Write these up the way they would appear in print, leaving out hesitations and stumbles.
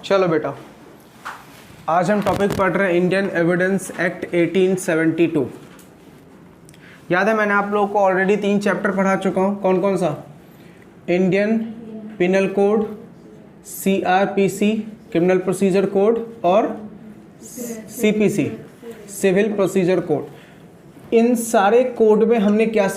चलो बेटा, आज हम टॉपिक पढ़ रहे हैं इंडियन एविडेंस एक्ट 1872। याद है मैंने आप लोगों को ऑलरेडी 3 चैप्टर पढ़ा चुका हूँ। कौन कौन सा? Indian penal code, CRPC criminal procedure code और CPC सिविल प्रोसीजर कोड। इन सारे कोड में हमने क्या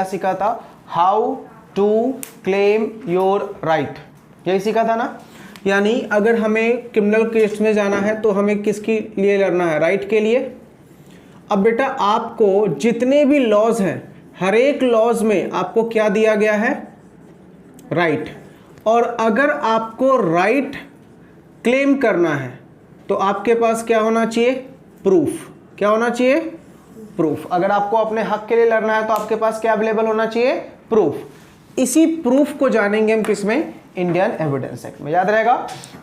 सीखा था? How to claim your right, यही सीखा था ना। यानी अगर हमें क्रिमिनल केस में जाना है तो हमें किसके लिए लड़ना है? राइट के लिए। अब बेटा आपको जितने भी लॉज हैं, हर एक लॉज में आपको क्या दिया गया है? राइट। और अगर आपको राइट क्लेम करना है तो आपके पास क्या होना चाहिए? प्रूफ। क्या होना चाहिए? प्रूफ। अगर आपको अपने हक के लिए लड़ना है तो आपके पास क्या अवेलेबल होना चाहिए? प्रूफ। इसी प्रूफ को जानेंगे हम किसमें? इंडियन एविडेंस एक्ट में। याद रहेगा,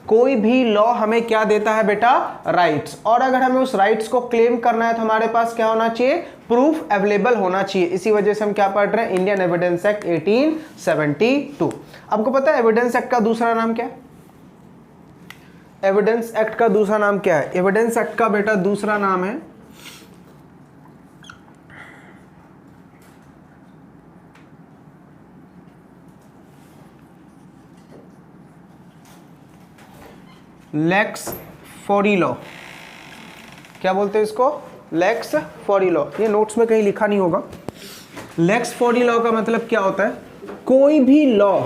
कोई भी लॉ हमें क्या देता है बेटा? राइट्स। और अगर हमें उस राइट्स को क्लेम करना है तो हमारे पास क्या होना चाहिए? प्रूफ अवेलेबल होना चाहिए। इसी वजह से हम क्या पढ़ रहे हैं? Indian evidence act 1872। आपको पता है एविडेंस एक्ट का दूसरा नाम क्या है? एविडेंस एक्ट का दूसरा नाम क्या है? एविडेंस एक्ट का बेटा दूसरा नाम है लेक्स फॉरी लॉ। क्या बोलते हैं इसको? Lex fori law. ये नोट्स में कहीं लिखा नहीं होगा। लेक्स फॉरी लॉ का मतलब क्या होता है? कोई भी लॉ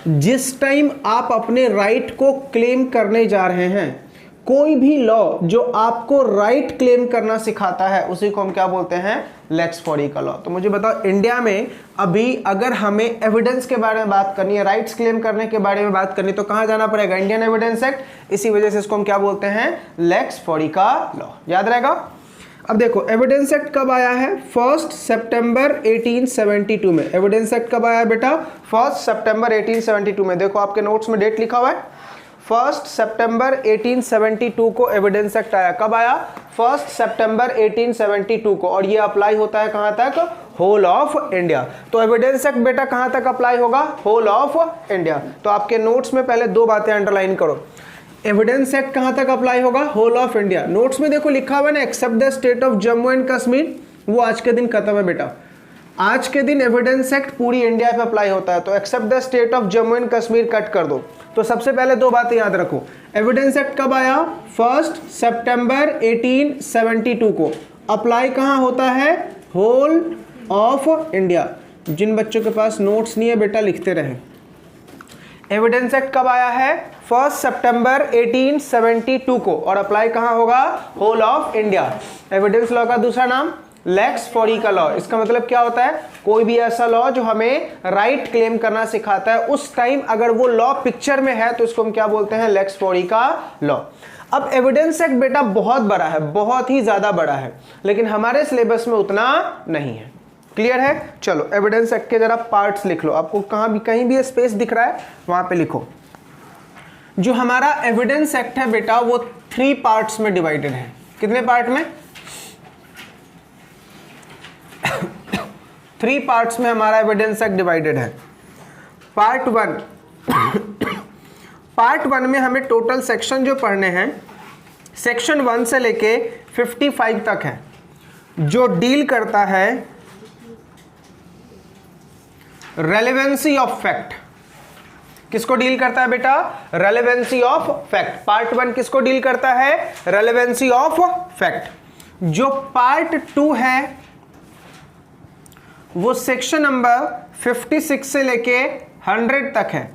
जिस टाइम आप अपने राइट को क्लेम करने जा रहे हैं, कोई भी लॉ जो आपको राइट क्लेम करना सिखाता है, उसी को हम क्या बोलते हैं? लेक्स फॉरी का लॉ। तो मुझे बताओ, इंडिया में अभी अगर हमें एविडेंस के बारे में बात करनी है, राइट्स क्लेम करने के बारे में बात करनी है, तो कहां जाना पड़ेगा? Indian evidence act. इसी वजह से इसको हम क्या बोलते हैं? लेक्स फॉरी का लॉ। याद रहेगा। अब देखो एविडेंस एक्ट कब आया है? 1 सितंबर 1872 में। एविडेंस एक्ट कब आया बेटा? 1 सितंबर 1872 में। देखो आपके नोट्स में डेट लिखा हुआ है, 1 सितंबर 1872 को एविडेंस एक्ट आया। कब आया? 1 सितंबर 1872 को। और ये अप्लाई होता है कहां तक? Whole of India. तो एविडेंस एक्ट बेटा कहां तक अप्लाई होगा? Whole of India. तो आपके नोट्स में पहले 2 बातें अंडरलाइन करो। एविडेंस एक्ट कहां तक अप्लाई होगा? Whole of India. नोट्स में देखो लिखा हुआ है ना, except the state of Jammu and Kashmir. वो आज के दिन खत्म है बेटा। आज के दिन एविडेंस एक्ट पूरी इंडिया पे अप्लाई होता है। तो except the state of Jammu and Kashmir cut कर दो। तो सबसे पहले 2 बातें याद रखो। एविडेंस एक्ट कब आया? 1 सितंबर 1872 को। अप्लाई कहां होता है? Whole of India. जिन बच्चों के पास नोट्स नहीं है बेटा लिखते रहें। एविडेंस एक्ट कब आया है? 1 सितंबर 1872 को। और अप्लाई कहां होगा? Whole of India. Evidence law का दूसरा नाम लेक्स फॉरी का लॉ। इसका मतलब क्या होता है? कोई भी ऐसा लॉ जो हमें राइट क्लेम करना सिखाता है, उस टाइम अगर वो लॉ पिक्चर में है तो इसको हम क्या बोलते हैं? लेक्स फॉरी का लॉ। अब एविडेंस एक्ट बेटा बहुत बड़ा है, बहुत ही ज्यादा बड़ा है, लेकिन हमारे सिलेबस में उतना नहीं है। क्लियर है? चलो एविडेंस एक्ट के जरा पार्ट्स लिख लो। आपको कहीं भी स्पेस दिख रहा है वहां पे लिखो। जो हमारा एविडेंस एक्ट है बेटा वो 3 पार्ट्स में डिवाइडेड है। कितने पार्ट में? 3 पार्ट्स में हमारा एविडेंस एक्ट डिवाइडेड है। पार्ट 1 पार्ट 1 में हमें टोटल सेक्शन जो पढ़ने हैं, सेक्शन 1 से लेके 55 तक है, जो डील करता है रेलेवेंसी ऑफ फैक्ट। किसको डील करता है बेटा? Relevancy of fact. पार्ट 1 किसको डील करता है? Relevancy of fact. जो पार्ट 2 है वो सेक्शन नंबर 56 से लेके 100 तक है।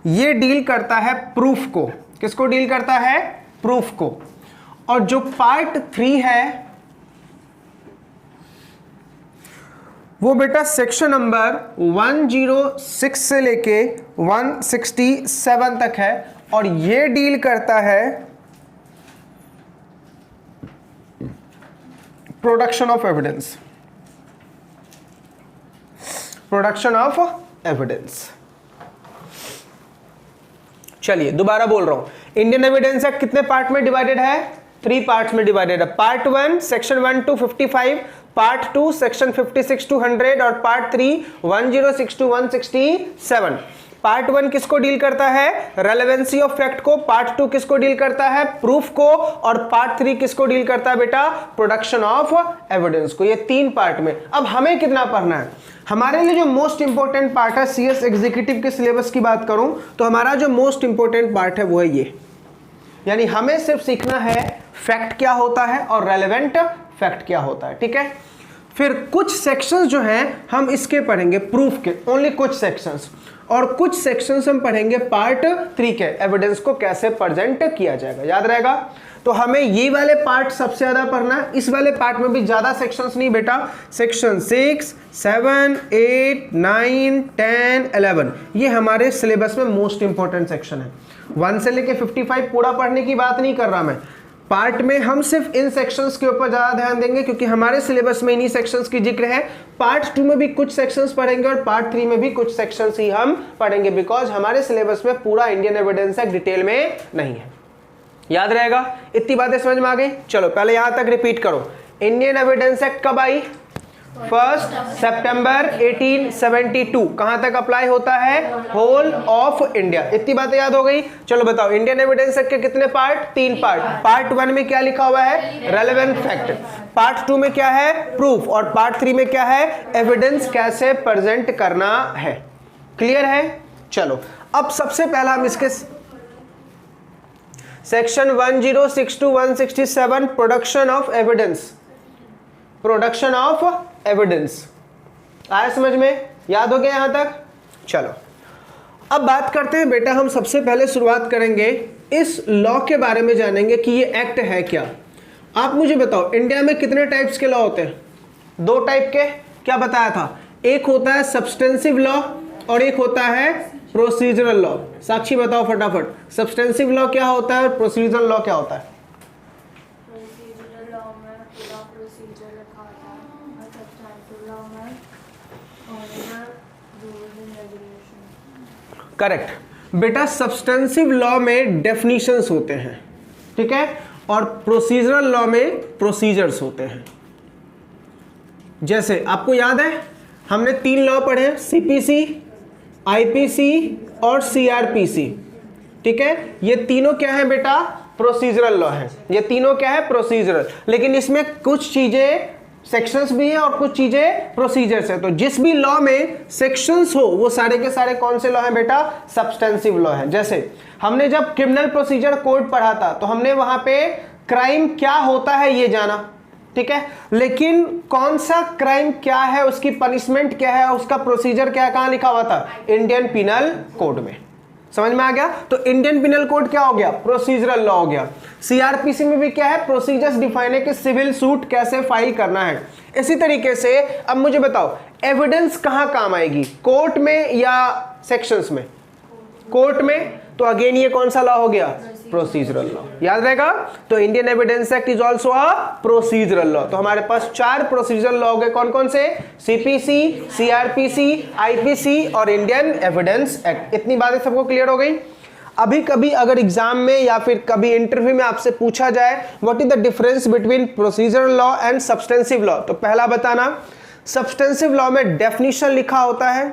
ये डील करता है प्रूफ को। किसको डील करता है? प्रूफ को। और जो पार्ट 3 है वो बेटा सेक्शन नंबर 106 से लेके 167 तक है। और ये डील करता है production of evidence. Production of evidence. चलिए दोबारा बोल रहा हूं, इंडियन एविडेंस एक्ट कितने पार्ट में डिवाइडेड है? 3 पार्ट्स में डिवाइडेड है। Part 1 section 1 to 55, part 2 section 56 to 100 और पार्ट 3 106 to 167। पार्ट 1 किसको डील करता है, रेलेवेंसी ऑफ फैक्ट को, पार्ट 2 किसको डील करता है, प्रूफ को, और पार्ट 3 किसको डील करता है बेटा, प्रोडक्शन ऑफ एविडेंस को। ये 3 पार्ट में अब हमें कितना पढ़ना है, हमारे लिए जो मोस्ट इंपॉर्टेंट पार्ट है, सीएस एग्जीक्यूटिव के सिलेबस की बात करूं तो हमारा जो मोस्ट इंपॉर्टेंट पार्ट है वो है ये, यानी हमें सिर्फ सीखना है फैक्ट क्या होता है और रेलेवेंट फैक्ट क्या होता है, ठीक है। फिर कुछ सेक्शंस जो हैं हम इसके पढ़ेंगे, प्रूफ के, ओनली कुछ सेक्शंस, और कुछ सेक्शंस हम पढ़ेंगे पार्ट 3 के, एविडेंस को कैसे प्रेजेंट किया जाएगा, याद रहेगा। तो हमें ये वाले पार्ट सबसे ज्यादा पढ़ना है, इस वाले पार्ट में भी ज्यादा सेक्शंस नहीं बेटा, सेक्शन 6, 7, 8, 9, 10, 11 ये हमारे सिलेबस में मोस्ट इंपॉर्टेंट सेक्शन है। 1 से लेके 55 पूरा पढ़ने की बात नहीं कर रहा मैं, पार्ट में हम सिर्फ इन सेक्शंस के ऊपर ज्यादा ध्यान देंगे क्योंकि हमारे सिलेबस में इन्हीं सेक्शंस की जिक्र है। पार्ट 2 में भी कुछ सेक्शंस पढ़ेंगे और पार्ट 3 में भी कुछ सेक्शंस ही हम पढ़ेंगे, बिकॉज हमारे सिलेबस में पूरा इंडियन एविडेंस एक्ट डिटेल में नहीं है, याद रहेगा। इतनी बातें समझ में आ गई। चलो पहले यहां तक रिपीट करो, इंडियन एविडेंस एक्ट कब आई, 1 सितंबर 1872, कहां तक अप्लाई होता है, होल ऑफ इंडिया। इतनी बातें याद हो गई। चलो बताओ इंडियन एविडेंस एक्ट के कितने पार्ट, 3 पार्ट। पार्ट 1 में क्या लिखा हुआ है, रेलेवेंट फैक्ट, पार्ट 2 में क्या है, प्रूफ, और पार्ट 3 में क्या है, एविडेंस कैसे प्रेजेंट करना है। क्लियर है। चलो अब सबसे पहला हम इसके section 106 to 167 production of evidence, production of evidence आया समझ में, याद हो गया यहां तक। चलो अब बात करते हैं बेटा, हम सबसे पहले शुरुआत करेंगे इस लॉ के बारे में, जानेंगे कि ये एक्ट है क्या। आप मुझे बताओ इंडिया में कितने टाइप्स के लॉ होते हैं, 2 टाइप के, क्या बताया था, एक होता है सब्सटेंसिव लॉ और एक होता है प्रोसीजरल लॉ। साक्षी बताओ फटाफट, सब्सटेंसिव लॉ क्या होता है और प्रोसीजरल लॉ क्या होता है। प्रोसीजरल लॉ में पूरा प्रोसीजर लिखा होता है और सब्सटेंसिव लॉ में रूल्स एंड रेगुलेशन। करेक्ट बेटा, सब्सटेंसिव लॉ में डेफिनेशंस होते हैं, ठीक है, और प्रोसीजरल लॉ में प्रोसीजर्स होते हैं। जैसे आपको याद है हमने 3 लॉ पढ़े, सीपीसी, आईपीसी और सीआरपीसी, ठीक है। ये तीनों क्या है बेटा, प्रोसीजरल लॉ है, ये तीनों क्या है, प्रोसीजरल। लेकिन इसमें कुछ चीजें सेक्शंस भी है और कुछ चीजें प्रोसीजर्स है। तो जिस भी लॉ में सेक्शंस हो वो सारे के सारे कौन से लॉ हैं बेटा, सब्सटेंसिव लॉ है। जैसे हमने जब क्रिमिनल प्रोसीजर कोड पढ़ा था तो हमने वहां पे क्राइम क्या होता है ये जाना, ठीक है, लेकिन कौन सा क्राइम क्या है, उसकी पनिशमेंट क्या है, उसका प्रोसीजर क्या है, कहां लिखा हुआ था, इंडियन पिनल कोड में। समझ में आ गया। तो इंडियन पिनल कोड क्या हो गया, प्रोसीजरल लॉ हो गया। सीआरपीसी में भी क्या है, प्रोसीजर्स डिफाइन है कि सिविल सूट कैसे फाइल करना है। इसी तरीके से अब मुझे बताओ एविडेंस कहां काम आएगी, कोर्ट में या सेक्शंस में, कोर्ट में। तो अगेन ये कौन सा लॉ हो गया, प्रोसीजरल लॉ, याद रहेगा। तो Indian evidence act is also a procedural law. तो हमारे पास 4 प्रोसीजरल लॉ हो गए, कौन कौन से, सीपीसी, सीआरपीसी, आईपीसी और इंडियन एविडेंस एक्ट। इतनी बातें सबको क्लियर हो गई। अभी कभी अगर एग्जाम में या फिर कभी इंटरव्यू में आपसे पूछा जाए what is the difference between procedural law and substantive law, तो पहला बताना, सब्सटेंसिव लॉ में डेफिनेशन लिखा होता है,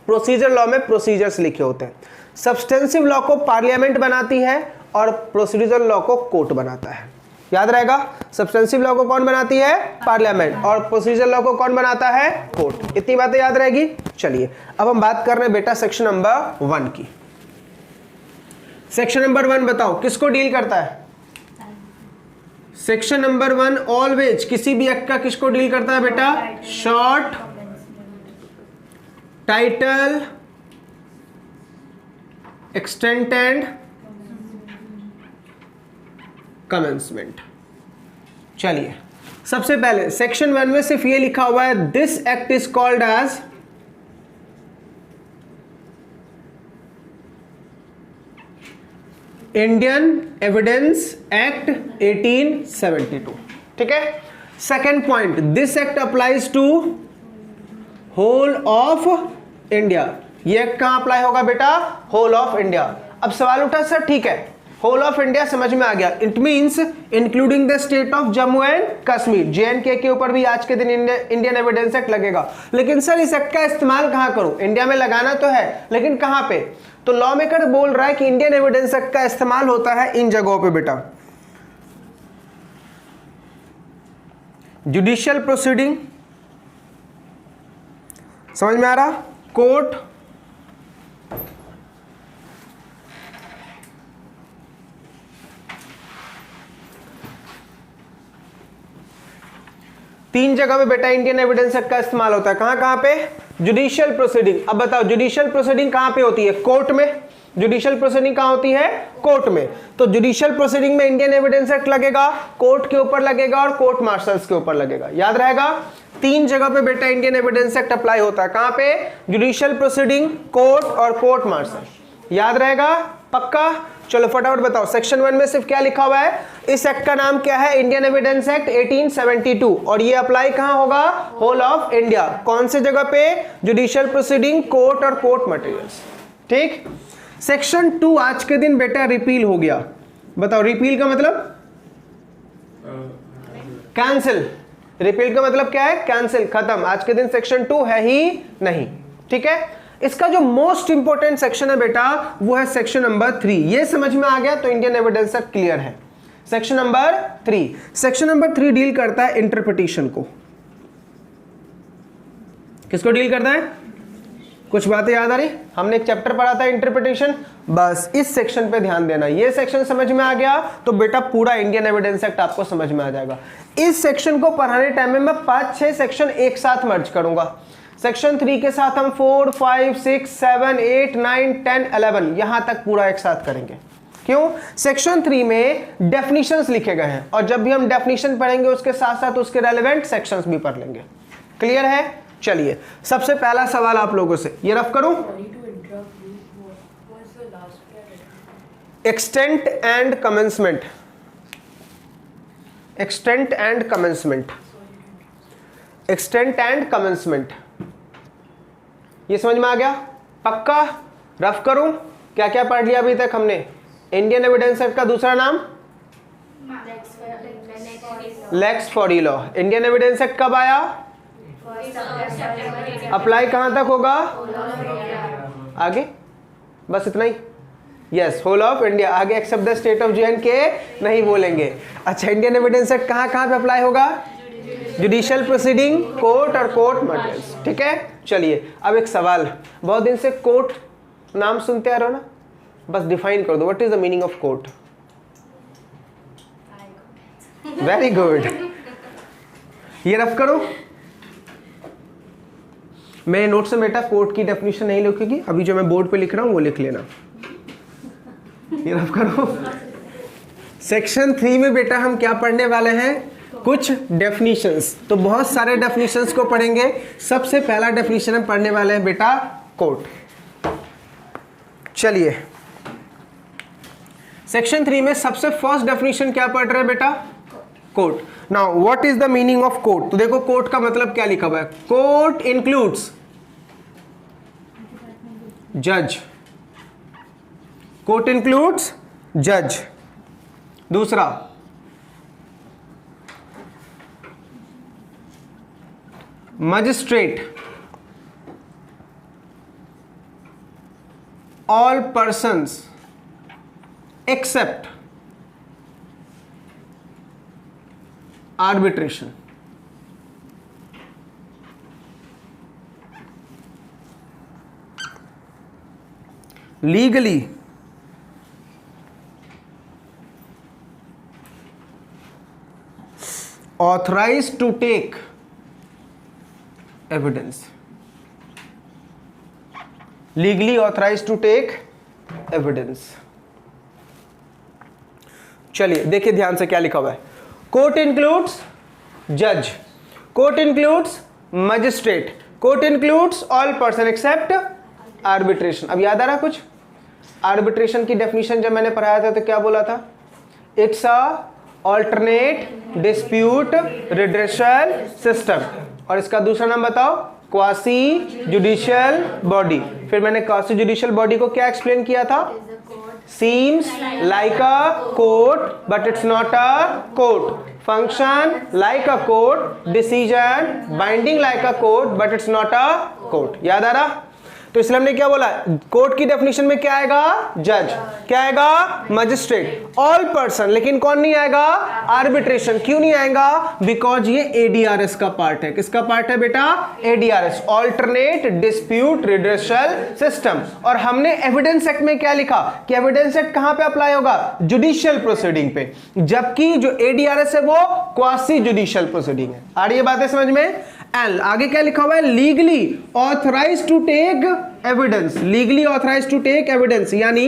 प्रोसीजर लॉ में प्रोसीजर्स लिखे होते हैं। सब्सटेंसिव लॉ को पार्लियामेंट बनाती है और प्रोसीजरल लॉ को कोर्ट बनाता है, याद रहेगा। सब्सटेंसिव लॉ को कौन बनाती है, पार्लियामेंट, और प्रोसीजरल लॉ को कौन बनाता है, कोर्ट। इतनी बातें याद रहेगी। चलिए अब हम बात कर रहे हैं बेटा सेक्शन नंबर 1 की। सेक्शन नंबर 1 बताओ किसको डील करता है, सेक्शन नंबर 1 ऑलवेज किसी भी एक्ट का किसको डील करता है बेटा, short, title, extent and commencement. चलिए सबसे पहले सेक्शन 1 में सिर्फ ये लिखा हुआ है, this act is called as Indian evidence act 1872, ठीक है। Second point, this act applies to whole of India. ये एक्ट कहां अप्लाई होगा बेटा, होल ऑफ इंडिया। अब सवाल उठा सर ठीक है होल ऑफ इंडिया समझ में आ गया, it means including the state of Jammu and Kashmir. JNK के ऊपर भी आज के दिन इंडियन एविडेंस एक्ट लगेगा। लेकिन सर इस एक्ट का इस्तेमाल कहां करूं? इंडिया में लगाना तो है, लेकिन कहां पे? तो लॉ मेकर बोल रहा है कि इंडियन एविडेंस एक्ट का इस्तेमाल होता है इन जगहों पे बेटा। जुडिशियल प्रोसीडिंग, समझ में आ रहा? कोर्ट, तीन जगह पे बेटा इंडियन एविडेंस एक्ट का इस्तेमाल होता है। कहां कहां पे? Judicial proceeding. अब बताओ जुडिशियल प्रोसीडिंग कहां पे होती है? कोर्ट में। जुडिशियल प्रोसीडिंग कहां होती है? कोर्ट में। तो जुडिशियल प्रोसीडिंग में इंडियन एविडेंस एक्ट लगेगा, कोर्ट के ऊपर लगेगा और कोर्ट मार्शल्स के ऊपर लगेगा। याद रहेगा, तीन जगह पे बेटा इंडियन एविडेंस एक्ट अप्लाई होता है। कहां पे? जुडिशियल प्रोसीडिंग, कोर्ट और कोर्ट मार्शल। याद रहेगा? पक्का? चलो फटाफट बताओ, सेक्शन 1 में सिर्फ क्या लिखा हुआ है? इस एक्ट का नाम क्या है? Indian evidence act 1872। और ये अप्लाई कहां होगा? Whole of India. कौन से जगह पे? जुडिशियल प्रोसीडिंग, कोर्ट और कोर्ट मटेरियल्स। ठीक। सेक्शन 2 आज के दिन बेटा रिपील हो गया। बताओ रिपील का मतलब? कैंसिल। रिपील का मतलब क्या है? कैंसिल, खत्म। आज के दिन सेक्शन 2 है ही नहीं। ठीक है। इसका जो मोस्ट इंपॉर्टेंट सेक्शन है बेटा वो है सेक्शन नंबर 3। ये समझ में आ गया तो इंडियन एविडेंस एक्ट क्लियर है। Section number 3, section number 3 deal करता है इंटरप्रिटेशन को। किसको डील करता है? कुछ बातें याद आ रही? हमने एक चैप्टर पढ़ा था इंटरप्रिटेशन, बस इस सेक्शन पे ध्यान देना। ये सेक्शन समझ में आ गया तो बेटा पूरा इंडियन एविडेंस एक्ट आपको समझ में आ जाएगा। इस सेक्शन को पढ़ाने टाइम में मैं 5-6 सेक्शन एक साथ मर्ज करूंगा। सेक्शन 3 के साथ हम 4, 5, 6, 7, 8, 9, 10, 11 यहां तक पूरा एक साथ करेंगे। क्यों? सेक्शन 3 में डेफिनेशंस लिखे गए हैं और जब भी हम डेफिनेशन पढ़ेंगे उसके साथ साथ उसके रेलेवेंट सेक्शंस भी पढ़ लेंगे। क्लियर है? चलिए सबसे पहला सवाल आप लोगों से, ये रफ करूं? Extent and commencement. Extent and commencement. Extent and commencement, ये समझ में आ गया? पक्का? रफ करूं? क्या क्या पढ़ लिया अभी तक हमने? इंडियन एविडेंस एक्ट का दूसरा नाम lex fori law. Indian evidence act कब आया? अप्लाई कहां तक होगा? आगे बस इतना ही? Yes, whole of India. आगे except the state of JNK नहीं बोलेंगे। अच्छा, इंडियन एविडेंस एक्ट कहां कहां पे अप्लाई होगा? जुडिशियल प्रोसीडिंग, कोर्ट और कोर्ट मटेरियल्स। ठीक है। चलिए अब एक सवाल, बहुत दिन से कोर्ट नाम सुनते आ रहे हो ना, बस डिफाइन कर दो, what is the meaning of court? Very good, ये रफ करो। मेरे नोट्स में बेटा कोर्ट की डेफिनेशन नहीं लिखोगी, अभी जो मैं बोर्ड पे लिख रहा हूं वो लिख लेना। ये रफ करो। सेक्शन 3 में बेटा हम क्या पढ़ने वाले हैं? कुछ डेफिनेशंस। तो बहुत सारे डेफिनेशंस को पढ़ेंगे। सबसे पहला डेफिनेशन हम पढ़ने वाले हैं बेटा कोर्ट। चलिए सेक्शन 3 में सबसे फर्स्ट डेफिनेशन क्या पढ़ रहे हैं बेटा? Court. Now what is the meaning of court? तो देखो कोर्ट का मतलब क्या लिखा हुआ है? कोर्ट इंक्लूड्स जज। कोर्ट इंक्लूड्स जज। दूसरा, magistrate, all persons accept arbitration. Legally authorized to take evidence. Legally authorized to take evidence. चलिए देखिए ध्यान से क्या लिखा हुआ है। कोर्ट इंक्लूड्स जज, court includes magistrate, court includes all person except arbitration. अब याद आ रहा कुछ? आर्बिट्रेशन की डेफिनेशन जब मैंने पढ़ाया था तो क्या बोला था? It's a alternate dispute redressal system. और इसका दूसरा नाम बताओ? Quasi judicial body. फिर मैंने क्वासी जुडिशियल बॉडी को क्या एक्सप्लेन किया था? seems like a court but it's not a court, function like a court, decision binding like a court but it's not a court। याद आ रहा? तो इसलिए हमने क्या बोला, कोर्ट की डेफिनेशन में क्या आएगा, जज, क्या आएगा, मजिस्ट्रेट, ऑल पर्सन, लेकिन कौन नहीं आएगा, आर्बिट्रेशन। क्यों नहीं आएगा, बिकॉज ये एडीआरएस का पार्ट है। किसका पार्ट है बेटा, एडीआरएस, ऑल्टरनेट डिस्प्यूट रिड्रेसल सिस्टम। और हमने एविडेंस एक्ट में क्या लिखा कि एविडेंस एक्ट कहां पे अप्लाई होगा, जुडिशियल प्रोसीडिंग पे, जबकि जो एडीआरएस है वो क्वासी जुडिशियल प्रोसीडिंग है। आ रही है बातें समझ में? एल आगे क्या लिखा हुआ है, legally authorise to take evidence, legally authorise to take evidence, यानी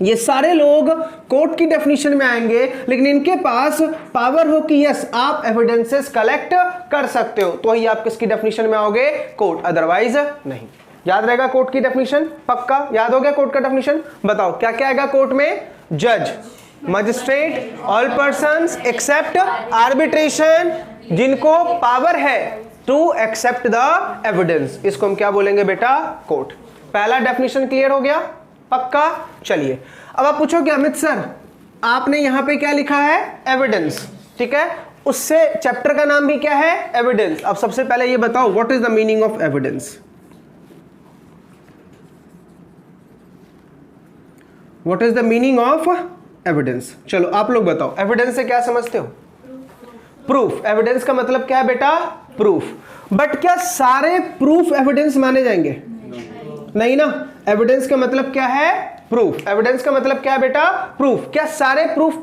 ये सारे लोग कोर्ट की डेफिनेशन में आएंगे, लेकिन इनके पास पावर हो कि यस आप एविडेंसेस कलेक्ट कर सकते हो, तो ही आप किसकी डेफिनेशन में आओगे, कोर्ट, अदरवाइज नहीं। याद रहेगा कोर्ट की डेफिनेशन, पक्का याद हो गया कोर्ट का डेफिनेशन? बताओ क्या क्या आएगा कोर्ट में, जज, magistrate, all persons except arbitration, जिनको पावर है टू एक्सेप्ट द एविडेंस, इसको हम क्या बोलेंगे बेटा, कोर्ट। पहला डेफिनेशन क्लियर हो गया, पक्का? चलिए अब आप पूछोगे अमित सर आपने यहां पे क्या लिखा है, एविडेंस, ठीक है, उससे चैप्टर का नाम भी क्या है, एविडेंस। अब सबसे पहले ये बताओ what is the meaning of evidence, what is the meaning of evidence? चलो आप लोग बताओ एविडेंस से क्या समझते हो, प्रूफ। एविडेंस का मतलब क्या है बेटा, प्रूफ। बट क्या सारे प्रूफ एविडेंस माने जाएंगे, नहीं ना। एविडेंस का मतलब क्या है, प्रूफ। एविडेंस का मतलब क्या है बेटा, प्रूफ। क्या सारे प्रूफ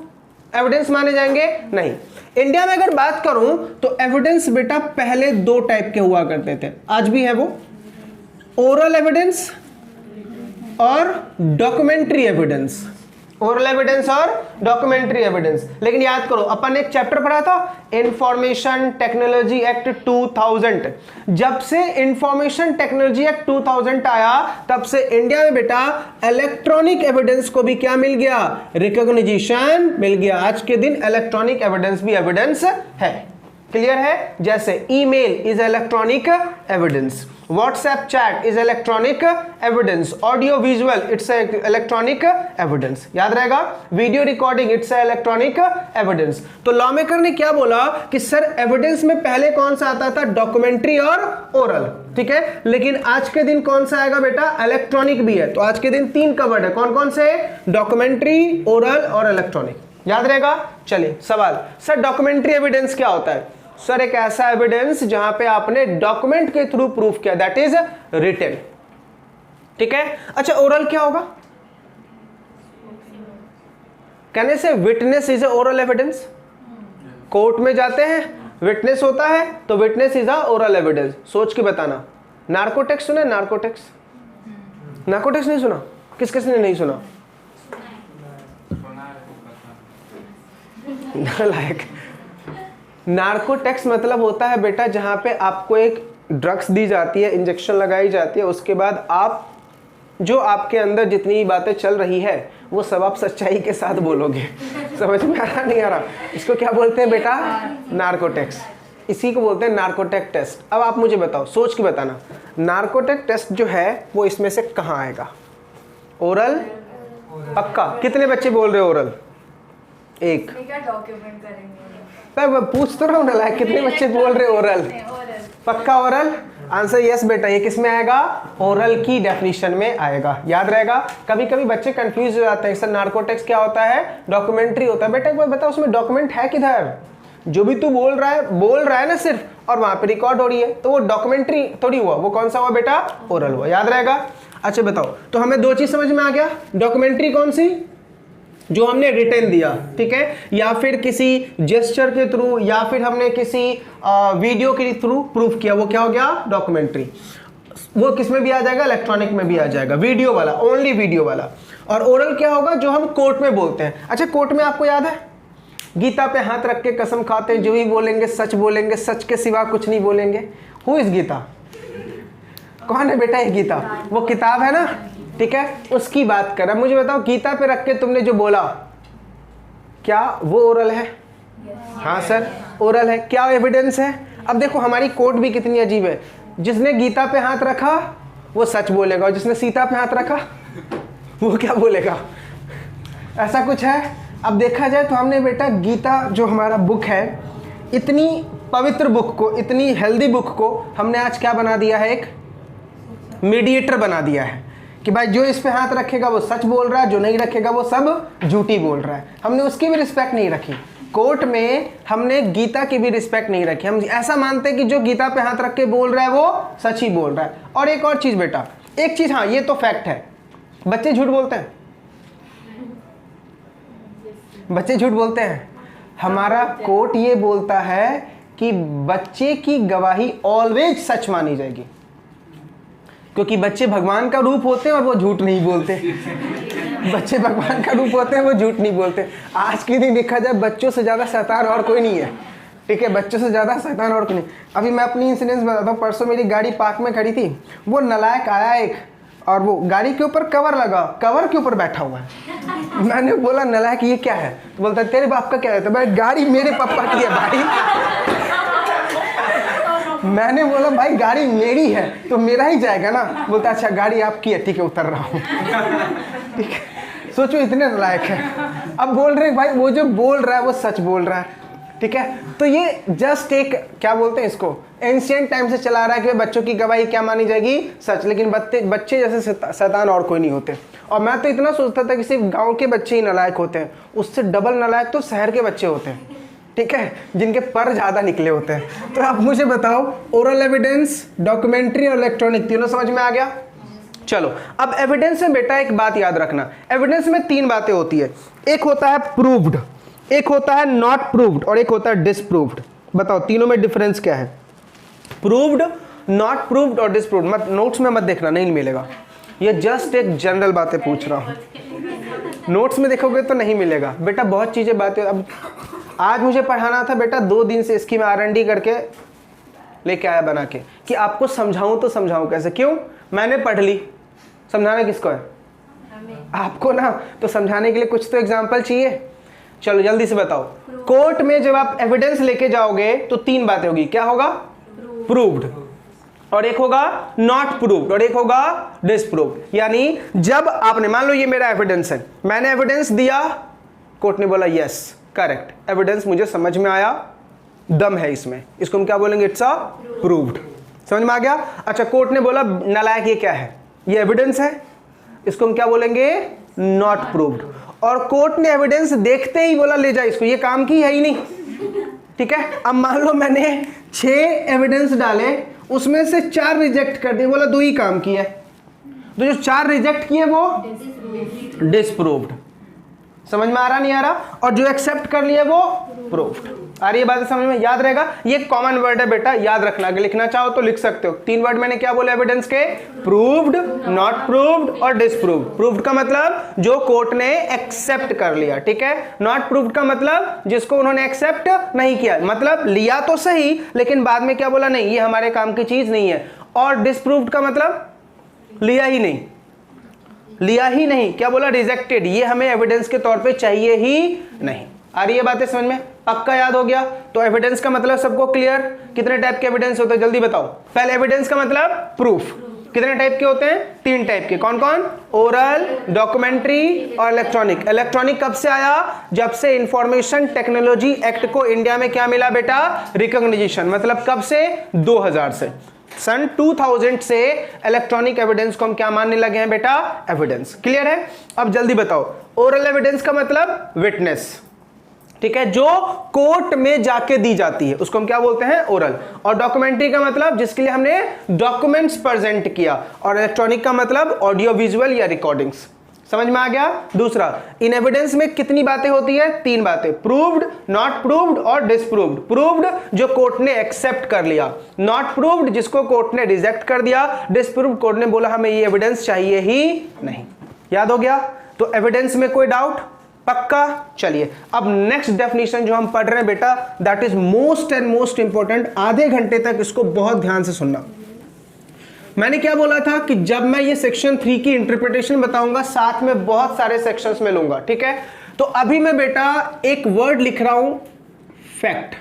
एविडेंस माने जाएंगे, नहीं। इंडिया में अगर बात करूं तो एविडेंस बेटा पहले दो टाइप के हुआ करते थे, आज भी है वो, ओरल एविडेंस और डॉक्यूमेंट्री एविडेंस, ओरल एविडेंस और डॉक्यूमेंट्री एविडेंस। लेकिन याद करो अपन एक चैप्टर पढ़ा था, इंफॉर्मेशन टेक्नोलॉजी एक्ट 2000। जब से इंफॉर्मेशन टेक्नोलॉजी एक्ट 2000 आया तब से इंडिया में बेटा इलेक्ट्रॉनिक एविडेंस को भी क्या मिल गया, रिकॉग्निशन मिल गया। आज के दिन इलेक्ट्रॉनिक एविडेंस भी एविडेंस है, क्लियर है? जैसे email is electronic evidence, WhatsApp chat is electronic evidence, audio visual it's electronic evidence. याद रहेगा, video recording it's electronic evidence. तो लॉ मेकर ने क्या बोला कि सर एविडेंस में पहले कौन सा आता था, डॉक्यूमेंट्री और ओरल, ठीक है, लेकिन आज के दिन कौन सा आएगा बेटा, इलेक्ट्रॉनिक भी है। तो आज के दिन तीन कवर्ड है, कौन कौन से, डॉक्यूमेंट्री, ओरल और इलेक्ट्रॉनिक। याद रहेगा? चलिए सवाल, सर डॉक्यूमेंट्री एविडेंस क्या होता है? सर एक ऐसा एविडेंस जहां पे आपने डॉक्यूमेंट के थ्रू प्रूफ किया, दैट इज रिटन, ठीक है। अच्छा ओरल क्या होगा, कहने से witness is a oral evidence. Court में जाते हैं, विटनेस होता है तो witness is a oral evidence. सोच के बताना। नार्कोटेक्स सुना, नार्कोटेक्स, नार्कोटेक्स नहीं सुना, किस किसने नहीं सुना, लाइक नार्कोटेक्स मतलब होता है बेटा जहां पे आपको एक ड्रग्स दी जाती है, इंजेक्शन लगाई जाती है, उसके बाद आप जो आपके अंदर जितनी बातें चल रही है वो सब आप सच्चाई के साथ बोलोगे। समझ में आ रहा नहीं आ रहा? इसको क्या बोलते हैं बेटा, नार्कोटेक्स। इसी को बोलते हैं नार्कोटेक टेस्ट। अब आप मुझे बताओ, सोच के बताना, नार्कोटेक टेस्ट जो है वो इसमें से कहाँ आएगा, ओरल? पक्का? कितने बच्चे बोल रहे हो ओरल? एक। डॉक्यूमेंट करेंगे, मैं पूछ तो रहा हूँ ना, लाइक कितने बच्चे बोल रहे ओरल? पक्का ओरल? आंसर यस बेटा, ये किस में आएगा, ओरल की डेफिनेशन में आएगा। याद रहेगा? कभी कभी बच्चे कंफ्यूज हो जाते हैं, सर नार्कोटेक्स क्या होता है, डॉक्यूमेंट्री होता है। बेटा एक बार बताओ उसमें डॉक्यूमेंट है किधर, जो भी तू बोल रहा है ना सिर्फ, और वहां पे रिकॉर्ड हो रही है, तो वो डॉक्यूमेंट्री थोड़ी हुआ, वो कौन सा हुआ बेटा, ओरल हुआ। याद रहेगा? अच्छा बताओ, तो हमें दो चीज समझ में आ गया, डॉक्यूमेंट्री कौन सी, जो हमने रिटन दिया, ठीक है, या फिर किसी जेस्चर के थ्रू, या फिर हमने किसी वीडियो के थ्रू प्रूफ किया, वो क्या हो गया, डॉक्यूमेंट्री। वो किस में भी आ जाएगा, इलेक्ट्रॉनिक में भी आ जाएगा, वीडियो वाला, ओनली वीडियो वाला। और ओरल क्या होगा, जो हम कोर्ट में बोलते हैं। अच्छा कोर्ट में आपको याद है, गीता पे हाथ रख के कसम खाते हैं, जो भी बोलेंगे सच के सिवा कुछ नहीं बोलेंगे। हु इज गीता, कौन है बेटा ये गीता? वो किताब है ना, ठीक है, उसकी बात कर रहा। मुझे बताओ गीता पे रख के तुमने जो बोला, क्या वो ओरल है? हाँ सर ओरल है। क्या एविडेंस है? अब देखो हमारी कोर्ट भी कितनी अजीब है, जिसने गीता पे हाथ रखा वो सच बोलेगा, और जिसने सीता पे हाथ रखा वो क्या बोलेगा, ऐसा कुछ है। अब देखा जाए तो हमने बेटा गीता जो हमारा बुक है, इतनी पवित्र बुक को, इतनी हेल्दी बुक को हमने आज क्या बना दिया है, एक मीडिएटर बना दिया है कि भाई जो इस पे हाथ रखेगा वो सच बोल रहा है, जो नहीं रखेगा वो सब झूठी बोल रहा है। हमने उसकी भी रिस्पेक्ट नहीं रखी। कोर्ट में हमने गीता की भी रिस्पेक्ट नहीं रखी। हम ऐसा मानते हैं कि जो गीता पे हाथ रख के बोल रहा है वो सच ही बोल रहा है। और एक और चीज़ बेटा, एक चीज़, हाँ ये तो फैक्ट है, बच्चे झूठ बोलते हैं, बच्चे झूठ बोलते हैं। हमारा कोर्ट ये बोलता है कि बच्चे की गवाही ऑलवेज सच मानी जाएगी, क्योंकि बच्चे भगवान का रूप होते हैं और वो झूठ नहीं बोलते। बच्चे भगवान का रूप होते हैं, वो झूठ नहीं बोलते। आज के दिन देखा जाए बच्चों से ज़्यादा शैतान और कोई नहीं है, ठीक है, बच्चों से ज़्यादा शैतान और कोई नहीं। अभी मैं अपनी इंसिडेंस बताता हूँ। परसों मेरी गाड़ी पार्क में खड़ी थी, वो नालायक आया एक, और वो गाड़ी के ऊपर कवर लगा, कवर के ऊपर बैठा हुआ है। मैंने बोला नालायक ये क्या है? तो बोलता तेरे बाप का क्या है? तो भाई गाड़ी मेरे पापा की है भाई। मैंने बोला भाई गाड़ी मेरी है तो मेरा ही जाएगा ना। बोलता अच्छा गाड़ी आपकी है, ठीक है उतर रहा हूँ। ठीक है, सोचो इतने नालायक है। अब बोल रहे भाई वो जो बोल रहा है वो सच बोल रहा है, ठीक है। तो ये जस्ट एक क्या बोलते हैं इसको, एंशिएंट टाइम से चला रहा है कि बच्चों की गवाही क्या मानी जाएगी, सच। लेकिन बच्चे जैसे शैतान और कोई नहीं होते। और मैं तो इतना सोचता था कि सिर्फ गांव के बच्चे ही नालायक होते हैं, उससे डबल नालायक तो शहर के बच्चे होते हैं, ठीक है, जिनके पर ज़्यादा निकले होते हैं। तो आप मुझे बताओ, ओरल एविडेंस, डॉक्यूमेंट्री और इलेक्ट्रॉनिक तीनों समझ में आ गया? चलो अब एविडेंस में बेटा एक बात याद रखना, एविडेंस में तीन बातें होती है। एक होता है प्रूव्ड, एक होता है नॉट प्रूव्ड और एक होता है डिसप्रूव्ड। बताओ तीनों में डिफरेंस क्या है? प्रूव्ड, नॉट प्रूव्ड और डिसप्रूव्ड। मत नोट्स में मत देखना, नहीं मिलेगा। ये जस्ट एक जनरल बातें पूछ रहा हूँ, नोट्स में देखोगे तो नहीं मिलेगा बेटा। बहुत चीज़ें बातें, अब आज मुझे पढ़ाना था बेटा, 2 दिन से इसकी मैं R&D करके लेके आया बना के कि आपको समझाऊं तो समझाऊं कैसे। क्यों? मैंने पढ़ ली, समझाना किसको है? आपको ना। तो समझाने के लिए कुछ तो एग्जाम्पल चाहिए। चलो जल्दी से बताओ। कोर्ट में जब आप एविडेंस लेके जाओगे तो 3 बातें होगी। क्या होगा? प्रूव्ड, और एक होगा नॉट प्रूव्ड और एक होगा डिसप्रूव्ड। यानी जब आपने, मान लो ये मेरा एविडेंस है, मैंने एविडेंस दिया, कोर्ट ने बोला यस करेक्ट, एविडेंस मुझे समझ में आया, दम है इसमें, इसको हम क्या बोलेंगे? It's a proved. समझ में आ गया? अच्छा, कोर्ट ने बोला नालायक ये क्या है? ये एविडेंस है, इसको हम क्या बोलेंगे? Not proved. और कोर्ट ने एविडेंस देखते ही बोला ले जा इसको, ये काम की है ही नहीं, ठीक है। अब मान लो मैंने 6 एविडेंस डाले, उसमें से 4 रिजेक्ट कर दिए, बोला 2 ही काम किया है, तो जो 4 रिजेक्ट किए वो डिसप्रूव्ड। समझ में आ रहा नहीं आ रहा? और जो एक्सेप्ट कर लिए वो प्रूव्ड। आ रही है बात समझ में? याद रहेगा, ये कॉमन वर्ड है बेटा, याद रखना। अगर लिखना चाहो तो लिख सकते हो। 3 वर्ड मैंने क्या बोले एविडेंस के? प्रूव्ड, नॉट प्रूव्ड और डिसप्रूव्ड। प्रूव्ड का मतलब जो कोर्ट ने एक्सेप्ट कर लिया, ठीक है। नॉट प्रूव्ड का मतलब जिसको उन्होंने एक्सेप्ट नहीं किया, मतलब लिया तो सही लेकिन बाद में क्या बोला? नहीं, ये हमारे काम की चीज नहीं है। और डिसप्रूव्ड का मतलब लिया ही नहीं, लिया ही नहीं, क्या बोला? रिजेक्टेड, ये हमें एविडेंस के तौर पे चाहिए ही नहीं। आ रही है बातें समझ में? पक्का याद हो गया? तो एविडेंस का मतलब सबको क्लियर? कितने टाइप के एविडेंस होते हैं जल्दी बताओ। पहले एविडेंस का मतलब प्रूफ। कितने टाइप के होते हैं? 3 टाइप के। कौन कौन? ओरल, डॉक्यूमेंट्री और इलेक्ट्रॉनिक। इलेक्ट्रॉनिक कब से आया? जब से इंफॉर्मेशन टेक्नोलॉजी एक्ट को इंडिया में क्या मिला बेटा? रिकॉग्निशन। मतलब कब से? 2000 से, सन 2000 से इलेक्ट्रॉनिक एविडेंस को हम क्या मानने लगे हैं बेटा? एविडेंस। क्लियर है? अब जल्दी बताओ। ओरल एविडेंस का मतलब विटनेस, ठीक है, जो कोर्ट में जाके दी जाती है उसको हम क्या बोलते हैं? ओरल। और डॉक्यूमेंट्री का मतलब जिसके लिए हमने डॉक्यूमेंट्स प्रेजेंट किया। और इलेक्ट्रॉनिक का मतलब ऑडियो विजुअल या रिकॉर्डिंग्स। समझ में आ गया? दूसरा, इन एविडेंस में कितनी बातें होती है? 3 बातें, प्रूव्ड, नॉट प्रूव्ड और डिसप्रूव्ड। प्रूव्ड जो कोर्ट ने एक्सेप्ट कर लिया, नॉट प्रूव्ड जिसको कोर्ट ने रिजेक्ट कर दिया, डिसप्रूव्ड कोर्ट ने बोला हमें ये एविडेंस चाहिए ही नहीं। याद हो गया? तो एविडेंस में कोई डाउट? पक्का? चलिए अब नेक्स्ट डेफिनेशन जो हम पढ़ रहे हैं बेटा, that is most and most important. आधे घंटे तक इसको बहुत ध्यान से सुनना। मैंने क्या बोला था कि जब मैं ये सेक्शन 3 की इंटरप्रिटेशन बताऊंगा साथ में बहुत सारे सेक्शंस में लूंगा, ठीक है। तो अभी मैं बेटा एक वर्ड लिख रहा हूं, फैक्ट,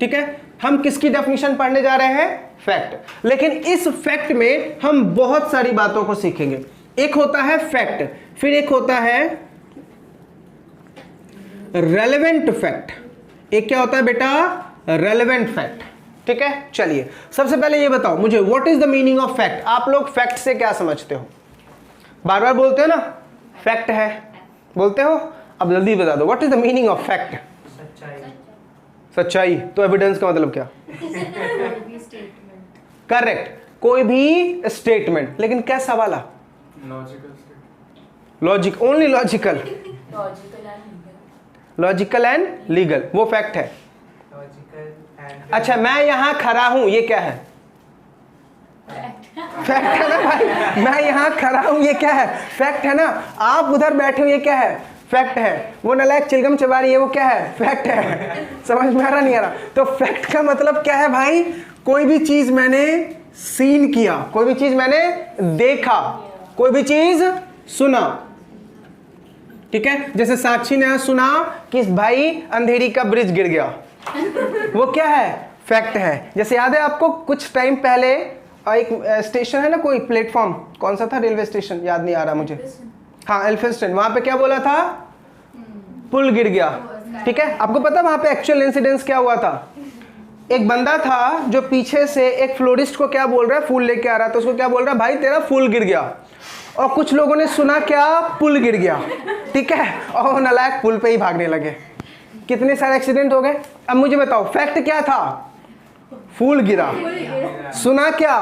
ठीक है। हम किसकी डेफिनेशन पढ़ने जा रहे हैं? फैक्ट। लेकिन इस फैक्ट में हम बहुत सारी बातों को सीखेंगे। एक होता है फैक्ट, फिर एक होता है रेलेवेंट फैक्ट। एक क्या होता है बेटा? Relevant fact. ठीक है, चलिए सबसे पहले ये बताओ मुझे, what is the meaning of fact? आप लोग फैक्ट से क्या समझते हो? बार बार बोलते हो ना फैक्ट है, बोलते हो, अब जल्दी बता दो what is the meaning of fact? सच्चाई। तो एविडेंस का मतलब क्या? करेक्ट, कोई भी स्टेटमेंट। लेकिन कैसा वाला? Logic, only logical, logical and legal, वो फैक्ट है। अच्छा, मैं यहां खड़ा हूं, ये क्या है? फैक्ट है ना भाई, मैं यहां खड़ा हूं, ये क्या है? फैक्ट है ना। आप उधर बैठे हो, ये क्या है? फैक्ट है। वो नलायक चिलगम चबा रही है, वो क्या है? फैक्ट है। समझ में आ रहा नहीं आ रहा? तो फैक्ट का मतलब क्या है भाई? कोई भी चीज मैंने सीन किया, कोई भी चीज मैंने देखा, कोई भी चीज सुना। ठीक है, जैसे साक्षी ने सुना कि भाई अंधेरी का ब्रिज गिर गया, वो क्या है? फैक्ट है। जैसे याद है आपको कुछ टाइम पहले एक स्टेशन है ना, कोई प्लेटफॉर्म, कौन सा था? रेलवे स्टेशन, याद नहीं आ रहा मुझे। हाँ, एल्फिंस्टन, वहां पे क्या बोला था? पुल गिर गया। ठीक है, आपको पता वहां पे एक्चुअल इंसिडेंस क्या हुआ था? एक बंदा था जो पीछे से एक फ्लोरिस्ट को क्या बोल रहा है, फूल लेके आ रहा था, उसको क्या बोल रहा है, भाई तेरा फूल गिर गया। और कुछ लोगों ने सुना क्या? पुल गिर गया। ठीक है, और वो नालायक पुल पे ही भागने लगे। कितने सारे एक्सीडेंट हो गए। अब मुझे बताओ फैक्ट क्या था? फूल गिरा। सुना क्या?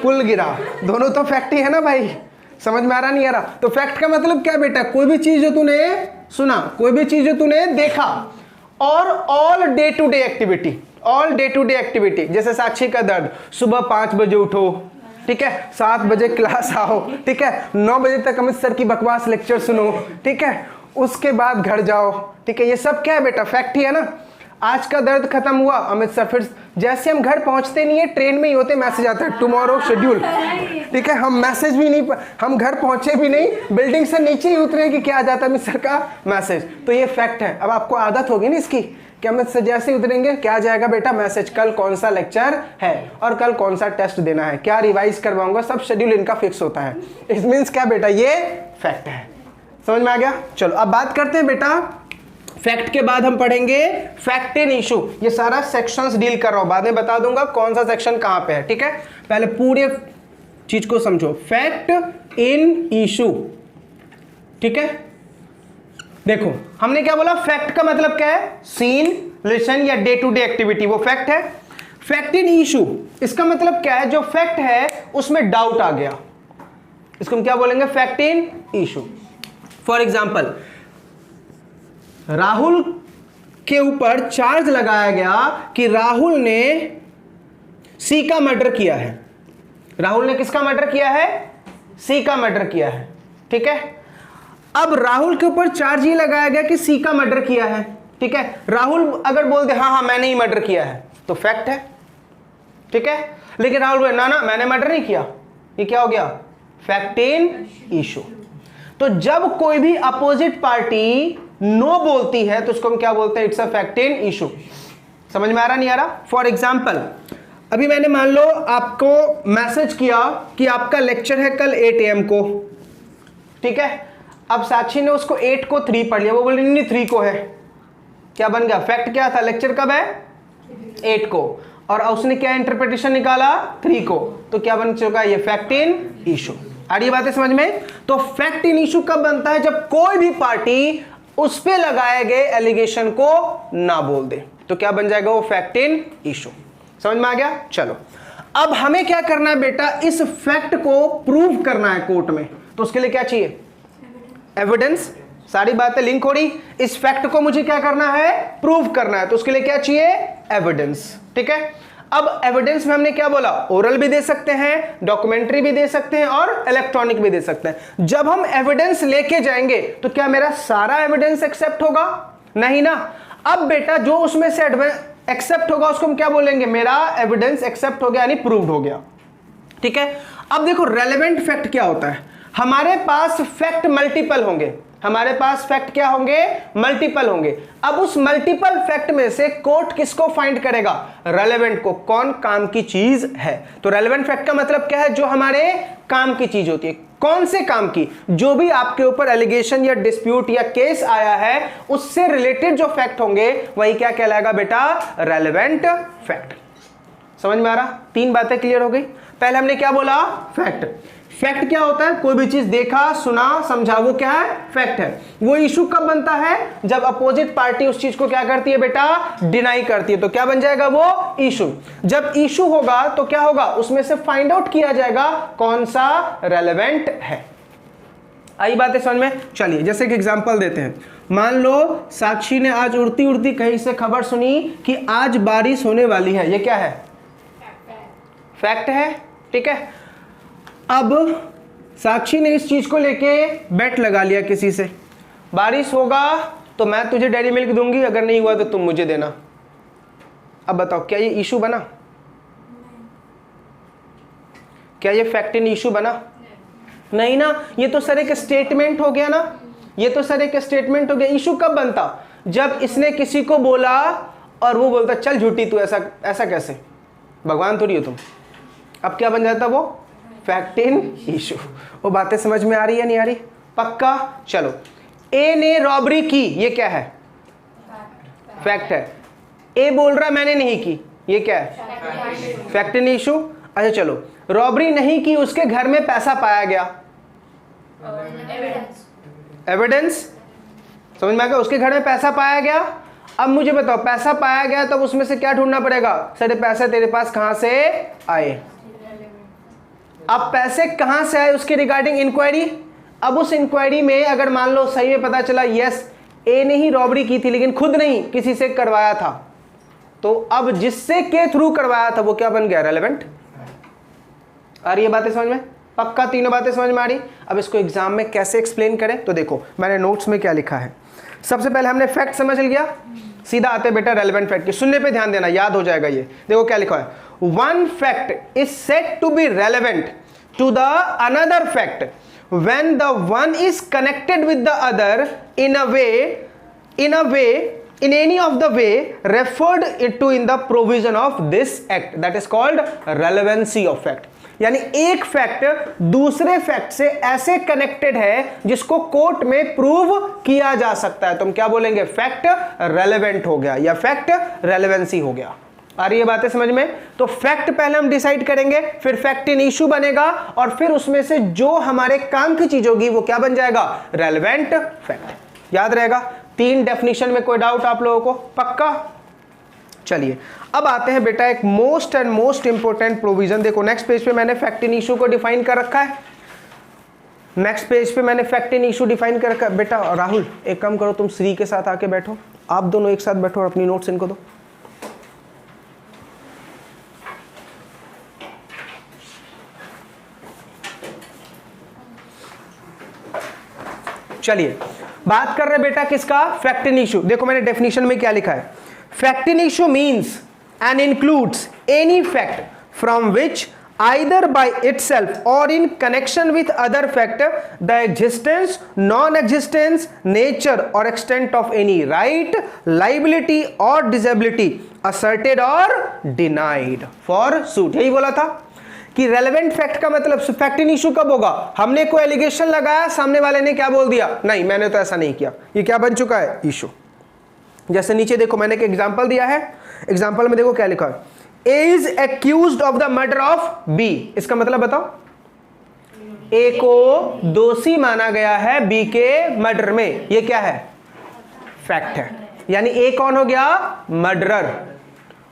पुल गिरा। दोनों तो फैक्ट ही है ना भाई। समझ में आ रहा नहीं आ रहा? तो फैक्ट का मतलब क्या बेटा? कोई भी चीज जो तूने सुना, कोई भी चीज जो तूने देखा, और all day to day activity, all day to day activity. जैसे साक्षी का दर्द, सुबह 5 बजे उठो, ठीक है, 7 बजे क्लास आओ, ठीक है, 9 बजे तक अमित सर की बकवास लेक्चर सुनो, ठीक है, उसके बाद घर जाओ। ठीक है, ये सब क्या है बेटा? फैक्ट ही है ना। आज का दर्द खत्म हुआ, अमित सर फिर जैसे हम घर पहुंचते नहीं है, ट्रेन में ही होते, मैसेज आता है टुमारो शेड्यूल। ठीक है, हम मैसेज भी नहीं, हम घर पहुंचे भी नहीं, बिल्डिंग से नीचे ही उतरे कि क्या आ जाता है अमित सर का मैसेज। तो ये फैक्ट है। अब आपको आदत होगी ना इसकी कि अमित सर जैसे ही उतरेंगे क्या आ जाएगा बेटा? मैसेज, कल कौन सा लेक्चर है और कल कौन सा टेस्ट देना है, क्या रिवाइज करवाऊंगा, सब शेड्यूल इनका फिक्स होता है। इट मीन्स क्या बेटा? ये फैक्ट है। समझ में आ गया? चलो अब बात करते हैं बेटा, फैक्ट के बाद हम पढ़ेंगे फैक्ट इन इशू। ये सारा सेक्शंस डील कर रहा हूं, बाद में बता दूंगा कौन सा सेक्शन कहां पे है। ठीक है, पहले पूरे चीज को समझो। फैक्ट इन इशू, ठीक है, देखो हमने क्या बोला? फैक्ट का मतलब क्या है? सीन, लिसन या डे टू डे एक्टिविटी, वो फैक्ट है। फैक्ट इन इशू, इसका मतलब क्या है? जो फैक्ट है उसमें डाउट आ गया, इसको हम क्या बोलेंगे? Fact in issue. For example, Rahul के ऊपर चार्ज लगाया गया कि राहुल ने सी का मर्डर किया है। राहुल ने किसका मर्डर किया है? सी का मर्डर किया है। ठीक है, अब राहुल के ऊपर चार्ज ये लगाया गया कि सी का मर्डर किया है। ठीक है, राहुल अगर बोल दे हाँ हाँ मैंने ही मर्डर किया है तो फैक्ट है। ठीक है, लेकिन राहुल बोले ना ना मैंने मर्डर नहीं किया, ये क्या हो गया? Fact in issue. तो जब कोई भी अपोजिट पार्टी नो बोलती है तो उसको हम क्या बोलते हैं? It's a fact in issue. समझ में आ रहा नहीं आ रहा? फॉर एग्जाम्पल, अभी मैंने मान लो आपको मैसेज किया कि आपका लेक्चर है कल 8 AM को। ठीक है, अब साक्षी ने उसको 8 को 3 पढ़ लिया, वो बोल रही नहीं 3 को है। क्या बन गया? फैक्ट क्या था? लेक्चर कब है? 8 को, और उसने क्या इंटरप्रिटेशन निकाला? 3 को। तो क्या बन चुका है? ये फैक्ट इन इशू। आ रही बातें समझ में? तो फैक्ट इन इशू कब बनता है? जब कोई भी पार्टी उस पे लगाए गए एलिगेशन को ना बोल दे, तो क्या बन जाएगा? वो फैक्ट इन इशू। समझ में आ गया? चलो अब हमें क्या करना है बेटा? इस फैक्ट को प्रूव करना है कोर्ट में। तो उसके लिए क्या चाहिए? एविडेंस। सारी बातें लिंक हो रही। इस फैक्ट को मुझे क्या करना है? प्रूव करना है। तो उसके लिए क्या चाहिए? एविडेंस। ठीक है, अब एविडेंस में हमने क्या बोला? ओरल भी दे सकते हैं, डॉक्यूमेंट्री भी दे सकते हैं और इलेक्ट्रॉनिक भी दे सकते हैं। जब हम एविडेंस लेके जाएंगे तो क्या मेरा सारा एविडेंस एक्सेप्ट होगा? नहीं ना। अब बेटा जो उसमें से एक्सेप्ट होगा उसको हम क्या बोलेंगे? मेरा एविडेंस एक्सेप्ट हो गया, यानी प्रूव्ड हो गया। ठीक है, अब देखो रेलेवेंट फैक्ट क्या होता है? हमारे पास फैक्ट मल्टीपल होंगे, हमारे पास फैक्ट क्या होंगे? मल्टीपल होंगे। अब उस मल्टीपल फैक्ट में से कोर्ट किसको फाइंड करेगा? रेलेवेंट को। कौन काम की चीज है? तो रेलेवेंट फैक्ट का मतलब क्या है? जो हमारे काम की चीज होती है। कौन से काम की? जो भी आपके ऊपर एलिगेशन या डिस्प्यूट या केस आया है उससे रिलेटेड जो फैक्ट होंगे वही क्या कहलाएगा बेटा? Relevant fact. समझ में आ रहा? 3 बातें क्लियर हो गई। पहले हमने क्या बोला? फैक्ट। फैक्ट क्या होता है? कोई भी चीज देखा, सुना, समझा, वो क्या है? फैक्ट है। वो इशू कब बनता है? जब अपोजिट पार्टी उस चीज को क्या करती है बेटा? डिनाई करती है, तो क्या बन जाएगा वो? इशू। जब इशू होगा तो क्या होगा? उसमें से फाइंड आउट किया जाएगा कौन सा रेलेवेंट है। आई बातें समझ में? चलिए जैसे कि एग्जांपल देते हैं। मान लो साक्षी ने आज उड़ती उड़ती कहीं से खबर सुनी कि आज बारिश होने वाली है। ये क्या है? फैक्ट है। ठीक है। अब साक्षी ने इस चीज को लेके बेट लगा लिया किसी से, बारिश होगा तो मैं तुझे डेयरी मिल्क दूंगी, अगर नहीं हुआ तो तुम मुझे देना। अब बताओ क्या ये इशू बना? क्या ये फैक्ट इन इशू बना? नहीं ना। ये तो सर एक स्टेटमेंट हो गया ना। ये तो सर एक स्टेटमेंट हो गया। इशू कब बनता? जब इसने किसी को बोला और वो बोलता चल झूठी तू, ऐसा कैसे, भगवान थोड़ी हो तुम। अब क्या बन जाता वो? Fact in issue. वो बातें समझ में आ रही है नहीं आ रही? पक्का? चलो, ए ने रॉबरी की, ये क्या है? फैक्ट है। ए बोल रहा मैंने नहीं की, ये क्या है? Fact in issue. अच्छा चलो, रॉबरी नहीं की, उसके घर में पैसा पाया गया, एविडेंस। समझ में आ गया? उसके घर में पैसा पाया गया। अब मुझे बताओ, पैसा पाया गया तब उसमें से क्या ढूंढना पड़ेगा? सर पैसे तेरे पास कहां से आए? अब पैसे कहां से आए उसके रिगार्डिंग इंक्वायरी। अब उस इंक्वायरी में अगर मान लो सही में पता चला यस ए ने ही रॉबरी की थी लेकिन खुद नहीं, किसी से करवाया था, तो अब जिससे के थ्रू करवाया था वो क्या बन गया? रेलेवेंट। आ रही है बातें समझ में? पक्का? तीनों बातें समझ में आ रही? अब इसको एग्जाम में कैसे एक्सप्लेन करें तो देखो मैंने नोट्स में क्या लिखा है। सबसे पहले हमने फैक्ट समझ लिया, सीधा आते बेटा रेलेवेंट फैक्ट की। सुनने पे ध्यान देना, याद हो जाएगा ये। देखो क्या लिखा है, one fact is said to be relevant to the another fact when the one is connected with the other in any of the way referred to in the provision of this act, that is called relevancy of fact। यानी एक fact दूसरे fact से ऐसे connected है जिसको court में prove किया जा सकता है, तो हम क्या बोलेंगे? फैक्ट रेलेवेंट हो गया या फैक्ट रेलेवेंसी हो गया। आ रही है बातें समझ में? तो फैक्ट पहले हम डिसाइड करेंगे, फिर फैक्ट इन इशू बनेगा और फिर उसमें से जो हमारे काम की चीज होगी वो क्या बन जाएगा? Relevant fact. याद रहेगा? 3 डेफिनेशन में कोई डाउट आप लोगों को? पक्का? चलिए अब आते हैं बेटा एक most and most important provision. देखो नेक्स्ट पेज पे मैंने फैक्ट इन इशू को डिफाइन कर रखा है। नेक्स्ट पेज पे मैंने फैक्ट इन इशू डिफाइन कर रखा है। बेटा राहुल एक काम करो, तुम श्री के साथ आके बैठो, आप दोनों एक साथ बैठो और अपनी नोट्स इनको दो। चलिए बात कर रहे बेटा किसका? Fact in issue. देखो मैंने डेफिनेशन में क्या लिखा है, fact in issue means and includes any fact from which either by itself or in connection with other fact the existence, non-existence, nature or extent of any right, liability or disability asserted or denied for suit। यही बोला था कि relevant fact का मतलब fact in issue कब होगा? हमने कोई एलिगेशन लगाया, सामने वाले ने क्या बोल दिया? नहीं मैंने तो ऐसा नहीं किया, ये क्या बन चुका है? इशू। जैसे नीचे देखो मैंने एक एग्जांपल दिया है, एग्जांपल में देखो क्या लिखा है, A is accused of the murder of B। इसका मतलब बताओ, A को दोषी माना गया है B के मर्डर में, ये क्या है? फैक्ट है। यानी A कौन हो गया? मर्डरर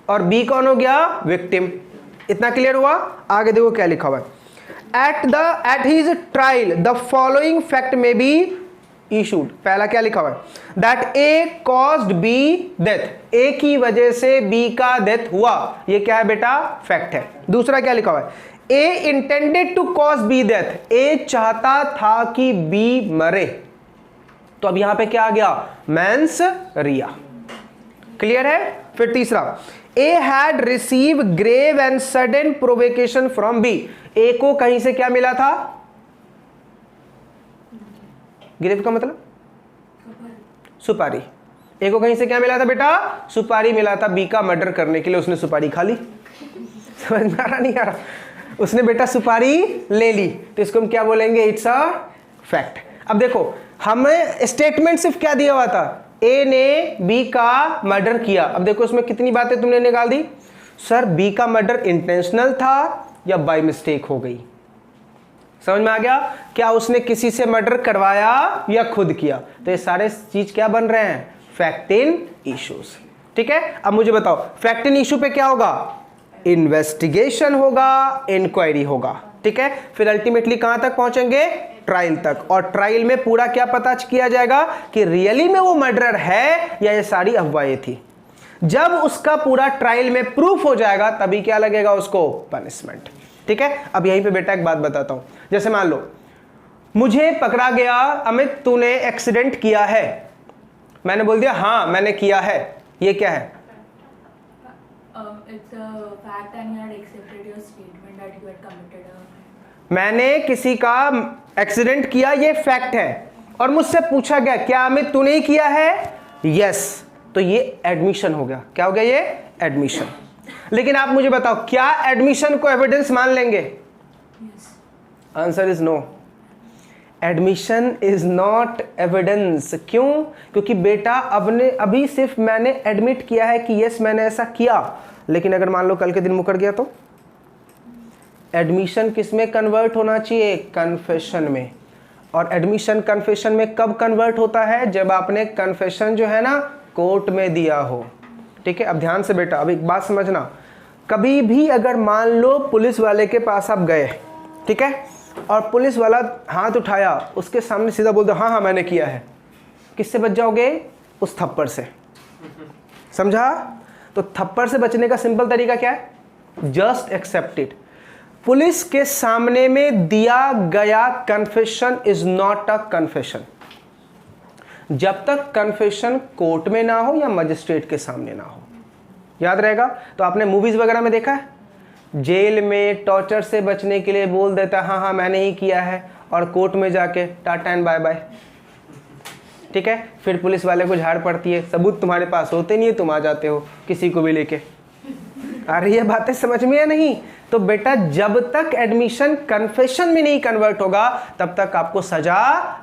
और B कौन हो गया? विक्टिम। इतना क्लियर हुआ? आगे देखो क्या लिखा हुआ है, at his trial the following fact may be issued। पहला क्या लिखा हुआ है? That A caused B death, A की वजह से बी का डेथ हुआ, ये क्या है बेटा? फैक्ट है। दूसरा क्या लिखा हुआ है? A intended to cause B death, A चाहता था कि बी मरे, तो अब यहां पे क्या आ गया? मेंस रिया। क्लियर है? फिर तीसरा, A had receive grave and sudden provocation from B, A को कहीं से क्या मिला था? ग्रेव का मतलब सुपारी। ए को कहीं से क्या मिला था बेटा? सुपारी मिला था बी का मर्डर करने के लिए, उसने सुपारी खा ली। समझ में आ रहा नहीं आ रहा? उसने बेटा सुपारी ले ली, तो इसको हम क्या बोलेंगे? It's a fact. अब देखो हमें स्टेटमेंट सिर्फ क्या दिया हुआ था? ए ने बी का मर्डर किया। अब देखो इसमें कितनी बातें तुमने निकाल दी। सर बी का मर्डर इंटेंशनल था या बाय मिस्टेक हो गई? समझ में आ गया? क्या उसने किसी से मर्डर करवाया या खुद किया? तो ये सारे चीज क्या बन रहे हैं? Fact in issues. ठीक है, अब मुझे बताओ फैक्ट इन इशू पे क्या होगा? इन्वेस्टिगेशन होगा, इंक्वायरी होगा। ठीक है, फिर अल्टीमेटली कहां तक पहुंचेंगे? ट्रायल तक। और ट्रायल में पूरा क्या पता किया जाएगा कि रियली में वो मर्डरर है या ये सारी अफवाहें थी। जब उसका पूरा ट्रायल में प्रूफ हो जाएगा तभी क्या लगेगा उसको? पनिशमेंट। ठीक है, अब यहीं पे बेटा एक बात बताता हूं। जैसे मान लो मुझे पकड़ा गया, अमित तूने एक्सीडेंट किया है, मैंने बोल दिया हाँ मैंने किया है, ये क्या है? It's a fact and you had accepted your statement that you had committed a मैंने किसी का एक्सीडेंट किया, ये फैक्ट है, और मुझसे पूछा गया क्या अमित तूने ही किया है? यस, तो ये एडमिशन हो गया। क्या हो गया? ये एडमिशन। लेकिन आप मुझे बताओ क्या एडमिशन को एविडेंस मान लेंगे? Answer is no. Admission is not evidence. क्यों? क्योंकि बेटा अभी सिर्फ मैंने एडमिट किया है कि यस मैंने ऐसा किया, लेकिन अगर मान लो कल के दिन मुकर गया तो एडमिशन किस में कन्वर्ट होना चाहिए? कन्फेशन में। और एडमिशन कन्फेशन में कब कन्वर्ट होता है? जब आपने कन्फेशन जो है ना कोर्ट में दिया हो। ठीक है, अब ध्यान से बेटा अब एक बात समझना, कभी भी अगर मान लो पुलिस वाले के पास आप गए, ठीक है, और पुलिस वाला हाथ उठाया, उसके सामने सीधा बोल दो हाँ हाँ मैंने किया है, किससे बच जाओगे? उस थप्पड़ से। समझा? तो थप्पड़ से बचने का सिंपल तरीका क्या है? Just accept it. पुलिस के सामने में दिया गया confession is not a confession जब तक कन्फेशन कोर्ट में ना हो या मजिस्ट्रेट के सामने ना हो। याद रहेगा? तो आपने मूवीज वगैरह में देखा है, जेल में टॉर्चर से बचने के लिए बोल देता है हाँ हाँ मैंने ही किया है, और कोर्ट में जाके टाटा एंड बाय बाय। ठीक है, फिर पुलिस वाले को झाड़ पड़ती है, सबूत तुम्हारे पास होते नहीं है, तुम आ जाते हो किसी को भी लेके। अरे ये बातें समझ में है नहीं? तो बेटा जब तक एडमिशन कन्फेशन में नहीं कन्वर्ट होगा तब तक आपको सजा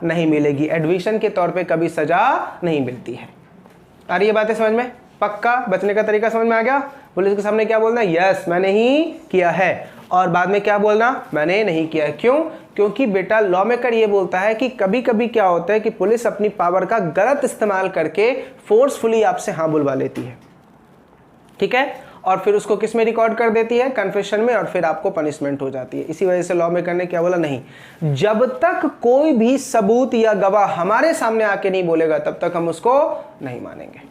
नहीं मिलेगी। एडमिशन के तौर पे कभी सजा नहीं मिलती है। अरे ये बातें समझ में? पक्का? बचने का तरीका समझ में आ गया? पुलिस के सामने क्या बोलना? यस मैंने ही किया है, और बाद में क्या बोलना? मैंने नहीं किया है। क्यों? क्योंकि बेटा लॉ मेकर ये बोलता है कि कभी कभी क्या होता है कि पुलिस अपनी पावर का गलत इस्तेमाल करके फोर्सफुली आपसे हाँ बुलवा लेती है। ठीक है, और फिर उसको किस में रिकॉर्ड कर देती है? कन्फेशन में, और फिर आपको पनिशमेंट हो जाती है। इसी वजह से लॉ मेकर ने क्या बोला? नहीं, जब तक कोई भी सबूत या गवाह हमारे सामने आके नहीं बोलेगा तब तक हम उसको नहीं मानेंगे।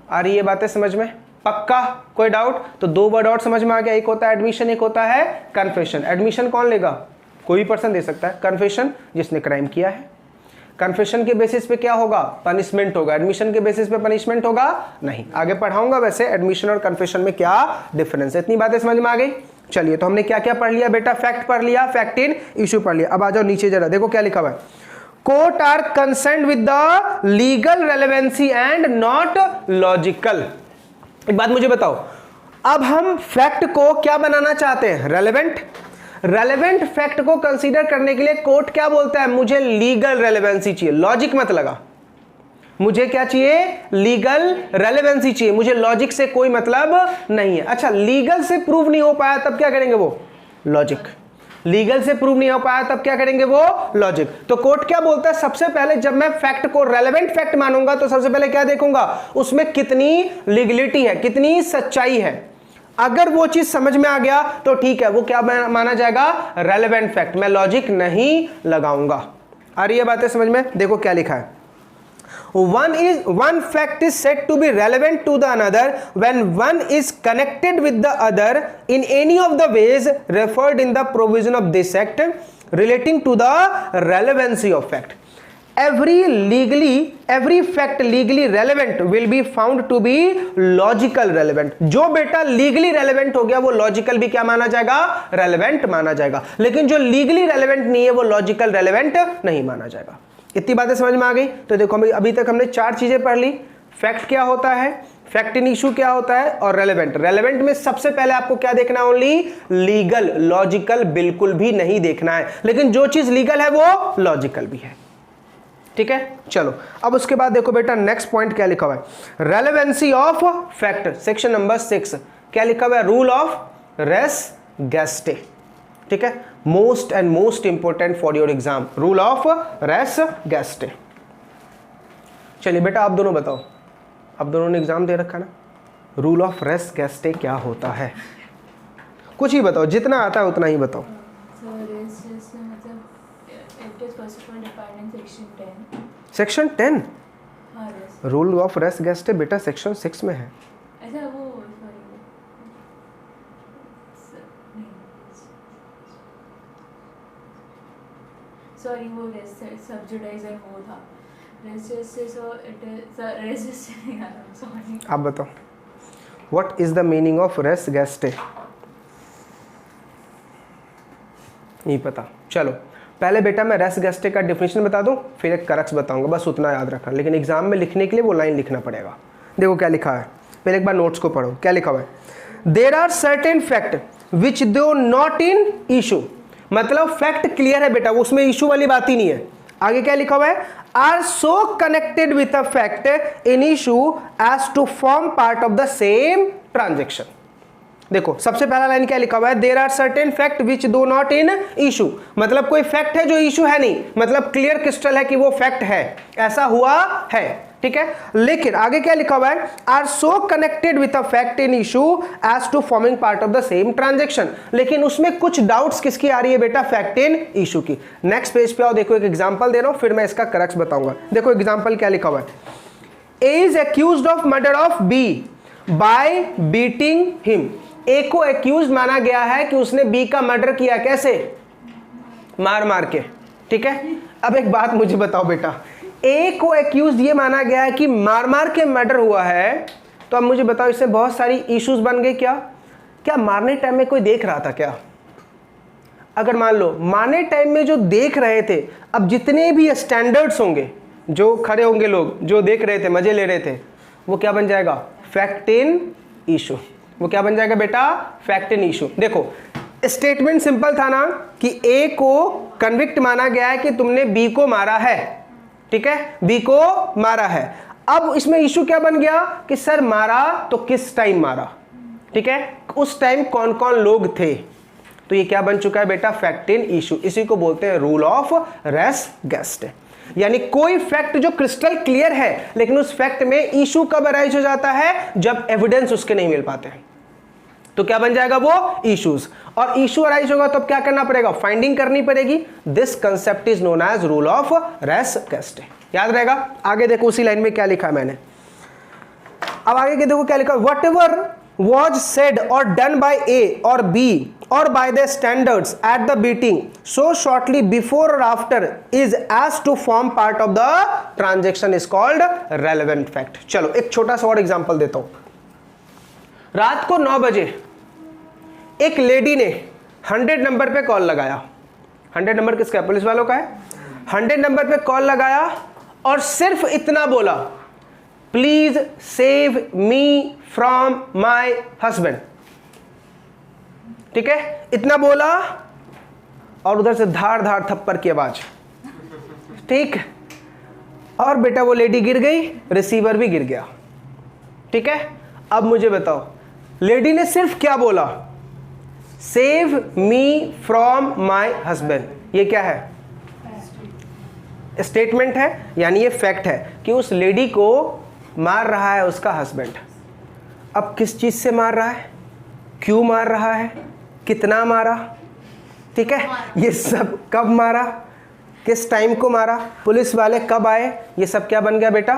आ रही ये बातें समझ में? पक्का? कोई डाउट? तो दो वर्ड और समझ में आ गया, एक होता है एडमिशन, एक होता है कन्फेशन। एडमिशन कौन लेगा? कोई पर्सन दे सकता है। कन्फेशन जिसने क्राइम किया है। कन्फेशन के बेसिस पे क्या होगा? पनिशमेंट होगा। एडमिशन के बेसिस पे पनिशमेंट होगा नहीं। आगे पढ़ाऊंगा वैसे एडमिशन और कन्फेशन में क्या डिफरेंस है। इतनी बातें समझ में आ गई? चलिए, तो हमने क्या क्या पढ़ लिया बेटा? फैक्ट पढ़ लिया, फैक्ट इन इशू पढ़ लिया। अब आ जाओ नीचे जरा, देखो क्या लिखा हुआ है। Court are concerned with the legal relevancy and not logical. एक बात मुझे बताओ, अब हम फैक्ट को क्या बनाना चाहते हैं? रेलेवेंट। रेलेवेंट फैक्ट को कंसीडर करने के लिए कोर्ट क्या बोलता है? मुझे लीगल रेलेवेंसी चाहिए, लॉजिक मत लगा। मुझे क्या चाहिए? लीगल रेलेवेंसी चाहिए, मुझे लॉजिक से कोई मतलब नहीं है। अच्छा, लीगल से प्रूव नहीं हो पाया तब क्या करेंगे? वो लॉजिक। लीगल से प्रूव नहीं हो पाया तब क्या करेंगे? वो लॉजिक। तो कोर्ट क्या बोलता है? सबसे पहले जब मैं फैक्ट को रेलेवेंट फैक्ट मानूंगा तो सबसे पहले क्या देखूंगा? उसमें कितनी लीगलिटी है, कितनी सच्चाई है। अगर वो चीज समझ में आ गया तो ठीक है, वो क्या माना जाएगा? Relevant fact. मैं लॉजिक नहीं लगाऊंगा। आ रही है बातें समझ में? देखो क्या लिखा है। One fact is said to be relevant to the another when one is connected with the other in any of the ways referred in the provision of this act relating to the relevancy of fact. Every fact legally relevant will be found to be logical relevant. जो बेटा legally relevant हो गया वो logical भी क्या माना जाएगा? relevant माना जाएगा। लेकिन जो legally relevant नहीं है वो logical relevant नहीं माना जाएगा। इतनी बातें समझ में आ गई? तो देखो अभी तक हमने चार चीजें पढ़ ली। फैक्ट क्या होता है, फैक्ट इन इशू क्या होता है, और रेलेवेंट। रेलेवेंट में सबसे पहले आपको क्या देखना है, ओनली लीगल, लॉजिकल बिल्कुल भी नहीं देखना है, लेकिन जो चीज लीगल है वो लॉजिकल भी है। ठीक है, चलो अब उसके बाद देखो बेटा नेक्स्ट पॉइंट क्या लिखा हुआ है, relevancy of fact, section number 6 क्या लिखा हुआ है, रूल ऑफ रेस गेस्टे। ठीक है, most and most important for your exam, rule of res gestae. चलिए बेटा आप दोनों बताओ, आप दोनों ने एग्जाम दे रखा ना, रूल ऑफ रेस गेस्टे क्या होता है, कुछ ही बताओ, जितना आता है उतना ही बताओ। सेक्शन 10 रूल ऑफ रेस गेस्टे बेटा सेक्शन 6 में है। सॉरी वो सब्जुडाइजर वो था, सॉरी आप बताओ what is the meaning of res gestae, नहीं पता। चलो पहले बेटा मैं रेस गेस्टे का डेफिनेशन बता दूं, फिर एक करक्स बताऊंगा, बस उतना याद रखना, लेकिन एग्जाम में लिखने के लिए वो लाइन लिखना पड़ेगा। देखो क्या लिखा है, पहले एक बार नोट्स को पढ़ो, क्या लिखा हुआ है, there are certain fact which दो नॉट इन इशू, मतलब फैक्ट क्लियर है बेटा, वो उसमें इशू वाली बात ही नहीं है। आगे क्या लिखा हुआ है, are so connected with a fact in issue as to form part of the same transaction. देखो सबसे पहला लाइन क्या लिखा हुआ है, there are certain fact which दो नॉट इन इशू, मतलब कोई फैक्ट है जो इशू है नहीं, मतलब क्लियर क्रिस्टल है कि वो फैक्ट है, ऐसा हुआ है। ठीक है, लेकिन आगे क्या लिखा हुआ है, are so connected with a fact in issue as to forming part of the same transaction, लेकिन उसमें कुछ डाउट्स किसकी आ रही है बेटा, फैक्ट इन इशू की। नेक्स्ट पेज पे आओ, देखो एक एग्जांपल दे रहा हूं, फिर मैं इसका करक्स बताऊंगा। देखो एग्जांपल क्या लिखा हुआ है, A is accused of murder of B by beating him, A को एक्यूज माना गया है कि उसने बी का मर्डर किया, कैसे, मार मार के। ठीक है, अब एक बात मुझे बताओ बेटा, ए को एक्यूज ये माना गया है कि मार मार के मर्डर हुआ है, तो अब मुझे बताओ इससे बहुत सारी इश्यूज बन गए क्या, क्या मारने टाइम में कोई देख रहा था क्या, अगर मान लो मारने टाइम में जो देख रहे थे, अब जितने भी स्टैंडर्ड्स होंगे, जो खड़े होंगे लोग जो देख रहे थे, मजे ले रहे थे, वो क्या बन जाएगा, फैक्ट इन इशू, वो क्या बन जाएगा बेटा, फैक्ट इन इशू। देखो स्टेटमेंट सिंपल था ना कि ए को कन्विक्ट माना गया है कि तुमने बी को मारा है, ठीक है, बी को मारा है। अब इसमें इशू क्या बन गया कि सर मारा तो किस टाइम मारा, ठीक है, उस टाइम कौन कौन लोग थे, तो ये क्या बन चुका है बेटा, फैक्ट इन इशू। इसी को बोलते हैं रूल ऑफ रेस गेस्टे, यानी कोई फैक्ट जो क्रिस्टल क्लियर है, लेकिन उस फैक्ट में इशू कब अराइज हो जाता है, जब एविडेंस उसके नहीं मिल पाते हैं, तो क्या बन जाएगा वो इश्यूज, और इशू अराइज होगा तो अब क्या करना पड़ेगा, फाइंडिंग करनी पड़ेगी। This concept is known as rule of res gestae, याद रहेगा। आगे देखो उसी लाइन में क्या लिखा है मैंने, अब आगे के देखो क्या लिखा, whatever was said or done by A or B or by the standards at the beating so shortly before or after is as to form part of the transaction is called relevant fact. चलो एक छोटा सा और example देता हूं, रात को 9 बजे एक लेडी ने 100 नंबर पे कॉल लगाया, 100 नंबर किसका है, पुलिस वालों का है, 100 नंबर पे कॉल लगाया और सिर्फ इतना बोला, please save me from my husband, ठीक है, इतना बोला, और उधर से धार धार थप्पड़ की आवाज, ठीक, और बेटा वो लेडी गिर गई, रिसीवर भी गिर गया, ठीक है। अब मुझे बताओ लेडी ने सिर्फ क्या बोला, save me from my husband, ये क्या है, स्टेटमेंट है, यानी ये फैक्ट है कि उस लेडी को मार रहा है उसका हस्बैंड। अब किस चीज से मार रहा है, क्यों मार रहा है, कितना मारा, ठीक है, ये सब कब मारा, किस टाइम को मारा, पुलिस वाले कब आए, ये सब क्या बन गया बेटा,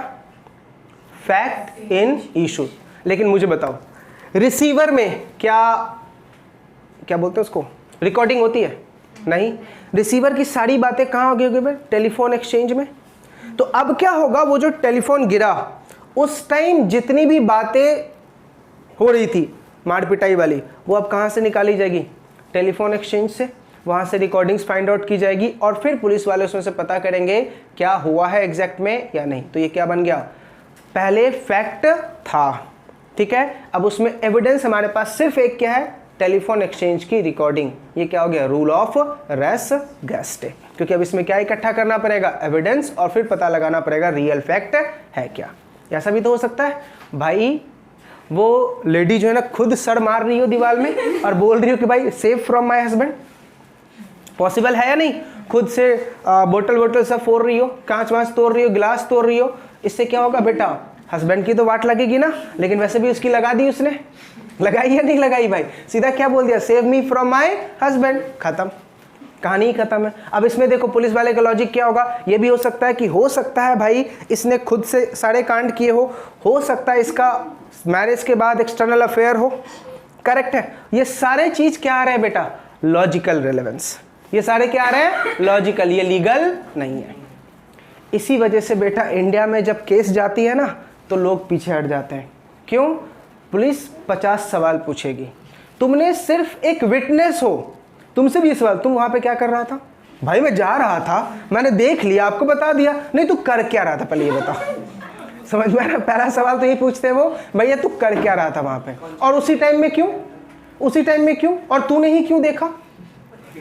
फैक्ट इन इशू। लेकिन मुझे बताओ रिसीवर में क्या क्या बोलते हैं उसको, रिकॉर्डिंग होती है, नहीं, रिसीवर की सारी बातें कहाँ होगी भाई, टेलीफोन एक्सचेंज में। तो अब क्या होगा, वो जो टेलीफोन गिरा उस टाइम जितनी भी बातें हो रही थी मार पिटाई वाली, वो अब कहाँ से निकाली जाएगी, टेलीफोन एक्सचेंज से, वहाँ से रिकॉर्डिंग्स फाइंड आउट की जाएगी और फिर पुलिस वाले उसमें से पता करेंगे क्या हुआ है एग्जैक्ट में या नहीं। तो ये क्या बन गया, पहले फैक्ट था, ठीक है। अब उसमें एविडेंस हमारे पास सिर्फ एक क्या है, टेलीफोन एक्सचेंज की रिकॉर्डिंग। ये क्या हो गया, रूल ऑफ रेस गेस्टे, क्योंकि अब इसमें क्या इकट्ठा करना पड़ेगा, एविडेंस, और फिर पता लगाना पड़ेगा रियल फैक्ट है क्या। ऐसा भी तो हो सकता है भाई, वो लेडी जो है ना खुद सड़ मार रही हो दीवार में और बोल रही हो कि भाई save from my husband, possible है या नहीं? खुद से बोतल सब फोड़ रही हो, कांच वांच तोड़ रही हो, गिलास तोड़ रही हो, इससे क्या होगा बेटा, हस्बैंड की तो वाट लगेगी ना, लेकिन वैसे भी उसकी लगा दी उसने, लगाई या नहीं लगाई भाई? सीधा क्या बोल दिया, save me from my husband, खत्म, कहानी ही खत्म है। अब इसमें देखो पुलिस वाले का लॉजिक क्या होगा, ये भी हो सकता है कि हो सकता है भाई इसने खुद से सारे कांड किए हो सकता है इसका मैरिज के बाद एक्सटर्नल अफेयर हो, करेक्ट है। ये सारे चीज क्या आ रहे हैं बेटा, लॉजिकल रिलेवेंस, ये सारे क्या आ रहे हैं, लॉजिकल, ये लीगल नहीं है। इसी वजह से बेटा इंडिया में जब केस जाती है ना तो लोग पीछे हट जाते हैं। क्यों? पुलिस 50 सवाल पूछेगी, तुमने सिर्फ एक विटनेस हो, तुमसे भी ये सवाल, तुम वहां पे क्या कर रहा था? भाई मैं जा रहा था, मैंने देख लिया, आपको बता दिया। नहीं तू कर क्या रहा था, पहले ये बता। समझ में आ रहा? पहला सवाल तो यही पूछते हैं वो, भैया तू कर क्या रहा था वहां पे, और उसी टाइम में क्यों, उसी टाइम में क्यों, और तूने ही क्यों देखा?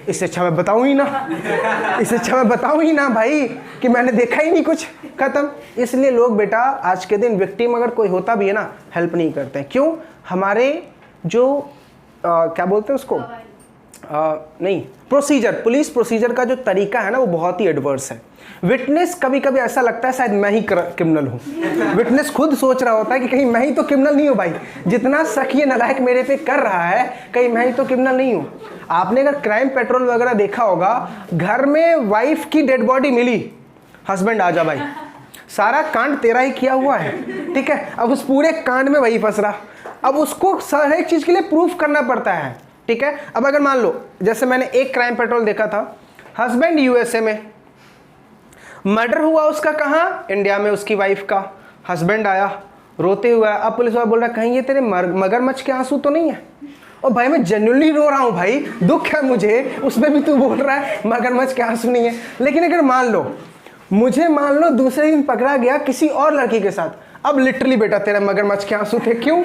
इससे अच्छा मैं बताऊं ही ना, इससे अच्छा मैं बताऊं ही ना भाई कि मैंने देखा ही नहीं कुछ, खत्म। इसलिए लोग बेटा आज के दिन विक्टिम अगर कोई होता भी है ना, हेल्प नहीं करते। क्यों? हमारे जो क्या बोलते हैं उसको, नहीं, प्रोसीजर, पुलिस प्रोसीजर का जो तरीका है ना वो बहुत ही एडवर्स है। विटनेस कभी कभी ऐसा लगता है शायद मैं ही क्रिमिनल हूँ। विटनेस खुद सोच रहा होता है कि कहीं मैं ही तो क्रिमिनल नहीं हूँ भाई, जितना शक ये नालायक मेरे पे कर रहा है कहीं मैं ही तो क्रिमिनल नहीं हूँ। आपने अगर क्राइम पेट्रोल वगैरह देखा होगा, घर में वाइफ की डेड बॉडी मिली, हस्बैंड आ जा भाई, सारा कांड तेरा ही किया हुआ है, ठीक है। अब उस पूरे कांड में वही फंस रहा, अब उसको हर एक चीज के लिए प्रूफ करना पड़ता है, ठीक है। अब अगर मान लो जैसे मैंने एक क्राइम पेट्रोल देखा था, हस्बैंड यूएसए में, मर्डर हुआ उसका कहाँ, इंडिया में, उसकी वाइफ का। हस्बैंड आया रोते हुआ, अब पुलिस वाला बोल रहा कहीं ये तेरे मगरमच्छ के आंसू तो नहीं है? और भाई मैं जेन्युइनली रो रहा हूँ भाई, दुख है मुझे, उसमें भी तू बोल रहा है मगरमच्छ के आंसू नहीं है। लेकिन अगर मान लो मुझे, मान लो दूसरे दिन पकड़ा गया किसी और लड़की के साथ, अब लिटरली बेटा तेरा मगरमच्छ के आंसू थे, क्यों?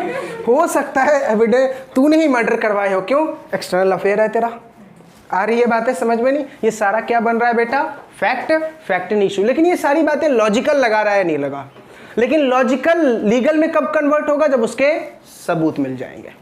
हो सकता है एविडेंस तूने ही मर्डर करवाए हो, क्यों? एक्सटर्नल अफेयर है तेरा। आ रही है बातें समझ में? नहीं, ये सारा क्या बन रहा है बेटा, फैक्ट इन इशू। लेकिन ये सारी बातें लॉजिकल लगा रहा है, नहीं लगा। लेकिन लॉजिकल लीगल में कब कन्वर्ट होगा, जब उसके सबूत मिल जाएंगे।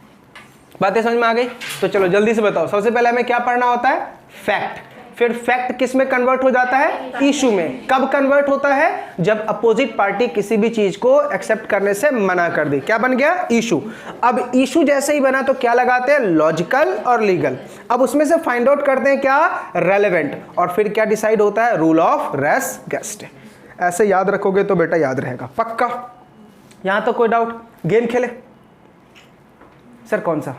बातें समझ में आ गई? तो चलो जल्दी से बताओ, सबसे पहले हमें क्या पढ़ना होता है, फैक्ट। फिर फैक्ट किस में कन्वर्ट हो जाता है, इशू में। कब कन्वर्ट होता है, जब अपोजिट पार्टी किसी भी चीज को एक्सेप्ट करने से मना कर दे, क्या बन गया, इशू। अब इशू जैसे ही बना तो क्या लगाते हैं, लॉजिकल और लीगल। अब उसमें से फाइंड आउट करते हैं क्या, रेलेवेंट, और फिर क्या डिसाइड होता है, रूल ऑफ रेस गेस्टे। ऐसे याद रखोगे तो बेटा याद रहेगा पक्का। यहां तो कोई डाउट? गेम खेले सर? कौन सा?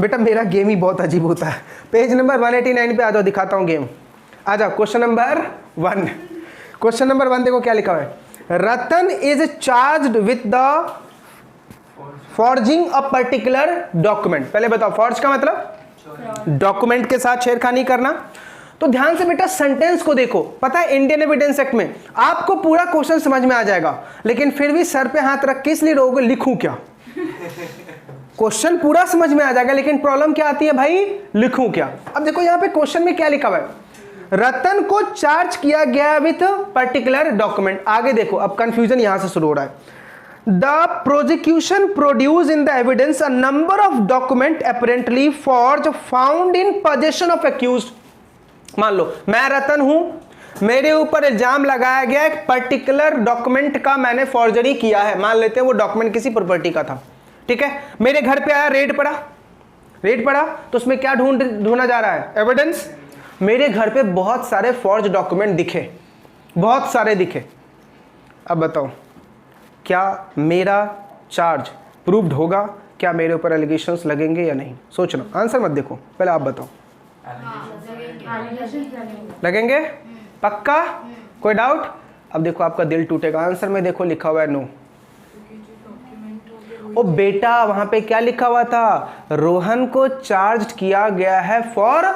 बेटा मेरा गेम ही बहुत अजीब होता है। पेज नंबर 189 पे आ जाओ, दिखाता हूं गेम। आ जाओ, क्वेश्चन नंबर 1। क्वेश्चन नंबर 1 देखो क्या लिखा हुआ है, Ratan is charged with the forging a particular document. पहले बताओ फॉर्ज का मतलब डॉक्यूमेंट के साथ छेड़खानी करना। तो ध्यान से बेटा सेंटेंस को देखो, पता है इंडियन एविडेंस एक्ट में आपको पूरा क्वेश्चन समझ में आ जाएगा, लेकिन फिर भी सर पे हाथ रख के इसलिए रहोगे लिखूं क्या। क्वेश्चन पूरा समझ में आ जाएगा, लेकिन प्रॉब्लम क्या आती है भाई, लिखूं क्या। अब देखो यहां पे क्वेश्चन में क्या लिखा हुआ है, रतन को चार्ज किया गया विथ पर्टिकुलर डॉक्यूमेंट। आगे देखो, अब कंफ्यूजन यहां से शुरू हो रहा है। The prosecution produce in the evidence a number of document apparently forge found in possession of accused. मान लो मैं रतन हूं, मेरे ऊपर इल्जाम लगाया गया एक पर्टिकुलर डॉक्यूमेंट का मैंने फॉर्जरी किया है। मान लेते हैं वो डॉक्यूमेंट किसी प्रॉपर्टी का था, ठीक है। मेरे घर पे आया, रेड पड़ा तो उसमें क्या ढूंढा जा रहा है, एविडेंस। मेरे घर पे बहुत सारे फॉर्ज डॉक्यूमेंट दिखे, बहुत सारे दिखे। अब बताओ क्या मेरा चार्ज प्रूव्ड होगा, क्या मेरे ऊपर एलिगेशंस लगेंगे या नहीं? सोचना, आंसर मत देखो, पहले आप बताओ। लगेंगे पक्का? कोई डाउट? अब देखो आपका दिल टूटेगा, आंसर में देखो लिखा हुआ है नो। ओ बेटा वहां पे क्या लिखा हुआ था, रोहन को चार्ज किया गया है फॉर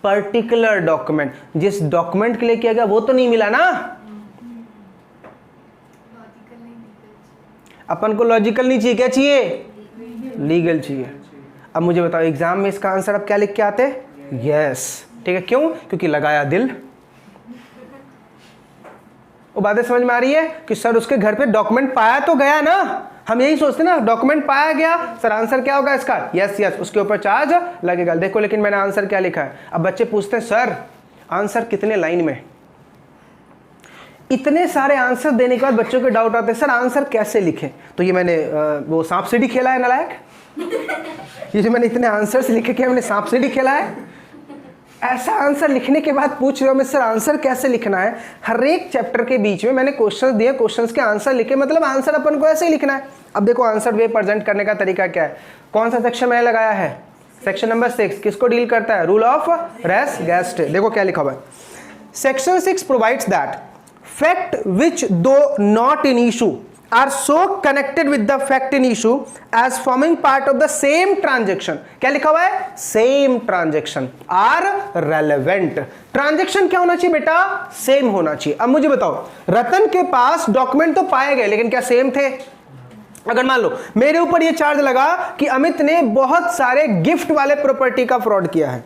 पर्टिकुलर डॉक्यूमेंट। जिस डॉक्यूमेंट के लिए किया गया वो तो नहीं मिला ना। अपन को लॉजिकल नहीं चाहिए, क्या चाहिए? लीगल चाहिए। अब मुझे बताओ एग्जाम में इसका आंसर अब क्या लिख के आते? यस। ठीक है, क्यों? क्योंकि लगाया दिल। वो बातें समझ में आ रही है कि सर उसके घर पे डॉक्यूमेंट पाया तो गया ना, हम यही सोचते ना, डॉक्यूमेंट पाया गया, सर आंसर क्या होगा इसका? यस यस, उसके ऊपर चार्ज लगेगा। देखो लेकिन मैंने आंसर क्या लिखा है। अब बच्चे पूछते हैं सर आंसर कितने लाइन में? इतने सारे आंसर देने के बाद बच्चों के डाउट आते हैं सर आंसर कैसे लिखें? तो ये मैंने वो सांप सीढ़ी खेला है नालायक, ये जो मैंने इतने आंसर्स लिखे कि मैंने सांप सीढ़ी खेला है? ऐसा आंसर लिखने के बाद पूछ रहे हो मैं सर आंसर कैसे लिखना है? हर एक चैप्टर के बीच में मैंने क्वेश्चंस दिए, क्वेश्चंस के आंसर लिखे, मतलब आंसर अपन को ऐसे ही लिखना है। अब देखो आंसर वे प्रेजेंट करने का तरीका क्या है। कौन सा सेक्शन मैंने लगाया है? सेक्शन नंबर 6 किसको डील करता है? Rule of res gestae. देखो क्या लिखा हुआ है, section 6 provides that fact which दो not in issue are so connected with the fact in issue as forming part of the same transaction। क्या लिखा हुआ है? same transaction are relevant। Transaction क्या होना चाहिए बेटा? सेम होना चाहिए। अब मुझे बताओ रतन के पास डॉक्यूमेंट तो पाए गए लेकिन क्या सेम थे? अगर मान लो मेरे ऊपर ये चार्ज लगा कि अमित ने बहुत सारे गिफ्ट वाले प्रॉपर्टी का फ्रॉड किया है,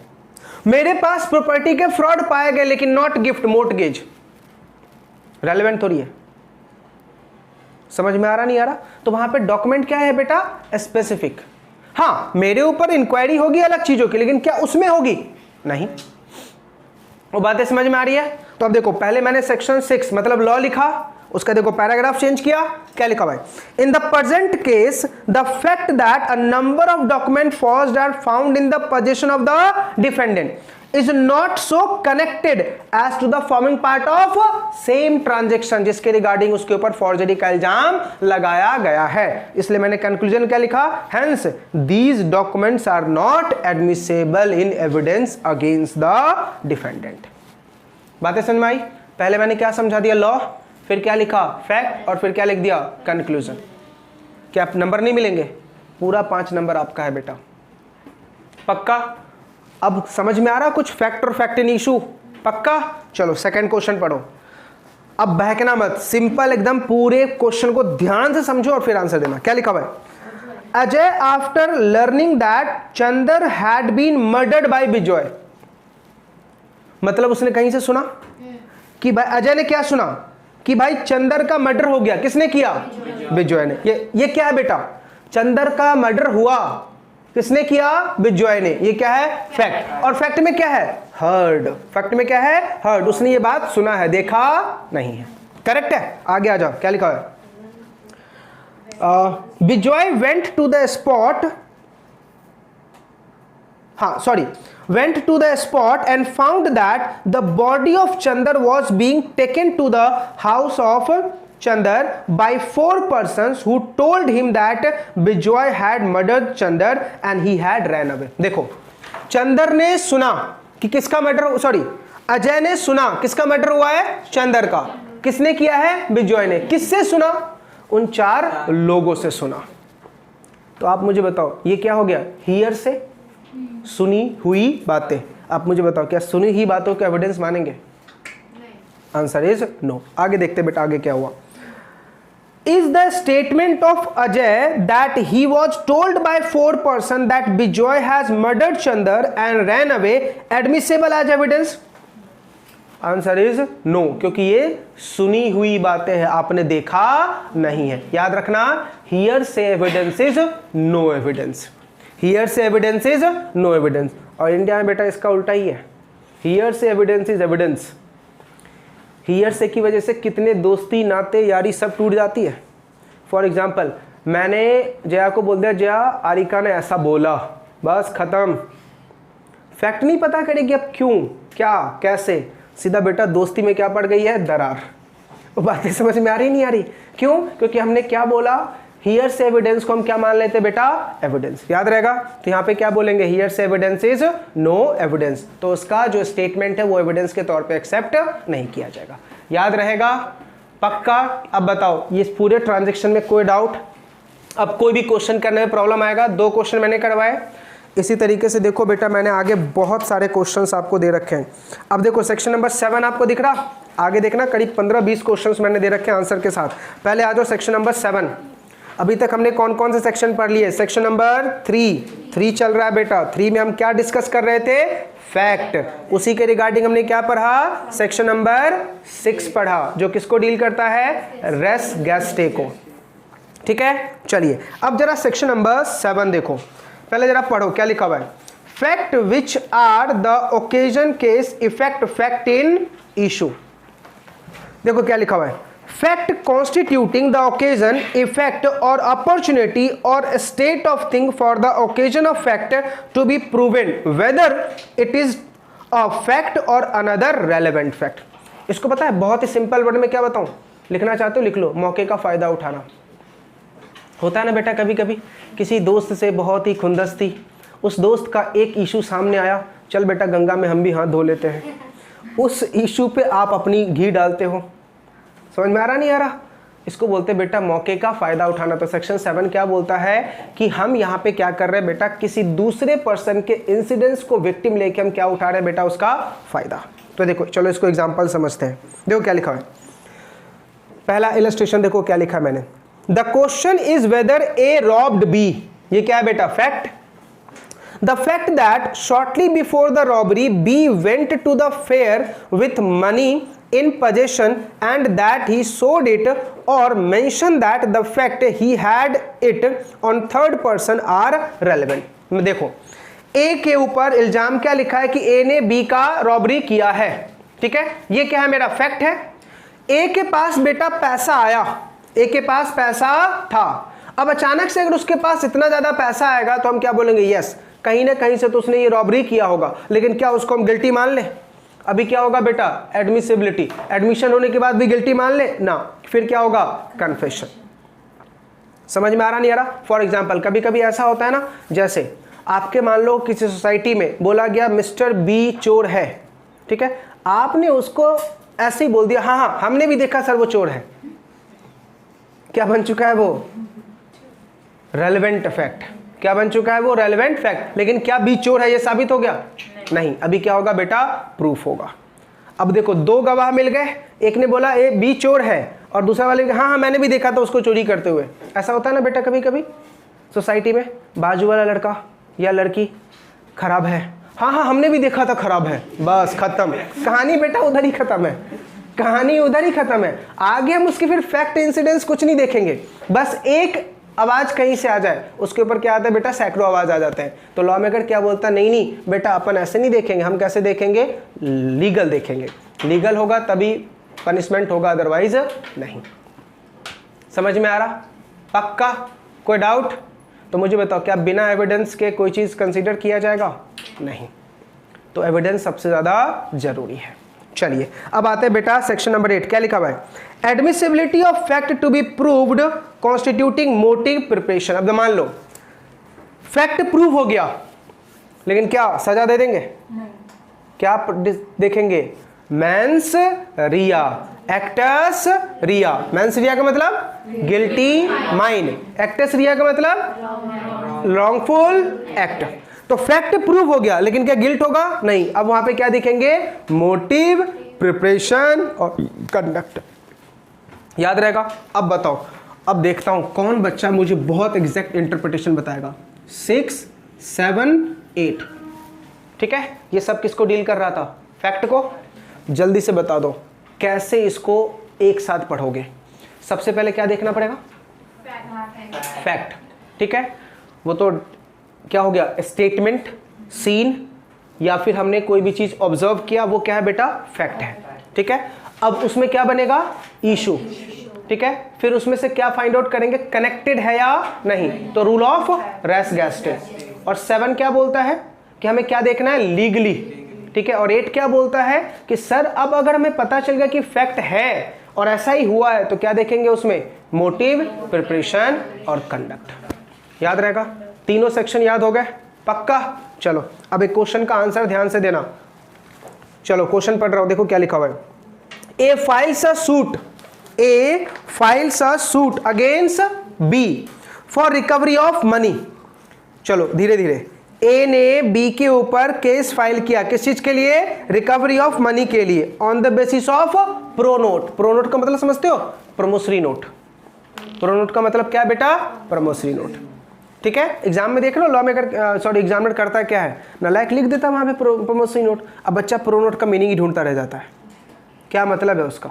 मेरे पास प्रॉपर्टी के फ्रॉड पाए गए लेकिन नॉट गिफ्ट, मोर्टगेज, रेलेवेंट थोड़ी है। समझ में आ रहा नहीं आ रहा? तो वहां पे डॉक्यूमेंट क्या है बेटा? स्पेसिफिक। हाँ मेरे ऊपर इंक्वायरी होगी अलग चीजों की, लेकिन क्या उसमें होगी? नहीं। वो बातें समझ में आ रही है? तो अब देखो पहले मैंने सेक्शन 6 मतलब लॉ लिखा, उसका देखो पैराग्राफ चेंज किया, क्या लिखा हुआ है? In the present case the fact that a number of document forged are found in the position of the defendant is not so connected as to the forming part of same transaction जिसके regarding उसके ऊपर forgery का इल्जाम लगाया गया है। इसलिए मैंने कंक्लूजन क्या लिखा? hence these documents are not admissible in evidence against the defendant। बातें समझ में आई? पहले मैंने क्या समझा दिया? लॉ, फिर क्या लिखा? फैक्ट, और फिर क्या लिख दिया? कंक्लूजन। क्या नंबर नहीं मिलेंगे? पूरा 5 नंबर आपका है बेटा, पक्का? अब समझ में आ रहा कुछ फैक्ट और फैक्ट इन इशू? पक्का? चलो सेकंड क्वेश्चन पढ़ो। अब बहकना मत, सिंपल एकदम पूरे क्वेश्चन को ध्यान से समझो और फिर आंसर देना। क्या लिखा हुआ है? Ajay after learning that Chander had been murdered by Vijay, मतलब उसने कहीं से सुना कि भाई अजय ने क्या सुना कि भाई चंदर का मर्डर हो गया। किसने किया? विजय ने। ये क्या है बेटा? चंदर का मर्डर हुआ, किसने किया? विजय ने। ये क्या है? फैक्ट। और फैक्ट में क्या है? हर्ड। फैक्ट में क्या है? हर्ड। उसने ये बात सुना है, देखा नहीं है। करेक्ट है? आगे आ जाओ, क्या लिखा है? विजय वेंट टू द स्पॉट, हाँ sorry, went to the spot and found that the body of Chandar was being taken to the house of Chandar by 4 persons who told him that Bijoy had murdered Chandar and he had ran away। देखो चंदर ने सुना कि किसका murder, sorry Ajay ने सुना किसका murder हुआ है? चंदर का। किसने किया है? विजय ने। किससे सुना? उन 4 लोगों से सुना। तो आप मुझे बताओ ये क्या हो गया? हियर से, सुनी हुई बातें। आप मुझे बताओ क्या सुनी ही बातों को एविडेंस मानेंगे? Answer is no. आगे देखते बेटा आगे क्या हुआ। Is the statement of Ajay that he was told by 4 person that Vijay has murdered Chandar and ran away admissible as evidence? Answer is no, क्योंकि ये सुनी हुई बातें हैं, आपने देखा नहीं है। याद रखना, hearsay evidence is no evidence. Hearsay evidence is no evidence. और इंडिया में बेटा इसका उल्टा ही है, हियर से एविडेंस इज एविडेंस। हियर से की वजह से कितने दोस्ती नाते यारी सब टूट जाती है। फॉर एग्जाम्पल मैंने जया को बोल दिया जया आरिका ने ऐसा बोला, बस खत्म। फैक्ट नहीं पता करेगी अब क्यों, क्या, कैसे, सीधा बेटा दोस्ती में क्या पड़ गई है? दरार। वो बातें समझ में आ रही नहीं आ रही? क्यों? क्योंकि हमने क्या बोला? हियर से एविडेंस को हम क्या मान लेते बेटा? एविडेंस। याद रहेगा? तो यहाँ पे क्या बोलेंगे? हियर से एविडेंस इज नो एविडेंस। तो उसका जो स्टेटमेंट है वो एविडेंस के तौर पे एक्सेप्ट नहीं किया जाएगा। याद रहेगा? पक्का? अब बताओ ये पूरे ट्रांजेक्शन में कोई डाउट? अब कोई भी क्वेश्चन करने में प्रॉब्लम आएगा? 2 क्वेश्चन मैंने करवाए। इसी तरीके से देखो बेटा मैंने आगे बहुत सारे क्वेश्चंस आपको दे रखे हैं। अब देखो सेक्शन नंबर 7 आपको दिख रहा? आगे देखना करीब 15-20 क्वेश्चंस मैंने दे रखे हैं आंसर के साथ। पहले आ जाओ सेक्शन नंबर 7। अभी तक हमने कौन कौन से सेक्शन पढ़ लिए? सेक्शन नंबर 3 चल रहा है बेटा। 3 में हम क्या डिस्कस कर रहे थे? फैक्ट। उसी के रिगार्डिंग हमने क्या पढ़ा? सेक्शन नंबर 6 पढ़ा, जो किसको डील करता है? रेस गैस्टे को। ठीक है, चलिए अब जरा सेक्शन नंबर 7 देखो। पहले जरा पढ़ो क्या लिखा हुआ है। Fact which are the occasion case effect fact in issue. देखो क्या लिखा हुआ है। Fact constituting the occasion effect or opportunity or state of thing for the occasion of fact to be proven whether it is a fact or another relevant fact. इसको पता है बहुत ही simple word में क्या बताऊं? लिखना चाहते हो लिख लो। मौके का फायदा उठाना। होता है ना बेटा, कभी कभी किसी दोस्त से बहुत ही खुंदस थी, उस दोस्त का एक इशू सामने आया, चल बेटा गंगा में हम भी हाथ धो लेते हैं। उस इशू पे आप अपनी घी डालते हो। समझ में आ रहा नहीं आ रहा? इसको बोलते हैं बेटा मौके का फायदा उठाना। तो सेक्शन 7 क्या बोलता है कि हम यहाँ पे क्या कर रहे हैं बेटा, किसी दूसरे पर्सन के इंसिडेंट्स को विक्टिम लेके हम क्या उठा रहे हैं बेटा, उसका फायदा। तो देखो चलो इसको एग्जांपल समझते हैं। देखो क्या लिखा है, पहला इलस्ट्रेशन देखो क्या लिखा है मैंने। The question is whether A robbed B. ये क्या है बेटा? Fact. The fact that shortly before the robbery, B went to the fair with money in possession and that he sold it or mentioned that the fact he had it on third person are relevant। देखो A के ऊपर इल्जाम क्या लिखा है कि A ने B का रॉबरी किया है। ठीक है, ये क्या है मेरा? फैक्ट है। A के पास बेटा पैसा आया, A के पास पैसा था। अब अचानक से अगर उसके पास इतना ज्यादा पैसा आएगा तो हम क्या बोलेंगे? यस, कहीं ना कहीं से तो उसने ये रॉबरी किया होगा, लेकिन क्या उसको हम गिल्टी मान लें? अभी क्या होगा बेटा? एडमिसिबिलिटी। एडमिशन होने के बाद भी गिल्टी मान ले ना, फिर क्या होगा? कन्फेशन। समझ में आ रहा नहीं आ रहा? फॉर एग्जाम्पल कभी कभी ऐसा होता है ना, जैसे आपके मान लो किसी सोसाइटी में बोला गया मिस्टर बी चोर है। ठीक है, आपने उसको ऐसे ही बोल दिया, हाँ हाँ हमने भी देखा सर वो चोर है। क्या बन चुका है वो? Relevant fact. क्या बन चुका है वो? Relevant fact. लेकिन क्या बी चोर है ये साबित हो गया? नहीं। अभी क्या होगा बेटा? प्रूफ होगा। अब देखो दो गवाह मिल गए, एक ने बोला ए बी चोर है और दूसरा वाले हाँ हाँ मैंने भी देखा था उसको चोरी करते हुए। ऐसा होता है ना बेटा कभी कभी सोसाइटी में, बाजू वाला लड़का या लड़की खराब है, हाँ हाँ हमने भी देखा था खराब है, बस खत्म कहानी बेटा, उधर ही खत्म है कहानी, उधर ही खत्म है। आगे हम उसके फिर फैक्ट इंसिडेंट्स कुछ नहीं देखेंगे, बस एक आवाज कहीं से आ जाए उसके ऊपर क्या आता है बेटा? सैकड़ों आवाज आ जाते हैं। तो लॉ मेकर क्या बोलता है? नहीं नहीं बेटा अपन ऐसे नहीं देखेंगे, हम कैसे देखेंगे? लीगल देखेंगे। लीगल होगा तभी पनिशमेंट होगा, अदरवाइज नहीं। समझ में आ रहा? पक्का? कोई डाउट? तो मुझे बताओ क्या बिना एविडेंस के कोई चीज कंसीडर किया जाएगा? नहीं। तो एविडेंस सबसे ज्यादा जरूरी है। चलिए अब आते हैं बेटा सेक्शन नंबर 8। क्या लिखा हुआ है? Admissibility of fact to be proved constituting motive preparation. अब मान लो फैक्ट प्रूव हो गया, लेकिन क्या सजा दे देंगे? नहीं। क्या देखेंगे? मेंस रिया, एक्टस रिया। मेंस रिया का मतलब गिल्टी माइंड, एक्टस रिया का मतलब रॉन्गफुल एक्ट। तो फैक्ट प्रूव हो गया, लेकिन क्या गिल्ट होगा? नहीं। अब वहां पे क्या दिखेंगे? मोटिव, प्रिपरेशन और कंडक्ट। याद रहेगा? अब बताओ, अब देखता हूं कौन बच्चा मुझे बहुत एग्जैक्ट इंटरप्रिटेशन बताएगा। 6, 7, 8। ठीक है, ये सब किसको डील कर रहा था? फैक्ट को। जल्दी से बता दो कैसे इसको एक साथ पढ़ोगे। सबसे पहले क्या देखना पड़ेगा? फैक्ट। ठीक है, वो तो क्या हो गया? स्टेटमेंट, सीन, या फिर हमने कोई भी चीज ऑब्जर्व किया, वो क्या है बेटा? फैक्ट है। ठीक है, अब उसमें क्या बनेगा? इशू। ठीक है, फिर उसमें से क्या फाइंड आउट करेंगे? कनेक्टेड है या नहीं। तो रूल ऑफ रेस गैस्टे। और 7 क्या बोलता है कि हमें क्या देखना है? लीगली। ठीक है, और 8 क्या बोलता है कि सर अब अगर हमें पता चल गया कि फैक्ट है और ऐसा ही हुआ है तो क्या देखेंगे उसमें? मोटिव, प्रिपरेशन और कंडक्ट। याद रहेगा? तीनों सेक्शन याद हो गए? पक्का? चलो अब एक क्वेश्चन का आंसर ध्यान से देना। चलो क्वेश्चन पढ़ रहा हूं, देखो क्या लिखा हुआ है। A files a suit against B for recovery of money. चलो धीरे धीरे। ए ने बी के ऊपर केस फाइल किया, किस चीज के लिए? रिकवरी ऑफ मनी के लिए, on the basis of pro note. Pro note का मतलब समझते हो? प्रोमोसरी नोट। प्रो नोट का मतलब क्या है बेटा? प्रमोशरी नोट। ठीक है, एग्जाम में देख लो, लॉ मेकर सॉरी एग्जामिनर करता है क्या है, नालायक लिख देता है वहाँ पे प्रमोशरी नोट। अब बच्चा प्रो नोट का मीनिंग ही ढूंढता रह जाता है, क्या मतलब है उसका।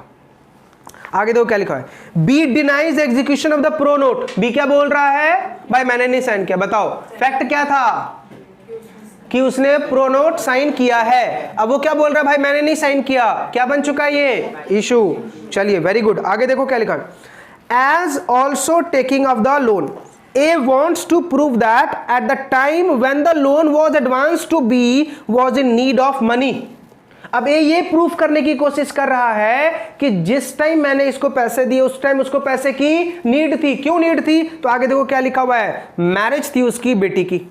आगे देखो क्या लिखा है, B denies execution of the pro note. B क्या बोल रहा है? भाई मैंने नहीं साइन किया। बताओ फैक्ट क्या था कि उसने प्रो नोट साइन किया है। अब वो क्या बोल रहा है? भाई मैंने नहीं साइन किया। क्या बन चुका है ये? इशू। चलिए वेरी गुड, आगे देखो क्या लिखा है, as also taking of the loan A wants to prove that at the time when the loan was advanced to B was in need of money। अब ये प्रूफ करने की कोशिश कर रहा है कि जिस टाइम मैंने इसको पैसे दिए उस टाइम उसको पैसे की नीड थी। क्यों नीड थी? तो आगे देखो क्या लिखा हुआ है, मैरिज थी उसकी बेटी की,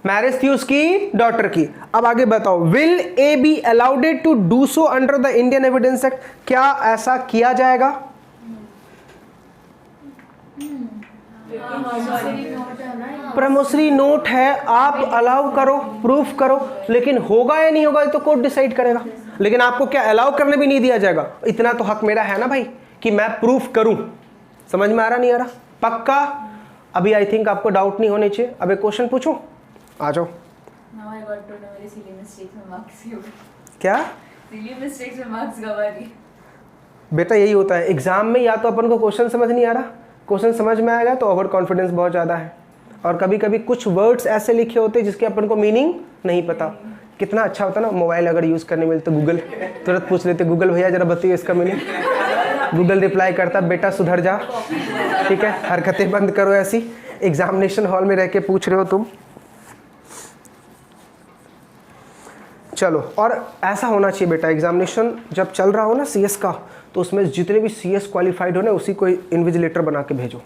मैरिज थी उसकी डॉटर की। अब आगे बताओ, will A B allowed to do so under the Indian evidence act. क्या ऐसा किया जाएगा? प्रमोशरी नोट है, आप अलाउ करो, प्रूफ करो, लेकिन होगा या नहीं होगा ये तो कोर्ट डिसाइड करेगा। लेकिन आपको क्या अलाउ करने भी नहीं दिया जाएगा। इतना तो हक मेरा है ना भाई कि मैं प्रूफ करूं। समझ में आ रहा नहीं आ रहा? पक्का? अभी आई थिंक आपको डाउट नहीं होने चाहिए। अब एक क्वेश्चन पूछूं, आ जाओ। क्या बेटा यही होता है एग्जाम में, या तो अपन को क्वेश्चन समझ नहीं आ रहा, क्वेश्चन समझ में आएगा तो ओवर कॉन्फिडेंस बहुत ज़्यादा है, और कभी कभी कुछ वर्ड्स ऐसे लिखे होते हैं जिसके अपन को मीनिंग नहीं पता। कितना अच्छा होता ना मोबाइल अगर यूज़ करने मिलते, गूगल तुरंत पूछ लेते, गूगल भैया जरा बताइए इसका मीनिंग। गूगल रिप्लाई करता, बेटा सुधर जा, ठीक है, हरकतें बंद करो ऐसी। एग्जामिनेशन हॉल में रह के पूछ रहे हो तुम। चलो, और ऐसा होना चाहिए बेटा, एग्जामिनेशन जब चल रहा हो ना सीएस का, तो उसमें जितने भी सीएस क्वालिफाइड हो ना उसी को इन्विजिलेटर बना के भेजो।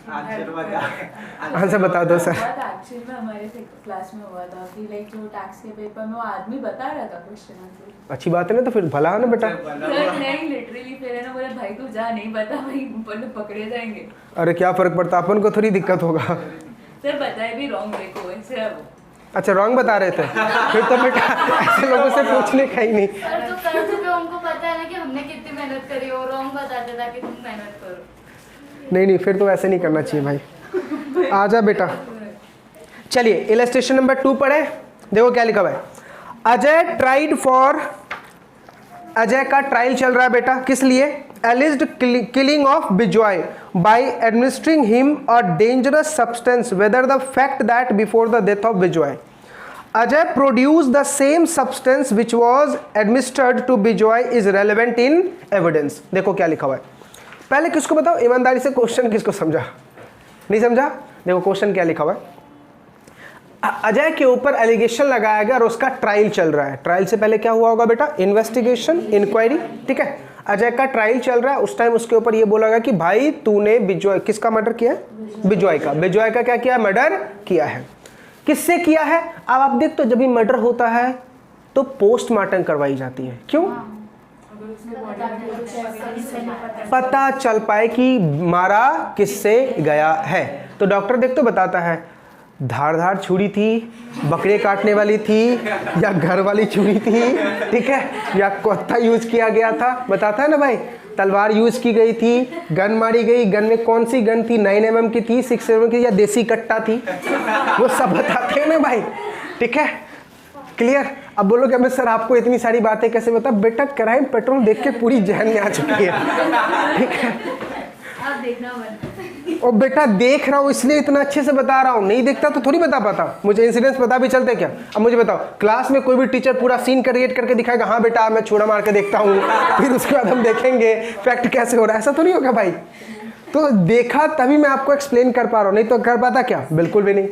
आंसर बता दो सर। एक्चुअली में हमारे क्लास में हुआ था कि लाइक जो टैक्स के पेपर में वो आदमी बता रहा था क्वेश्चन आंसर। अच्छी बात है ना, तो फिर भला है ना बेटा। नहीं लिटरली फिर है ना, बोला भाई तू जा, नहीं बता भाई ऊपर तो पकड़े जाएंगे। अरे क्या फर्क पड़ता, अपन को थोड़ी दिक्कत होगा। सर बताए भी रॉन्ग देखो ऐसे है वो। अच्छा रॉन्ग बता रहे थे, फिर तो बेटा ऐसे लोगों से पूछने का ही नहीं। सर तो कर चुके, उनको पता है ना कि हमने कितनी मेहनत करी, और रॉन्ग बताते था कि तुम मेहनत करो। नहीं फिर तो ऐसे नहीं करना चाहिए भाई। आ जा बेटा। चलिए इलस्ट्रेशन नंबर 2 पढ़े। देखो क्या लिखा हुआ है, अजय ट्राइड फॉर, अजय का ट्रायल चल रहा है बेटा, किस लिए? alleged killing of Bijoy by administering him a dangerous substance, whether the fact that before the death of Bijoy Ajay produced the same substance which was administered to Bijoy is relevant in evidence। देखो क्या लिखा हुआ है, पहले किसको बताओ ईमानदारी से, क्वेश्चन किसको समझा? नहीं समझा? देखो क्वेश्चन क्या लिखा हुआ है, अजय के ऊपर एलिगेशन लगाया गया और उसका ट्रायल चल रहा है। ट्रायल से पहले क्या हुआ होगा बेटा? इन्वेस्टिगेशन, इंक्वायरी, ठीक है। अजय का ट्रायल चल रहा है, उस टाइम उसके ऊपर ये बोला गया कि भाई तूने बिजॉय, किसका मर्डर किया है? बिजॉय का। बिजॉय का क्या किया? मर्डर किया है। किससे किया है? अब आप देख, तो जब भी मर्डर होता है तो पोस्टमार्टम करवाई जाती है। क्यों? पता चल पाए कि मारा किससे गया है। तो डॉक्टर देख तो बताता है धारदार छुरी थी, बकरे काटने वाली थी, या घर वाली छुरी थी, ठीक है, या कोत्ता यूज किया गया था, बताता है ना भाई। तलवार यूज की गई थी, गन मारी गई, गन में कौन सी गन थी, 9 mm की थी, 6 mm की, या देसी कट्टा थी, वो सब बताते हैं ना भाई, ठीक है, क्लियर। अब बोलो कि मैं सर आपको इतनी सारी बातें कैसे बता? बेटा क्राइम पेट्रोल देख के पूरी जहन में आ चुकी है, ठीक है। आप देखना मत। और बेटा देख रहा हूँ इसलिए इतना अच्छे से बता रहा हूँ, नहीं देखता तो थोड़ी बता पाता। मुझे इंसिडेंट्स पता भी चलते क्या? अब मुझे बताओ, क्लास में कोई भी टीचर पूरा सीन क्रिएट करके दिखाएगा, हाँ बेटा मैं छुरा मार के देखता हूँ, फिर उसके बाद हम देखेंगे फैक्ट कैसे हो रहा है, ऐसा तो नहीं होगा भाई। तो देखा तभी मैं आपको एक्सप्लेन कर पा रहा हूँ, नहीं तो कर पाता क्या? बिल्कुल भी नहीं।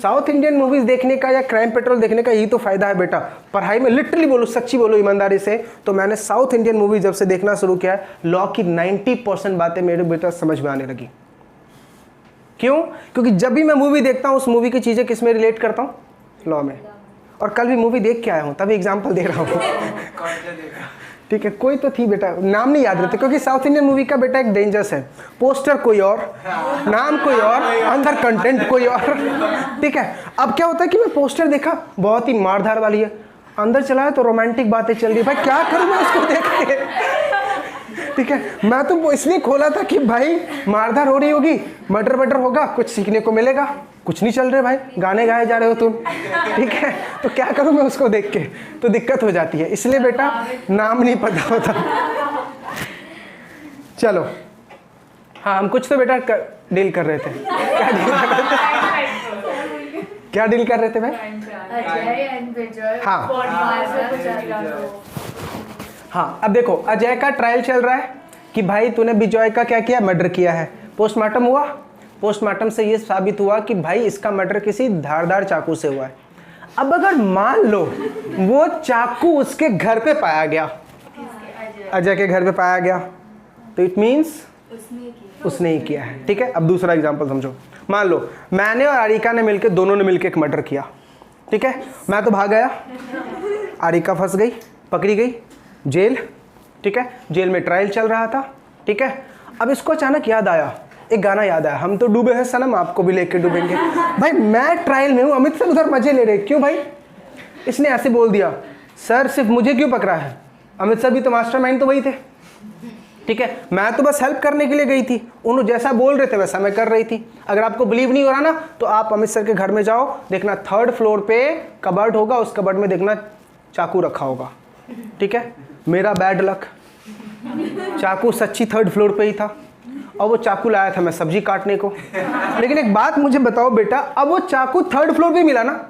साउथ इंडियन मूवीज देखने का या क्राइम पेट्रोल देखने का यही तो फायदा है बेटा। पढ़ाई में लिटरली बोलो, सच्ची बोलो ईमानदारी से, तो मैंने साउथ इंडियन मूवी जब से देखना शुरू किया है, लॉ की 90% बातें मेरे बेटा समझ में आने लगी। क्यों? क्योंकि जब भी मैं मूवी देखता हूँ उस मूवी की चीजें किस में रिलेट करता हूँ? लॉ में। और कल भी मूवी देख के आया हूँ, तभी एग्जाम्पल दे रहा हूँ, ठीक है। कोई तो थी बेटा, नाम नहीं याद रहते, क्योंकि साउथ इंडियन मूवी का बेटा एक डेंजर्स है, पोस्टर कोई और, नाम कोई और, अंदर कंटेंट कोई और, ठीक है। अब क्या होता है कि मैं पोस्टर देखा, बहुत ही मारधार वाली है, अंदर चला है तो रोमांटिक बातें चल रही है, भाई क्या करूँ मैं उसको देख के? ठीक है, मैं तो इसलिए खोला था कि भाई मारधार हो रही होगी, मर्डर वर्डर होगा, कुछ सीखने को मिलेगा। कुछ नहीं चल रहे भाई, गाने गाए जा रहे हो तुम, ठीक है, तो क्या करूं मैं उसको देख के, तो दिक्कत हो जाती है, इसलिए बेटा नाम नहीं पता होता। चलो हाँ, हम कुछ तो बेटा डील कर रहे थे। क्या डील कर रहे थे भाई? हाँ हाँ, अब देखो अजय का ट्रायल चल रहा है कि भाई तूने विजय का क्या किया, मर्डर किया है। पोस्टमार्टम हुआ, पोस्टमार्टम से ये साबित हुआ कि भाई इसका मर्डर किसी धारदार चाकू से हुआ है। अब अगर मान लो वो चाकू उसके घर पे पाया गया, अजय के घर पे पाया गया, तो इट मीन्स उसने ही किया है। ठीक है, अब दूसरा एग्जांपल समझो। मान लो मैंने और आरिका ने मिलकर, दोनों ने मिलकर एक मर्डर किया। ठीक है, मैं तो भाग गया, आरिका फंस गई, पकड़ी गई, जेल। ठीक है, जेल में ट्रायल चल रहा था। ठीक है, अब इसको अचानक याद आया, एक गाना याद आया, हम तो डूबे हैं सनम आपको भी लेके डूबेंगे। भाई मैं ट्रायल में हूँ, अमित सर उधर मजे ले रहे, क्यों भाई? इसने ऐसे बोल दिया, सर सिर्फ मुझे क्यों पकड़ा है, अमित सर भी तो मास्टरमाइंड तो वही थे। ठीक है, मैं तो बस हेल्प करने के लिए गई थी, उन्होंने जैसा बोल रहे थे वैसा मैं कर रही थी। अगर आपको बिलीव नहीं हो रहा ना, तो आप अमित सर के घर में जाओ, देखना 3rd फ्लोर पे कबर्ड होगा, उस कबर्ड में देखना चाकू रखा होगा। ठीक है, मेरा बैड लक, चाकू सच्ची 3rd फ्लोर पे ही था, और वो चाकू लाया था मैं सब्जी काटने को। लेकिन एक बात मुझे बताओ बेटा, अब वो चाकू 3rd फ्लोर पे मिला ना।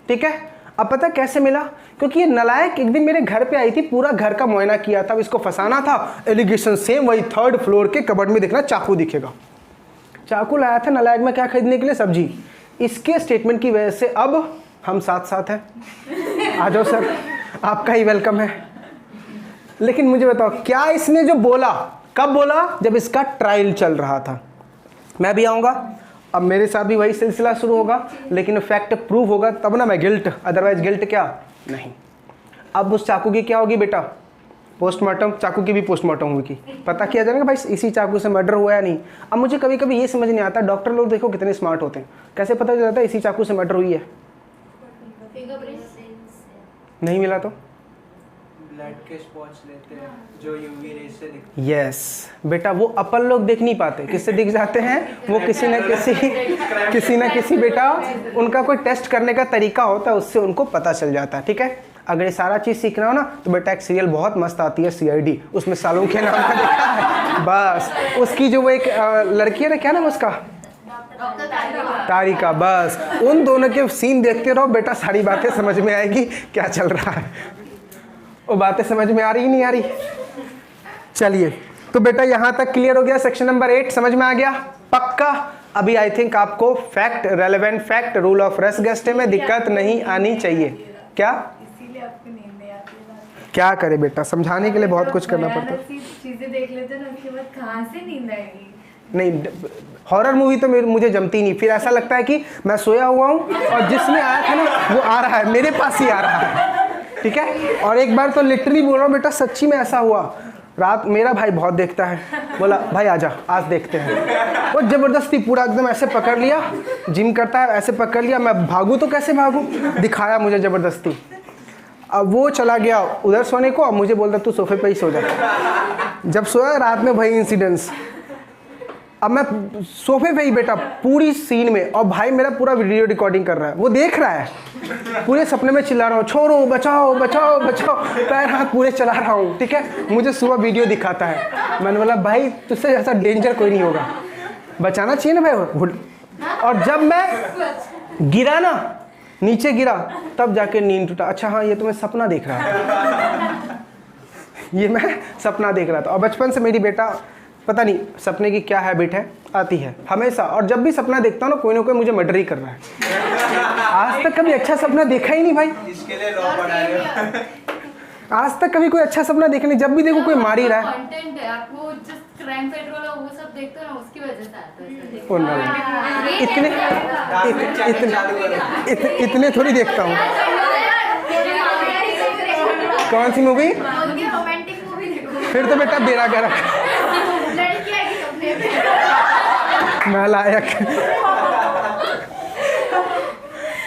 ठीक है, अब पता कैसे मिला? क्योंकि ये नलायक एक दिन मेरे घर पे आई थी, पूरा घर का मुआयना किया था, इसको फंसाना था, एलिगेशन सेम वही 3rd फ्लोर के कबर्ड में देखना चाकू दिखेगा। चाकू लाया था नलायक में क्या खरीदने के लिए, सब्जी। इसके स्टेटमेंट की वजह से अब हम साथ साथ हैं। आ जाओ सर, आपका ही वेलकम है। लेकिन मुझे बताओ, क्या इसने जो बोला, कब बोला? जब इसका ट्रायल चल रहा था। मैं भी आऊँगा, अब मेरे साथ भी वही सिलसिला शुरू होगा, लेकिन फैक्ट प्रूव होगा तब ना मैं गिल्ट, अदरवाइज गिल्ट क्या नहीं। अब उस चाकू की क्या होगी बेटा? पोस्टमार्टम, चाकू की भी पोस्टमार्टम होगी, पता किया जाएगा भाई इसी चाकू से मर्डर हुआ या नहीं। अब मुझे कभी कभी ये समझ नहीं आता, डॉक्टर लोग देखो कितने स्मार्ट होते हैं, कैसे पता चलता है इसी चाकू से मर्डर हुई है? नहीं मिला तो ब्लड के स्पॉट्स लेते हैं जो यूवी रेज से दिखते हैं। यस बेटा, वो अपन लोग देख नहीं पाते, किससे दिख जाते हैं? वो किसी न किसी बेटा, उनका कोई टेस्ट करने का तरीका होता है, उससे उनको पता चल जाता है। ठीक है, अगर ये सारा चीज़ सीखना हो ना, तो बेटा एक सीरियल बहुत मस्त आती है CID, उसमें सालों के नाम का देखा है बस। उसकी जो वो एक लड़की है ना, क्या नाम उसका, तारिका, बस उन दोनों के सीन देखते रहो बेटा, सारी बातें समझ में आएगी क्या चल रहा है। वो बातें समझ में आ रही नहीं आ रही? चलिए, तो बेटा यहाँ तक क्लियर हो गया, सेक्शन नंबर 8 समझ में आ गया पक्का। अभी आई थिंक आपको fact, relevant fact, rule of rest gestae में दिक्कत नहीं आनी चाहिए। क्या इसीलिए आपको नींद नहीं आती है। क्या करे बेटा, समझाने के लिए बहुत कुछ करना पड़ता है। चीजें देख लेते ना, उसके बाद कहाँ से नींद आएगी? नहीं, हॉरर मूवी तो मुझे जमती नहीं, फिर ऐसा लगता है कि मैं सोया हुआ हूँ और जिसमें आया था ना वो आ रहा है, मेरे पास ही आ रहा है। ठीक है, और एक बार तो लिटरली बोल रहा हूँ बेटा, सच्ची में ऐसा हुआ। रात मेरा भाई बहुत देखता है, बोला भाई आजा आज देखते हैं। वो ज़बरदस्ती पूरा एकदम ऐसे पकड़ लिया, जिम करता है ऐसे पकड़ लिया, मैं भागूँ तो कैसे भागूँ, दिखाया मुझे ज़बरदस्ती। अब वो चला गया उधर सोने को, अब मुझे बोलता तू सोफे पे ही सो जा। जब सोया रात में वही इंसिडेंट्स, अब मैं सोफे पे ही बेटा पूरी सीन में, और भाई मेरा पूरा वीडियो रिकॉर्डिंग कर रहा है, वो देख रहा है, पूरे सपने में चिल्ला रहा हूँ छोड़ो बचाओ बचाओ बचाओ, पैर हाथ पूरे चला रहा हूँ। ठीक है, मुझे सुबह वीडियो दिखाता है, मैंने बोला भाई तुझसे ऐसा डेंजर कोई नहीं होगा, बचाना चाहिए ना भाई। और जब मैं गिरा ना, नीचे गिरा, तब जाके नींद टूटा। अच्छा हाँ, ये तो मैं सपना देख रहा था, ये मैं सपना देख रहा था। और बचपन से मेरी बेटा पता नहीं सपने की क्या हैबिट है, आती है हमेशा, और जब भी सपना देखता हूँ ना, कोई ना कोई मुझे मर्डर ही कर रहा है। आज तक कभी अच्छा सपना देखा ही नहीं भाई, इसके लिए लॉ पढ़ा रहे हो। आज तक कभी कोई अच्छा सपना देखा नहीं, जब भी देखो कोई मार ही रहा है। कंटेंट है, आपको जस्ट क्राइम पेट्रोल वो सब देखते हो ना, उसकी वजह से आता है। ओ नहीं, इतने थोड़ी देखता हूँ। कौन सी मूवी? रोमांटिक मूवी देखो, फिर तो बेटा बेरा गर्क, लड़की आएगी सपने में। मैं लायक।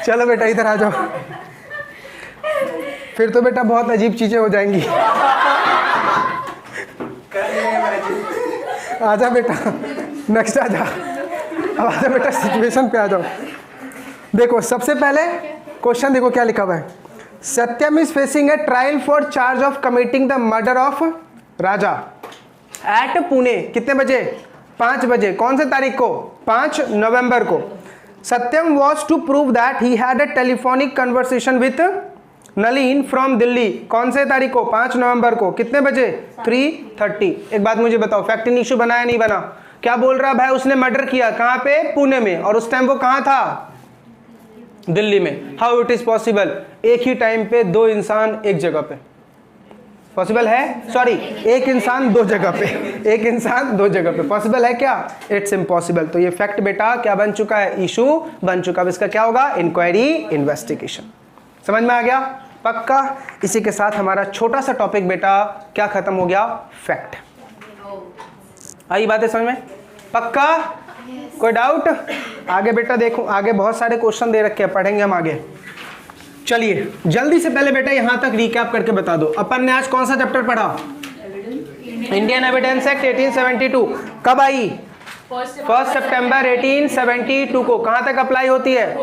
चलो बेटा इधर आ जाओ, फिर तो बेटा बहुत अजीब चीजें हो जाएंगी। कर आजा बेटा, नेक्स्ट आजा। अब आजा बेटा, सिचुएशन पे आ जाओ। देखो सबसे पहले क्वेश्चन देखो क्या लिखा हुआ है। Satyam is facing a trial for charge of committing the murder of Raja at Pune. कितने बजे? 5 बजे। कौन से तारीख को? 5 नवंबर को। Satyam was to prove that he had a telephonic conversation with Nalin from Delhi. कौन से तारीख को? 5 नवंबर को। कितने बजे? 3:30। एक बात मुझे बताओ, फैक्ट इन इशू बना या नहीं बना? क्या बोल रहा भाई? उसने मर्डर किया कहाँ पे? पुणे में। और उस टाइम वो कहाँ था? दिल्ली में। How it is possible? एक ही टाइम पे 2 इंसान एक जगह पे पॉसिबल है? सॉरी, एक इंसान 2 जगह पे, एक इंसान 2 जगह पे पॉसिबल है क्या? It's impossible. तो ये फैक्ट बेटा क्या बन चुका है? इशू बन चुका है। इसका क्या होगा? Inquiry investigation. समझ में आ गया? पक्का। इसी के साथ हमारा छोटा सा टॉपिक बेटा क्या खत्म हो गया? फैक्ट। आई बातें समझ में? पक्का? कोई डाउट? आगे बेटा देखो, आगे बहुत सारे क्वेश्चन दे रखे हैं, पढ़ेंगे हम आगे। चलिए जल्दी से पहले बेटा यहां तक रिकैप करके बता दो, अपन ने आज कौन सा चैप्टर पढ़ा? इंडियन एविडेंस एक्ट 1872 कब आई? 1 सितंबर 1872 को। कहां तक अप्लाई होती है?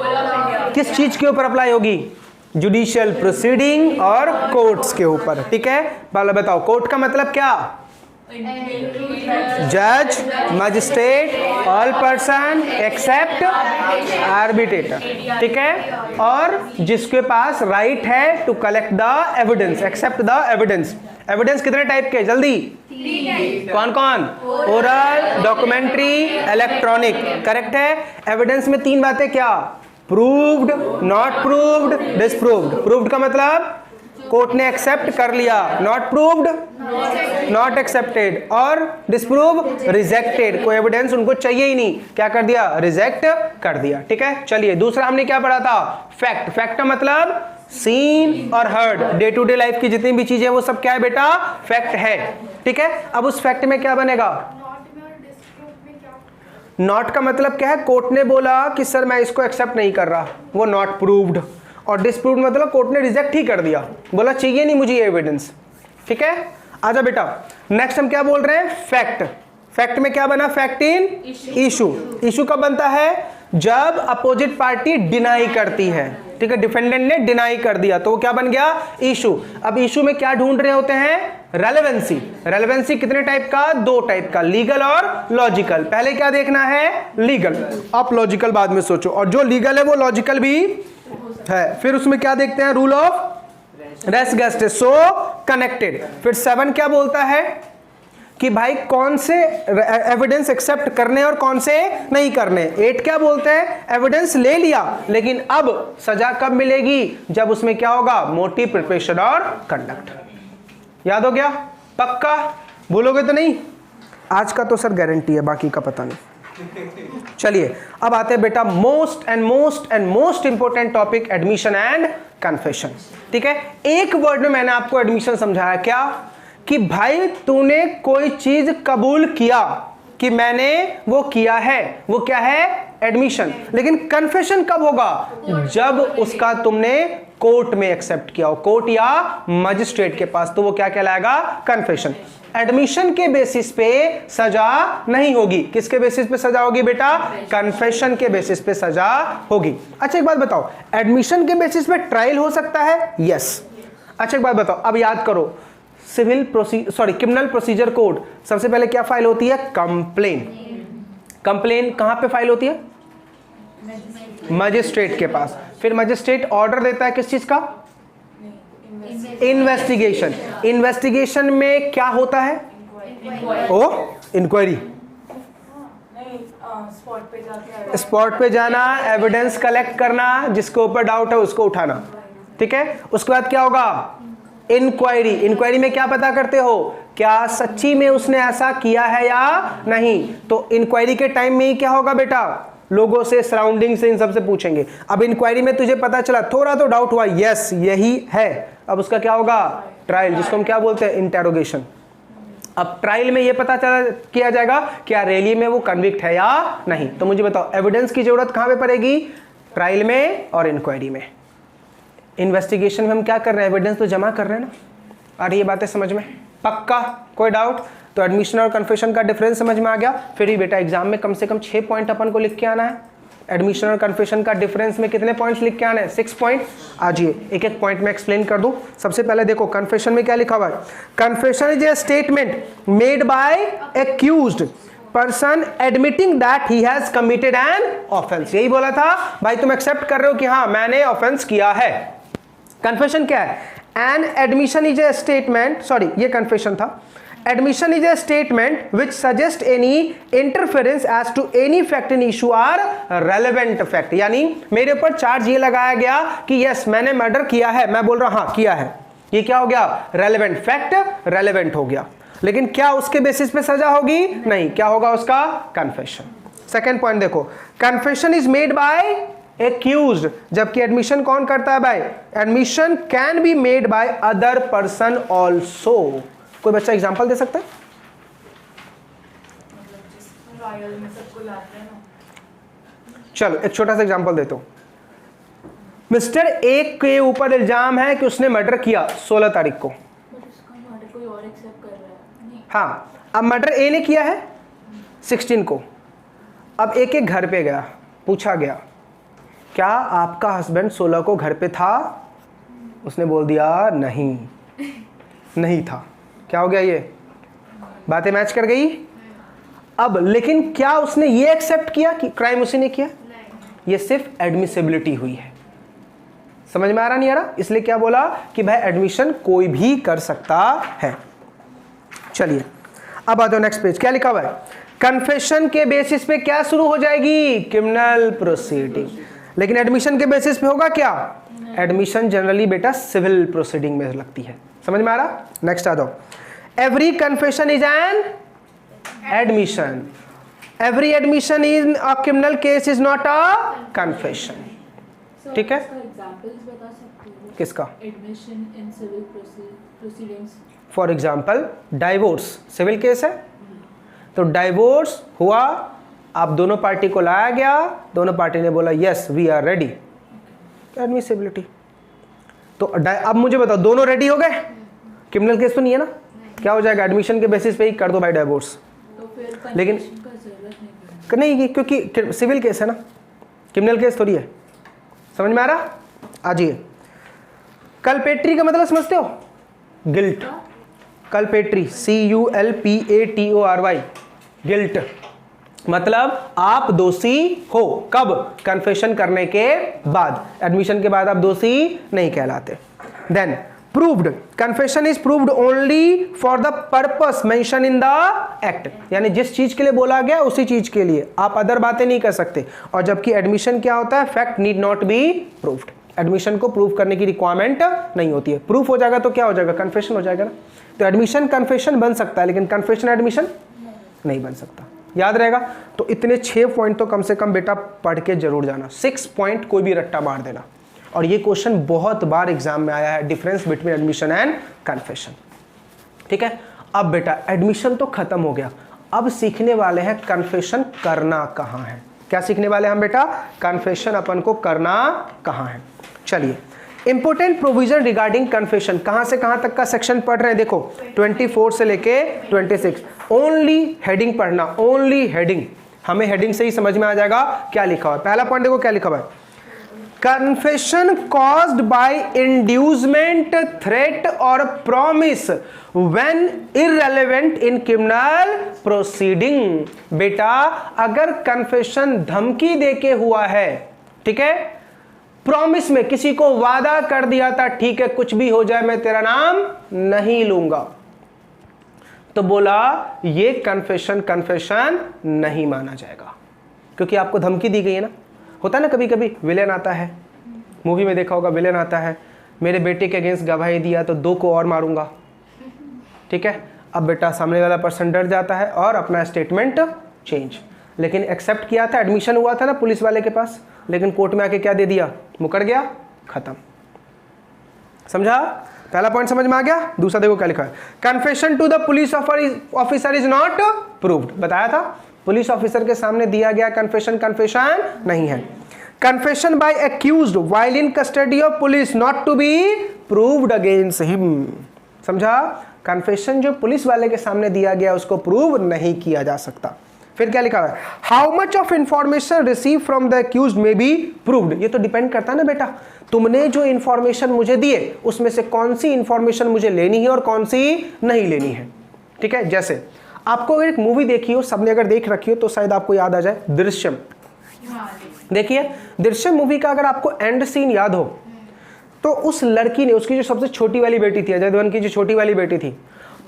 किस चीज के ऊपर अप्लाई होगी? जुडिशियल प्रोसीडिंग और कोर्ट्स के ऊपर। ठीक है, पहले बताओ कोर्ट का मतलब क्या? जज, magistrate, all person except arbitrator. ठीक है, और जिसके पास राइट है to collect the evidence, accept the evidence. Evidence कितने टाइप के? जल्दी कौन कौन? Oral, documentary, electronic. करेक्ट है। एविडेंस में 3 बातें क्या? Proved, not proved, disproved. Proved का मतलब कोर्ट ने एक्सेप्ट कर लिया, नॉट प्रूव्ड नॉट एक्सेप्टेड, और डिसप्रूव रिजेक्टेड। कोई एविडेंस उनको चाहिए ही नहीं, क्या कर दिया? रिजेक्ट कर दिया। ठीक है, चलिए दूसरा हमने क्या पढ़ा था? फैक्ट। फैक्ट का मतलब सीन और heard, day to day life की जितनी भी चीजें वो सब क्या है बेटा? फैक्ट है। ठीक है, अब उस फैक्ट में क्या बनेगा? नॉट का मतलब क्या है? कोर्ट ने बोला कि सर मैं इसको एक्सेप्ट नहीं कर रहा, वो नॉट प्रूव्ड। और डिसप्रूव्ड मतलब कोर्ट ने रिजेक्ट ही कर दिया, बोला चाहिए नहीं मुझे ये एविडेंस। ठीक है, आजा बेटा नेक्स्ट हम क्या बोल रहे हैं? फैक्ट। फैक्ट में क्या बना? Fact in issue. इशू कब बनता है? जब अपोजिट पार्टी डिनाई करती है। ठीक है, डिफेंडेंट ने डिनाई कर दिया तो वो क्या बन गया? इशू। अब इशू में क्या ढूंढ रहे होते हैं? रेलेवेंसी। रेलेवेंसी कितने टाइप का? 2 टाइप का, लीगल और लॉजिकल। पहले क्या देखना है? लीगल। आप लॉजिकल बाद में सोचो, और जो लीगल है वो लॉजिकल भी है। फिर उसमें क्या देखते हैं? Rule of res gestae, so connected. फिर 7 क्या बोलता है कि भाई कौन से एविडेंस एक्सेप्ट करने और कौन से नहीं करने। 8 क्या बोलते हैं? एविडेंस ले लिया लेकिन अब सजा कब मिलेगी? जब उसमें क्या होगा? मोटिव, प्रिपरेशन और कंडक्ट। याद हो गया? पक्का? भूलोगे तो नहीं? आज का तो सर गारंटी है, बाकी का पता नहीं। चलिए अब आते हैं बेटा most and most important topic, admission and confession. ठीक है, एक वर्ड में मैंने आपको एडमिशन समझाया क्या? कि भाई तूने कोई चीज कबूल किया कि मैंने वो किया है, वो क्या है? एडमिशन। लेकिन कन्फेशन कब होगा? जब उसका तुमने कोर्ट में एक्सेप्ट किया हो, कोर्ट या मजिस्ट्रेट के पास, तो वो क्या कहलाएगा? कन्फेशन। एडमिशन के बेसिस पे सजा नहीं होगी। किसके बेसिस पे सजा होगी बेटा? कन्फेशन के बेसिस पे सजा होगी। अच्छा एक बात बताओ, एडमिशन के बेसिस पे ट्रायल हो सकता है? यस। अच्छा एक बात बताओ, अब याद करो, क्रिमिनल प्रोसीजर कोड सबसे पहले क्या फाइल होती है? कंप्लेन। कंप्लेन कहां पे फाइल होती है? मजिस्ट्रेट के पास। फिर मजिस्ट्रेट ऑर्डर देता है किस चीज का? इन्वेस्टिगेशन। इन्वेस्टिगेशन में क्या होता है? ओ इंक्वायरी। स्पॉट पे जाना, एविडेंस कलेक्ट करना, जिसके ऊपर डाउट है उसको उठाना। ठीक है, उसके बाद क्या होगा? इंक्वायरी। इंक्वायरी में क्या पता करते हो? क्या सच्ची में उसने ऐसा किया है या नहीं। तो इंक्वायरी के टाइम में ही क्या होगा बेटा? लोगों से, सराउंडिंग से, इन सबसे पूछेंगे। अब इंक्वायरी में तुझे पता चला, थोड़ा तो डाउट हुआ, यस यही है, अब उसका क्या होगा? ट्रायल, जिसको हम क्या बोलते हैं? इंटेरोगेशन। अब ट्रायल में ये पता चला किया जाएगा क्या रैली में वो कन्विक्ट है या नहीं। तो मुझे बताओ एविडेंस की जरूरत कहां पे पड़ेगी? ट्रायल में और इंक्वायरी में। इन्वेस्टिगेशन में हम क्या कर रहे हैं? एविडेंस तो जमा कर रहे हैं ना। और ये बातें समझ में? पक्का? कोई डाउट? तो एडमिशन और कन्फेशन का डिफरेंस समझ में आ गया। फिर ही बेटा एग्जाम में कम से कम 6 पॉइंट अपन को लिख के आना है। एडमिशन और कन्फेशन का डिफरेंस में कितने पॉइंट्स लिख के आने हैं? 6 पॉइंट। आजिए एक एक पॉइंट में एक्सप्लेन कर दूं। सबसे पहले देखो कन्फेशन में क्या लिखा हुआ है? Confession is a statement made by accused person admitting that he has committed an offence. यही बोला था भाई, तुम एक्सेप्ट कर रहे हो कि हाँ मैंने ऑफेंस किया है। कन्फेशन क्या है? An admission is a statement, sorry ये कन्फेशन था। Admission is a statement which suggests any interference as to any fact in issue or relevant fact। यानी मेरे ऊपर चार्ज ये लगाया गया कि यस मैंने मर्डर किया है, मैं बोल रहा हूं हाँ किया है, ये क्या हो गया? रेलेवेंट फैक्ट, रेलेवेंट हो गया। लेकिन क्या उसके बेसिस पे सजा होगी? नहीं। क्या होगा उसका? कन्फेशन। सेकेंड पॉइंट देखो, confession is made by accused, जबकि एडमिशन कौन करता है भाई? Admission can be made by other person also. कोई बच्चा एग्जांपल दे सकता है? रॉयल में सबको लाते हैं ना। चलो एक छोटा सा एग्जांपल देता हूं। मिस्टर ए के ऊपर इल्जाम है कि उसने मर्डर किया 16 तारीख को। उसका मर्डर कोई और एक्सेप्ट कर रहा है। नहीं। हाँ, अब मर्डर ए ने किया है 16 को। अब ए के घर पे गया, पूछा गया क्या आपका हस्बैंड 16 को घर पे था? उसने बोल दिया नहीं, नहीं था। क्या हो गया? ये बातें मैच कर गई। अब लेकिन क्या उसने ये एक्सेप्ट किया कि क्राइम उसी ने किया? ये सिर्फ एडमिसिबिलिटी हुई है। समझ में आ रहा नहीं आ रहा? इसलिए क्या बोला कि भाई एडमिशन कोई भी कर सकता है। चलिए अब आ जाओ नेक्स्ट पेज। क्या लिखा हुआ है? कन्फेशन के बेसिस पे क्या शुरू हो जाएगी? Criminal proceeding. लेकिन एडमिशन के बेसिस पे होगा क्या? एडमिशन जनरली बेटा सिविल प्रोसीडिंग में लगती है। समझ में आ रहा? नेक्स्ट आ जाओ। Every confession is an admission. Every admission in a criminal case is not a confession. ठीक है? एग्जांपल्स बता सकते हो? किसका? Admission in civil proceedings. For example divorce civil case है, तो डाइवोर्स हुआ, आप दोनों पार्टी को लाया गया, दोनों पार्टी ने बोला yes we are ready, admissibility. तो अब मुझे बताओ दोनों रेडी हो गए? क्रिमिनल केस तो नहीं है ना? क्या हो जाएगा? एडमिशन के बेसिस पे ही कर दो भाई डाइवोर्स। तो फिर लेकिन का जरूरत नहीं, क्योंकि सिविल केस है ना, क्रिमिनल केस थोड़ी है। समझ में आ रहा? आ जाइए। कल्पेट्री का मतलब समझते हो? गिल्ट। कल्पेट्री CULPATORY, गिल्ट मतलब आप दोषी हो। कब? कन्फेशन करने के बाद। एडमिशन के बाद आप दोषी नहीं कहलाते। Then proved, confession is proved only for the purpose mention in the act. यानी जिस चीज के लिए बोला गया उसी चीज के लिए, आप अदर बातें नहीं कर सकते। और जबकि एडमिशन क्या होता है? Fact need not be proved. Admission को प्रूव करने की रिक्वायरमेंट नहीं होती है। प्रूफ हो जाएगा तो क्या हो जाएगा? कन्फेशन हो जाएगा ना। तो एडमिशन कन्फेशन बन सकता है, लेकिन कन्फेशन एडमिशन नहीं बन सकता। याद रहेगा? तो इतने 6 पॉइंट तो कम से कम बेटा पढ़ के जरूर जाना। 6 पॉइंट कोई भी रट्टा मार देना। और ये क्वेश्चन बहुत बार एग्जाम में आया है, difference between admission and confession. ठीक है? अब बेटा एडमिशन तो खत्म हो गया, अब सीखने वाले हैं कन्फेशन करना कहाँ है। क्या सीखने वाले हम बेटा? कन्फेशन अपन को करना कहाँ है। चलिए, इंपोर्टेंट प्रोविजन रिगार्डिंग कन्फेशन, कहाँ से कहाँ तक का सेक्शन पढ़ रहे हैं? देखो 24 से लेके 26। ओनली हेडिंग पढ़ना, ओनली हेडिंग। हमें हेडिंग से ही समझ में आ जाएगा क्या लिखा हुआ है। पहला पॉइंट देखो क्या लिखा हुआ है? Confession caused by inducement, threat or promise when irrelevant in criminal proceeding. बेटा अगर कन्फेशन धमकी देके हुआ है, ठीक है, प्रॉमिस में किसी को वादा कर दिया था ठीक है कुछ भी हो जाए मैं तेरा नाम नहीं लूंगा, तो बोला ये कन्फेशन नहीं माना जाएगा, क्योंकि आपको धमकी दी गई है ना। होता है ना कभी कभी विलेन आता है, मूवी में देखा होगा, विलेन आता है मेरे बेटे के अगेंस्ट गवाही दिया तो 2 को और मारूंगा। ठीक है, अब बेटा सामने वाला पर्सन डर जाता है और अपना स्टेटमेंट चेंज, लेकिन एक्सेप्ट किया था, एडमिशन हुआ था ना पुलिस वाले के पास, लेकिन कोर्ट में आके क्या दे दिया? मुकर गया, खत्म। समझा? पहला पॉइंट समझ में आ गया। दूसरा देखो क्या लिखा है? Confession to the police officer is not proved. बताया था पुलिस ऑफिसर के सामने दिया गया कन्फेशन नहीं है। Confession by accused while in custody of police not to be proved against him. समझा? कन्फेशन जो पुलिस वाले के सामने दिया गया उसको प्रूव नहीं किया जा सकता। फिर क्या लिखा है, how much of information receive from the accused may be proved. ये तो डिपेंड करता है ना बेटा, तुमने जो इंफॉर्मेशन मुझे दिए उसमें से कौन सी इंफॉर्मेशन मुझे लेनी है और कौन सी नहीं लेनी है। ठीक है, जैसे आपको अगर एक मूवी देखी हो, सबने अगर देख रखी हो तो शायद आपको याद आ जाए दृश्यम। देखिए दृश्यम मूवी का अगर आपको एंड सीन याद हो तो उस लड़की ने, उसकी जो सबसे छोटी वाली बेटी थी, अजय देवगन की जो छोटी वाली बेटी थी,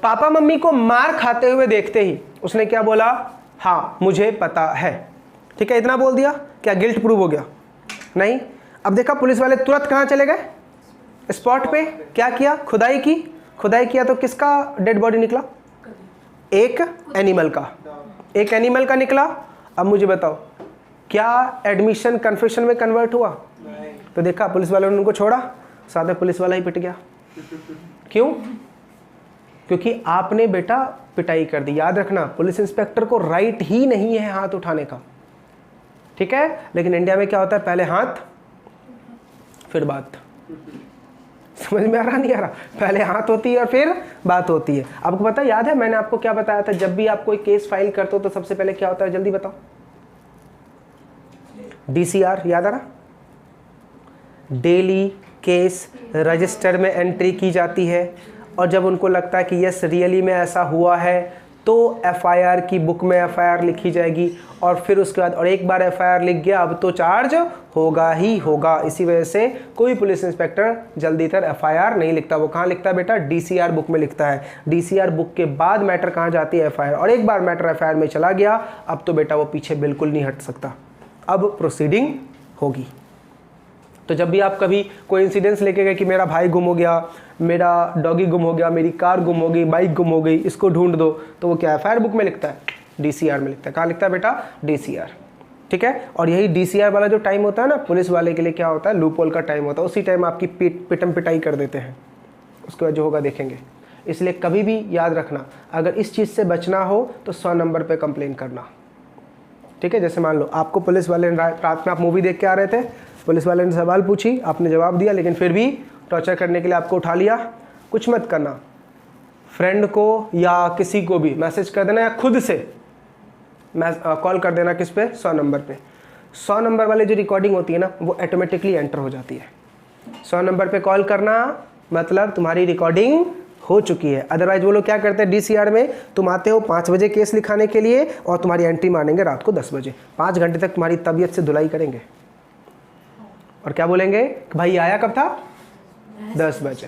पापा मम्मी को मार खाते हुए देखते ही उसने क्या बोला, हाँ मुझे पता है। ठीक है, इतना बोल दिया, क्या गिल्ट प्रूव हो गया? नहीं। अब देखा पुलिस वाले तुरंत कहाँ चले गए, स्पॉट पे। क्या किया, खुदाई की। खुदाई किया तो किसका डेड बॉडी निकला, एक एनिमल का, एक एनिमल का निकला। अब मुझे बताओ क्या एडमिशन कन्फेशन में कन्वर्ट हुआ? तो देखा पुलिस वालों ने उनको छोड़ा, साथ में पुलिस वाला ही पिट गया। क्यों? क्योंकि आपने बेटा पिटाई कर दी। याद रखना, पुलिस इंस्पेक्टर को राइट ही नहीं है हाथ उठाने का। ठीक है, लेकिन इंडिया में क्या होता है, पहले हाथ फिर बात। समझ में आ रहा नहीं आ रहा? पहले हाथ होती है और फिर बात होती है। आपको पता है, याद है मैंने आपको क्या बताया था, जब भी आप कोई केस फाइल करते हो तो सबसे पहले क्या होता है, जल्दी बताओ? DCR, याद आ रहा? डेली केस रजिस्टर में एंट्री की जाती है, और जब उनको लगता है कि यस रियली में ऐसा हुआ है तो FIR की बुक में FIR लिखी जाएगी, और फिर उसके बाद, और एक बार FIR लिख गया अब तो चार्ज होगा ही होगा। इसी वजह से कोई पुलिस इंस्पेक्टर जल्दी तर FIR नहीं लिखता। वो कहाँ लिखता है बेटा, DCR बुक में लिखता है। DCR बुक के बाद मैटर कहाँ जाती है, FIR। और एक बार मैटर FIR में चला गया अब तो बेटा वो पीछे बिल्कुल नहीं हट सकता, अब प्रोसीडिंग होगी। तो जब भी आप कभी कोई इंसिडेंस लेके गए कि मेरा भाई गुम हो गया, मेरा डॉगी गुम हो गया, मेरी कार गुम हो गई, बाइक गुम हो गई, इसको ढूंढ दो, तो वो क्या FIR बुक में लिखता है, DCR में लिखता है। कहाँ लिखता है बेटा, DCR। ठीक है, और यही DCR वाला जो टाइम होता है ना, पुलिस वाले के लिए क्या होता है, लूपहोल का टाइम होता है। उसी टाइम आपकी पिटम पिटाई कर देते हैं, उसके बाद जो होगा देखेंगे। इसलिए कभी भी याद रखना, अगर इस चीज़ से बचना हो तो 100 नंबर पर कंप्लेन करना। ठीक है, जैसे मान लो आपको पुलिस वाले रात में आप मूवी देख के आ रहे थे, पुलिस वाले ने सवाल पूछी, आपने जवाब दिया, लेकिन फिर भी टॉर्चर करने के लिए आपको उठा लिया। कुछ मत करना, फ्रेंड को या किसी को भी मैसेज कर देना, या खुद से कॉल कर देना। किस पे, 100 नंबर पे। 100 नंबर वाले जो रिकॉर्डिंग होती है ना, वो ऑटोमेटिकली एंटर हो जाती है। 100 नंबर पे कॉल करना मतलब तुम्हारी रिकॉर्डिंग हो चुकी है। अदरवाइज वो लोग क्या करते हैं, DCR में तुम आते हो 5 बजे केस लिखाने के लिए, और तुम्हारी एंट्री मानेंगे रात को 10 बजे। 5 घंटे तक तुम्हारी तबीयत से धुलाई करेंगे, और क्या बोलेंगे कि भाई आया कब था, 10 बजे।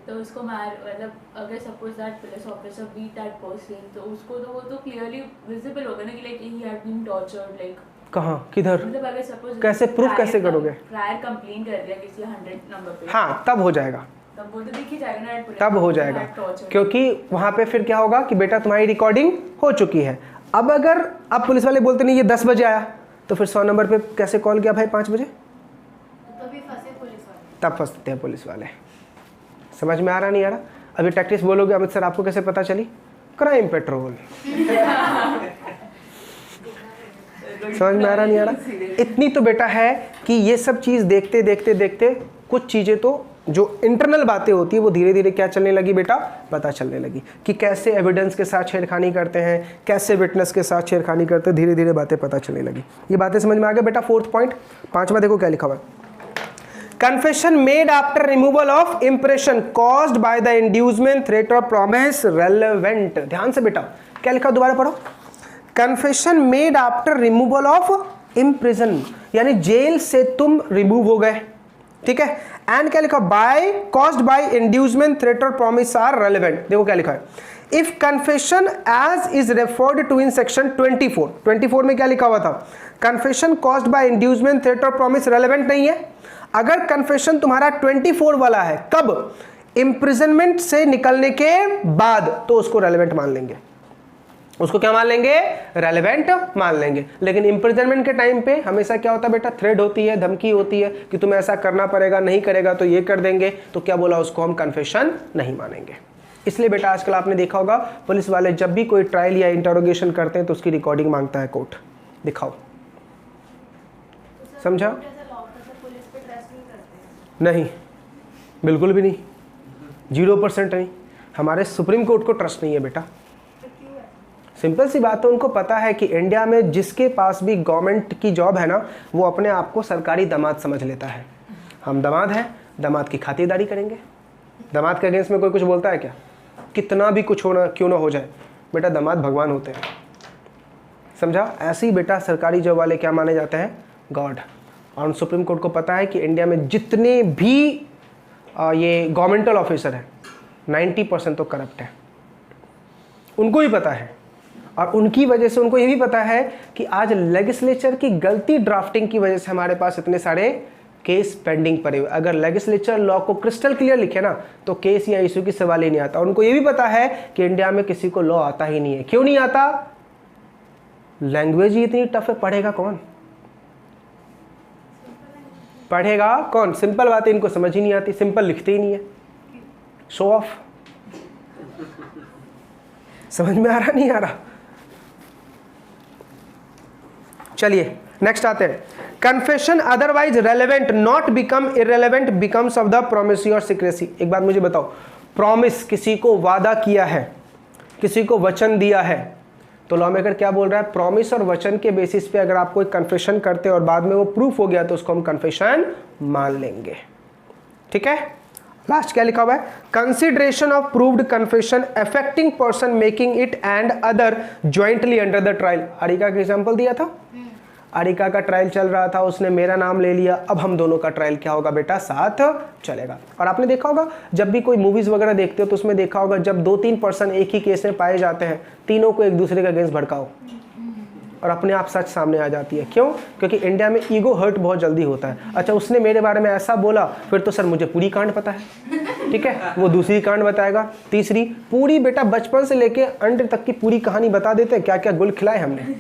तो उसको मतलब अगर suppose that police officer beat that person, तो उसको तो वो तो क्लियरली विजिबल होगा ना कि like he had been tortured. Like कहाँ, किधर, मतलब अगर सपोज कैसे प्रूफ कैसे करोगे, प्रायर कंप्लेन कर दिया किसी 100 नंबर पे, हाँ तब हो जाएगा, तब वो तो दिख ही जाएगा ना, तब हो जाएगा। क्योंकि वहाँ पे फिर क्या होगा कि बेटा तुम्हारी रिकॉर्डिंग हो चुकी है। अब अगर अब पुलिस वाले बोलते नहीं ये 10 बजे आया, तो फिर 100 नंबर पे कैसे कॉल किया भाई 5 बजे, तब फंसते हैं पुलिस वाले। समझ में आ रहा नहीं आ रहा? अभी टैक्टिक्स बोलोगे अमित सर आपको कैसे पता चली, क्राइम पेट्रोल। समझ में आ रहा नहीं आ रहा? इतनी तो बेटा है कि ये सब चीज़ देखते देखते देखते कुछ चीज़ें तो जो इंटरनल बातें होती है वो धीरे धीरे क्या चलने लगी बेटा, पता चलने लगी कि कैसे एविडेंस के साथ छेड़खानी करते हैं, कैसे विटनेस के साथ छेड़खानी करते हैं, धीरे धीरे बातें पता चलने लगी। ये बातें समझ में आ गया बेटा। 4th पॉइंट, 5वां देखो क्या लिखा हुआ है, Confession made after removal of impression caused by the inducement, threat or promise relevant। ध्यान से बेटा क्या लिखा, दोबारा पढ़ो। Confession made after removal of imprison, यानी जेल से तुम रिमूव हो गए, ठीक है। एंड क्या लिखा, bye caused by inducement, threat or promise are relevant। देखो क्या लिखा है, if confession as is referred to in section 24 में क्या लिखा हुआ था, confession caused by inducement, threat or promise relevant नहीं है। अगर कन्फेशन तुम्हारा 24 वाला है, कब, इम्प्रिजनमेंट से निकलने के बाद, तो उसको रेलेवेंट मान लेंगे। उसको क्या मान लेंगे, रेलेवेंट मान लेंगे। लेकिन इम्प्रिजनमेंट के टाइम पे हमेशा क्या होता है बेटा, थ्रेड होती है, धमकी होती है कि तुम्हें ऐसा करना पड़ेगा, नहीं करेगा तो ये कर देंगे, तो क्या बोला, उसको हम कन्फेशन नहीं मानेंगे। इसलिए बेटा आजकल आपने देखा होगा पुलिस वाले जब भी कोई ट्रायल या इंटरोगेशन करते हैं तो उसकी रिकॉर्डिंग मांगता है कोर्ट, दिखाओ। समझा? नहीं, बिल्कुल भी नहीं, 0% नहीं। हमारे सुप्रीम कोर्ट को ट्रस्ट नहीं है बेटा। सिंपल सी बात है, उनको पता है कि इंडिया में जिसके पास भी गवर्नमेंट की जॉब है ना, वो अपने आप को सरकारी दामाद समझ लेता है। हम दामाद हैं, दामाद की खातिरदारी करेंगे। दामाद के अगेंस्ट में कोई कुछ बोलता है क्या? कितना भी कुछ होना क्यों ना हो जाए, बेटा दामाद भगवान होते हैं, समझा? ऐसे ही बेटा सरकारी जॉब वाले क्या माने जाते हैं? गॉड। और सुप्रीम कोर्ट को पता है कि इंडिया में जितने भी ये गवर्नमेंटल ऑफिसर हैं 90% तो करप्ट है, उनको ही पता है। और उनकी वजह से उनको ये भी पता है कि आज लेजिस्लेचर की गलती ड्राफ्टिंग की वजह से हमारे पास इतने सारे केस पेंडिंग पड़े हुए। अगर लेजिस्लेचर लॉ को क्रिस्टल क्लियर लिखे ना तो केस या इशू की सवाल ही नहीं आता। उनको ये भी पता है कि इंडिया में किसी को लॉ आता ही नहीं है। क्यों नहीं आता? लैंग्वेज ही इतनी टफ है, पढ़ेगा कौन? पढ़ेगा कौन? सिंपल बातें इनको समझ ही नहीं आती, सिंपल लिखते ही नहीं है। Show off. समझ में आ रहा नहीं आ रहा? चलिए नेक्स्ट आते हैं। Confession otherwise relevant not become irrelevant becomes of the promisee और सीक्रेसी। एक बात मुझे बताओ, प्रॉमिस किसी को वादा किया है, किसी को वचन दिया है, तो लॉ मेकर क्या बोल रहा है? प्रॉमिस और वचन के बेसिस पे अगर आप कोई कन्फेशन करते और बाद में वो प्रूफ हो गया तो उसको हम कन्फेशन मान लेंगे। ठीक है। लास्ट क्या लिखा हुआ है? Consideration of proved confession affecting person making it and other jointly under the trial. Areca का एग्जांपल दिया था। अरिका का ट्रायल चल रहा था, उसने मेरा नाम ले लिया, अब हम दोनों का ट्रायल क्या होगा बेटा? साथ चलेगा। और आपने देखा होगा जब भी कोई मूवीज वगैरह देखते हो तो उसमें देखा होगा जब 2-3 पर्सन एक ही केस में पाए जाते हैं, तीनों को एक दूसरे के अगेंस्ट भड़काओ और अपने आप सच सामने आ जाती है। क्यों? क्योंकि इंडिया में ईगो हर्ट बहुत जल्दी होता है। अच्छा उसने मेरे बारे में ऐसा बोला, फिर तो सर मुझे पूरी कांड पता है। ठीक है, वो दूसरी कांड बताएगा, तीसरी, पूरी बेटा बचपन से लेके अंत तक की पूरी कहानी बता देते हैं, क्या क्या गुल खिलाए हमने।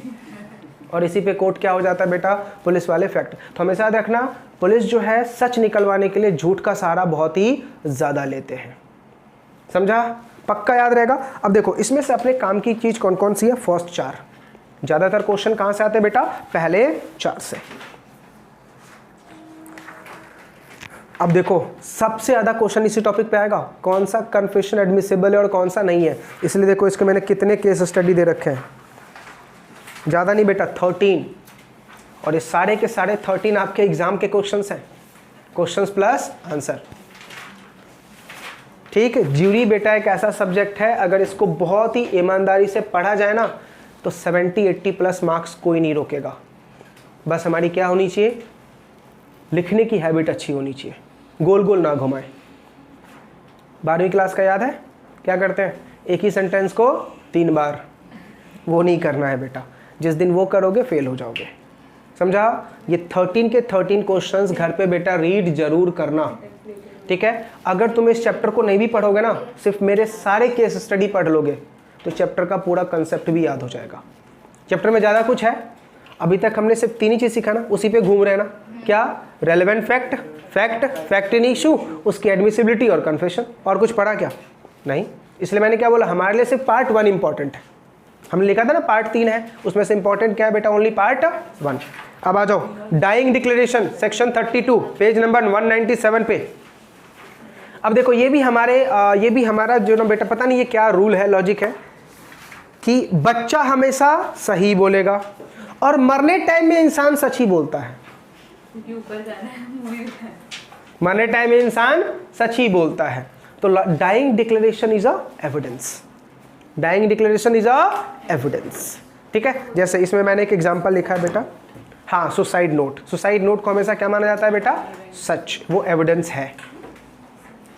और इसी पे कोर्ट क्या हो जाता है बेटा? पुलिस वाले फैक्ट। तो हमेशा याद रखना, पुलिस जो है सच निकलवाने के लिए झूठ का सहारा बहुत ही ज्यादा लेते हैं। समझा? पक्का याद रहेगा। अब देखो इसमें से अपने काम की चीज कौन कौन सी है? फर्स्ट 4। ज्यादातर क्वेश्चन कहां से आते हैं बेटा? पहले 4 से। अब देखो सबसे ज्यादा क्वेश्चन इसी टॉपिक पे आएगा, कौन सा कन्फेशन एडमिसिबल है और कौन सा नहीं है। इसलिए देखो इसके मैंने कितने केस स्टडी दे रखे हैं, ज़्यादा नहीं बेटा 13। और ये सारे के सारे 13 आपके एग्जाम के क्वेश्चंस हैं, क्वेश्चंस प्लस आंसर। ठीक है। ज्यूरी बेटा एक ऐसा सब्जेक्ट है, अगर इसको बहुत ही ईमानदारी से पढ़ा जाए ना तो 70-80 प्लस मार्क्स कोई नहीं रोकेगा। बस हमारी क्या होनी चाहिए? लिखने की हैबिट अच्छी होनी चाहिए, गोल गोल ना घुमाए। 12वीं क्लास का याद है क्या करते हैं? एक ही सेंटेंस को 3 बार, वो नहीं करना है बेटा। जिस दिन वो करोगे फेल हो जाओगे। समझा? ये 13 के 13 क्वेश्चंस घर पे बेटा रीड जरूर करना। ठीक है। अगर तुम इस चैप्टर को नहीं भी पढ़ोगे ना, सिर्फ मेरे सारे केस स्टडी पढ़ लोगे तो चैप्टर का पूरा कंसेप्ट भी याद हो जाएगा। चैप्टर में ज़्यादा कुछ है, अभी तक हमने सिर्फ 3 ही चीज़ सीखा ना, उसी पे घूम रहे हैं ना। क्या? Relevant fact, fact in issue, उसकी एडमिसिबिलिटी और कन्फेशन। और कुछ पढ़ा क्या? नहीं। इसलिए मैंने क्या बोला, हमारे लिए सिर्फ पार्ट 1 इंपॉर्टेंट है। हमने लिखा था ना पार्ट 3 है, उसमें से इंपॉर्टेंट क्या है बेटा? Only part 1। अब आ जाओ dying declaration, section 32, page number 197 पे। अब देखो ये भी हमारा जो ना बेटा, पता नहीं ये क्या रूल है, लॉजिक है कि बच्चा हमेशा सही बोलेगा और मरने टाइम में इंसान सच ही बोलता है। ऊपर जाना है, मरने टाइम में इंसान सच ही बोलता है। तो dying declaration is a evidence. Dying declaration is a evidence. ठीक है। जैसे इसमें मैंने एक एग्जांपल लिखा है बेटा, हाँ, सुसाइड नोट। सुसाइड नोट को हमेशा क्या माना जाता है बेटा? सच, वो एविडेंस है।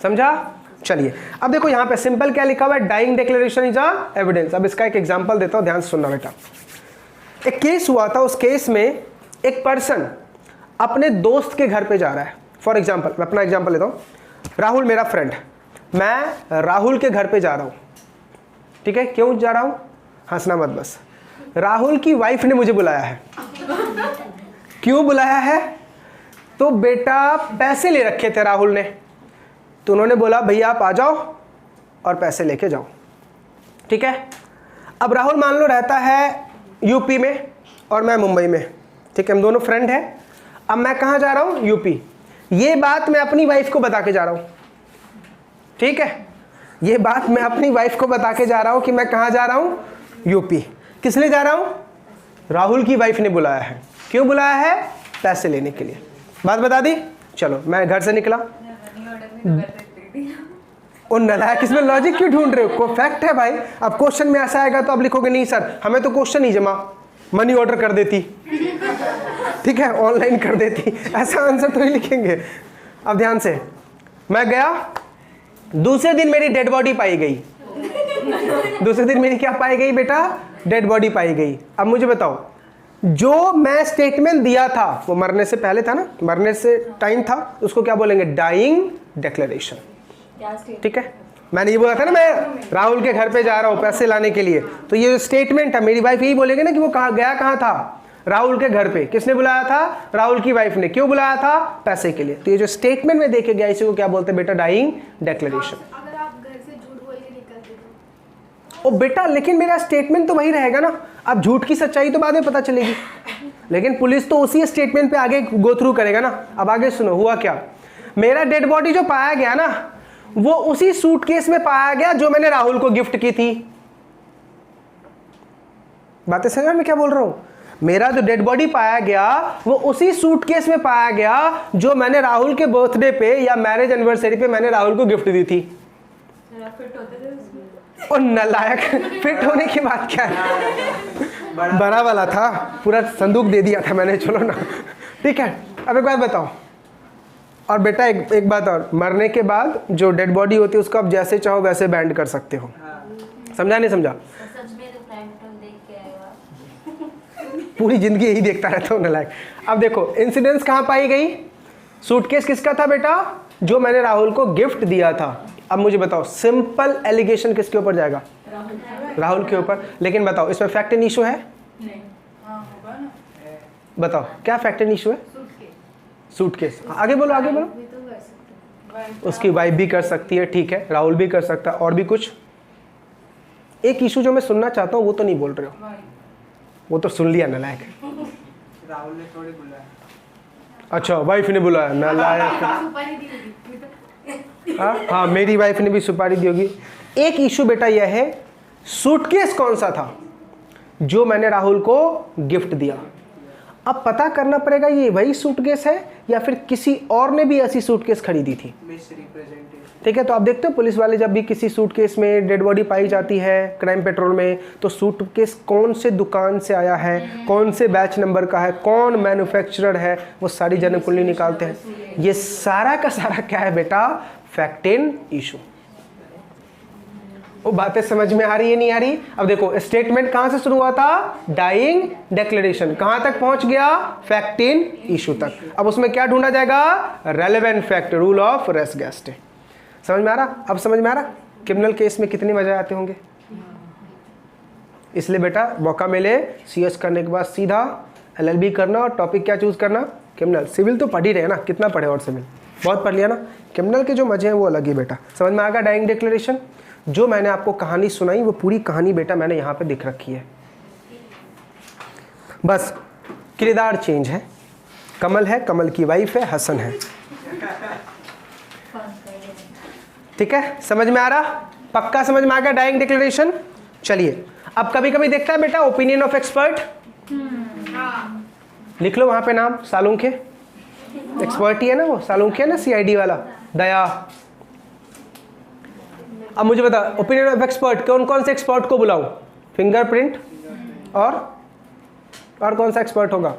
समझा? चलिए अब देखो यहाँ पे सिंपल क्या लिखा हुआ है? Dying declaration is a evidence. अब इसका एक एग्जांपल देता हूँ, ध्यान से सुनना बेटा। एक केस हुआ था, उस केस में एक पर्सन अपने दोस्त के घर पे जा रहा है। फॉर एग्जाम्पल, मैं अपना एग्जाम्पल लेता हूँ। राहुल मेरा फ्रेंड, मैं राहुल के घर पे जा रहा हूँ। ठीक है। क्यों जा रहा हूँ? हंसना मत बस। राहुल की वाइफ ने मुझे बुलाया है। क्यों बुलाया है? तो बेटा पैसे ले रखे थे राहुल ने, तो उन्होंने बोला भैया आप आ जाओ और पैसे लेके जाओ। ठीक है। अब राहुल मान लो रहता है यूपी में और मैं मुंबई में। ठीक है, हम दोनों फ्रेंड हैं। अब मैं कहाँ जा रहा हूँ? यूपी। ये बात मैं अपनी वाइफ को बता के जा रहा हूँ। ठीक है। ये बात मैं अपनी वाइफ को बता के जा रहा हूँ कि मैं कहाँ जा रहा हूँ, यूपी। किस लिए जा रहा हूँ? राहुल की वाइफ ने बुलाया है। क्यों बुलाया है? पैसे लेने के लिए। बात बता दी। चलो मैं घर से निकला। और नालायक, इसमें लॉजिक क्यों ढूंढ रहे हो? कोई फैक्ट है भाई। अब क्वेश्चन में ऐसा आएगा तो आप लिखोगे नहीं सर हमें तो क्वेश्चन ही जमा, मनी ऑर्डर कर देती, ठीक है, ऑनलाइन कर देती, ऐसा आंसर तो ही लिखेंगे। अब ध्यान से, मैं गया, दूसरे दिन मेरी डेड बॉडी पाई गई। दूसरे दिन मेरी क्या पाई गई बेटा? डेड बॉडी पाई गई। अब मुझे बताओ, जो मैं स्टेटमेंट दिया था वो मरने से पहले था ना, मरने से टाइम था, उसको क्या बोलेंगे? डाइंग डिक्लेरेशन, ठीक है। मैंने ये बोला था ना मैं राहुल के घर पे जा रहा हूँ पैसे लाने के लिए, तो ये स्टेटमेंट है। मेरी वाइफ यही बोलेगी ना कि वो कहाँ गया, कहाँ था? राहुल के घर पे। किसने बुलाया था? राहुल की वाइफ ने। क्यों बुलाया था? पैसे के लिए। तो ये जो स्टेटमेंट में देखे गया इसी को क्या बोलते हैं बेटा? Dying declaration. अगर आप घर से झूठ बोल के निकलते तो? ओ बेटा, लेकिन मेरा स्टेटमेंट तो वही रहेगा ना। अब झूठ की सच्चाई तो बाद में पता चलेगी, लेकिन पुलिस तो उसी स्टेटमेंट पे आगे गो थ्रू करेगा ना। अब आगे सुनो, हुआ क्या? मेरा डेड बॉडी जो पाया गया ना, वो उसी सूटकेस में पाया गया जो मैंने राहुल को गिफ्ट की थी। बातें समझ में क्या बोल रहा हूं? मेरा जो डेड बॉडी पाया गया वो उसी सूटकेस में पाया गया जो मैंने राहुल के बर्थडे पे या मैरिज एनिवर्सरी पे मैंने राहुल को गिफ्ट दी थी। और नालायक, फिट होने की बात क्या है? बड़ा वाला था, पूरा संदूक दे दिया था मैंने, चलो ना, ठीक है। अब एक बात बताओ, और बेटा एक बात और, मरने के बाद जो डेड बॉडी होती है उसको आप जैसे चाहो वैसे बैंड कर सकते हो। समझा नहीं समझा? सच में तो प्राइम देख के आएगा। पूरी जिंदगी यही देखता रहता हूँ नालायक। अब देखो इंसिडेंस कहाँ पाई गई? सूटकेस किसका था बेटा? जो मैंने राहुल को गिफ्ट दिया था। अब मुझे बताओ, सिंपल एलिगेशन किसके ऊपर जाएगा? राहुल के ऊपर। लेकिन बताओ इसमें फैक्ट एंड इशू है? नहीं। बताओ क्या फैक्ट एंड इशू है? सूटकेस। आगे बोलो, आगे बोलो। उसकी वाइफ भी कर सकती है, ठीक है, राहुल भी कर सकता है, और भी कुछ? एक इशू जो मैं सुनना चाहता हूँ वो तो नहीं बोल रहे हो, वो तो सुन लिया नालायक। राहुल ने थोड़ी बुलाया। अच्छा, वाइफ ने बुलाया, नालायक। हाँ, मेरी वाइफ ने भी सुपारी दी होगी। एक इशू बेटा यह है, सूटकेस कौन सा था जो मैंने राहुल को गिफ्ट दिया? अब पता करना पड़ेगा ये वही सूटकेस है या फिर किसी और ने भी ऐसी सूटकेस खरीदी थी, ठीक है। तो आप देखते हो पुलिस वाले जब भी किसी सूटकेस में डेड बॉडी पाई जाती है क्राइम पेट्रोल में, तो सूटकेस कौन से दुकान से आया है, कौन से बैच नंबर का है, कौन मैन्युफैक्चरर है, वो सारी जन कुंडली निकालते हैं। ये सारा का सारा क्या है बेटा? Fact and issue. वो बातें समझ में आ रही है नहीं आ रही? अब देखो स्टेटमेंट कहां से शुरू हुआ था? Dying declaration. कहां तक पहुंच गया? फैक्ट एंड इशू तक। अब उसमें क्या ढूंढा जाएगा? Relevant fact, rule of res gestae. समझ में आ रहा? अब समझ में आ रहा क्रिमिनल केस में कितने मजे आते होंगे? इसलिए बेटा मौका मिले CS करने के बाद सीधा LLB करना, और टॉपिक क्या चूज करना? क्रिमिनल। सिविल तो पढ़ ही रहे ना, कितना पढ़े? और सिविल बहुत पढ़ लिया ना। क्रिमिनल के जो मजे हैं वो अलग ही बेटा। समझ में आ गया? Dying declaration. जो मैंने आपको कहानी सुनाई वो पूरी कहानी बेटा मैंने यहाँ पे लिख रखी है, बस किरदार चेंज है। कमल है, कमल की वाइफ है, हसन है, ठीक है। समझ में आ रहा? पक्का समझ में आ गया डाइंग डिक्लेरेशन? चलिए, अब कभी कभी देखता है बेटा ओपिनियन ऑफ एक्सपर्ट, लिख लो वहां पे नाम, सालुंखे एक्सपर्ट ही है ना, वो सालुंखे है ना, CID वाला, दया। अब मुझे बता, ओपिनियन ऑफ एक्सपर्ट कौन कौन से एक्सपर्ट को बुलाऊं? फिंगरप्रिंट और कौन सा एक्सपर्ट होगा?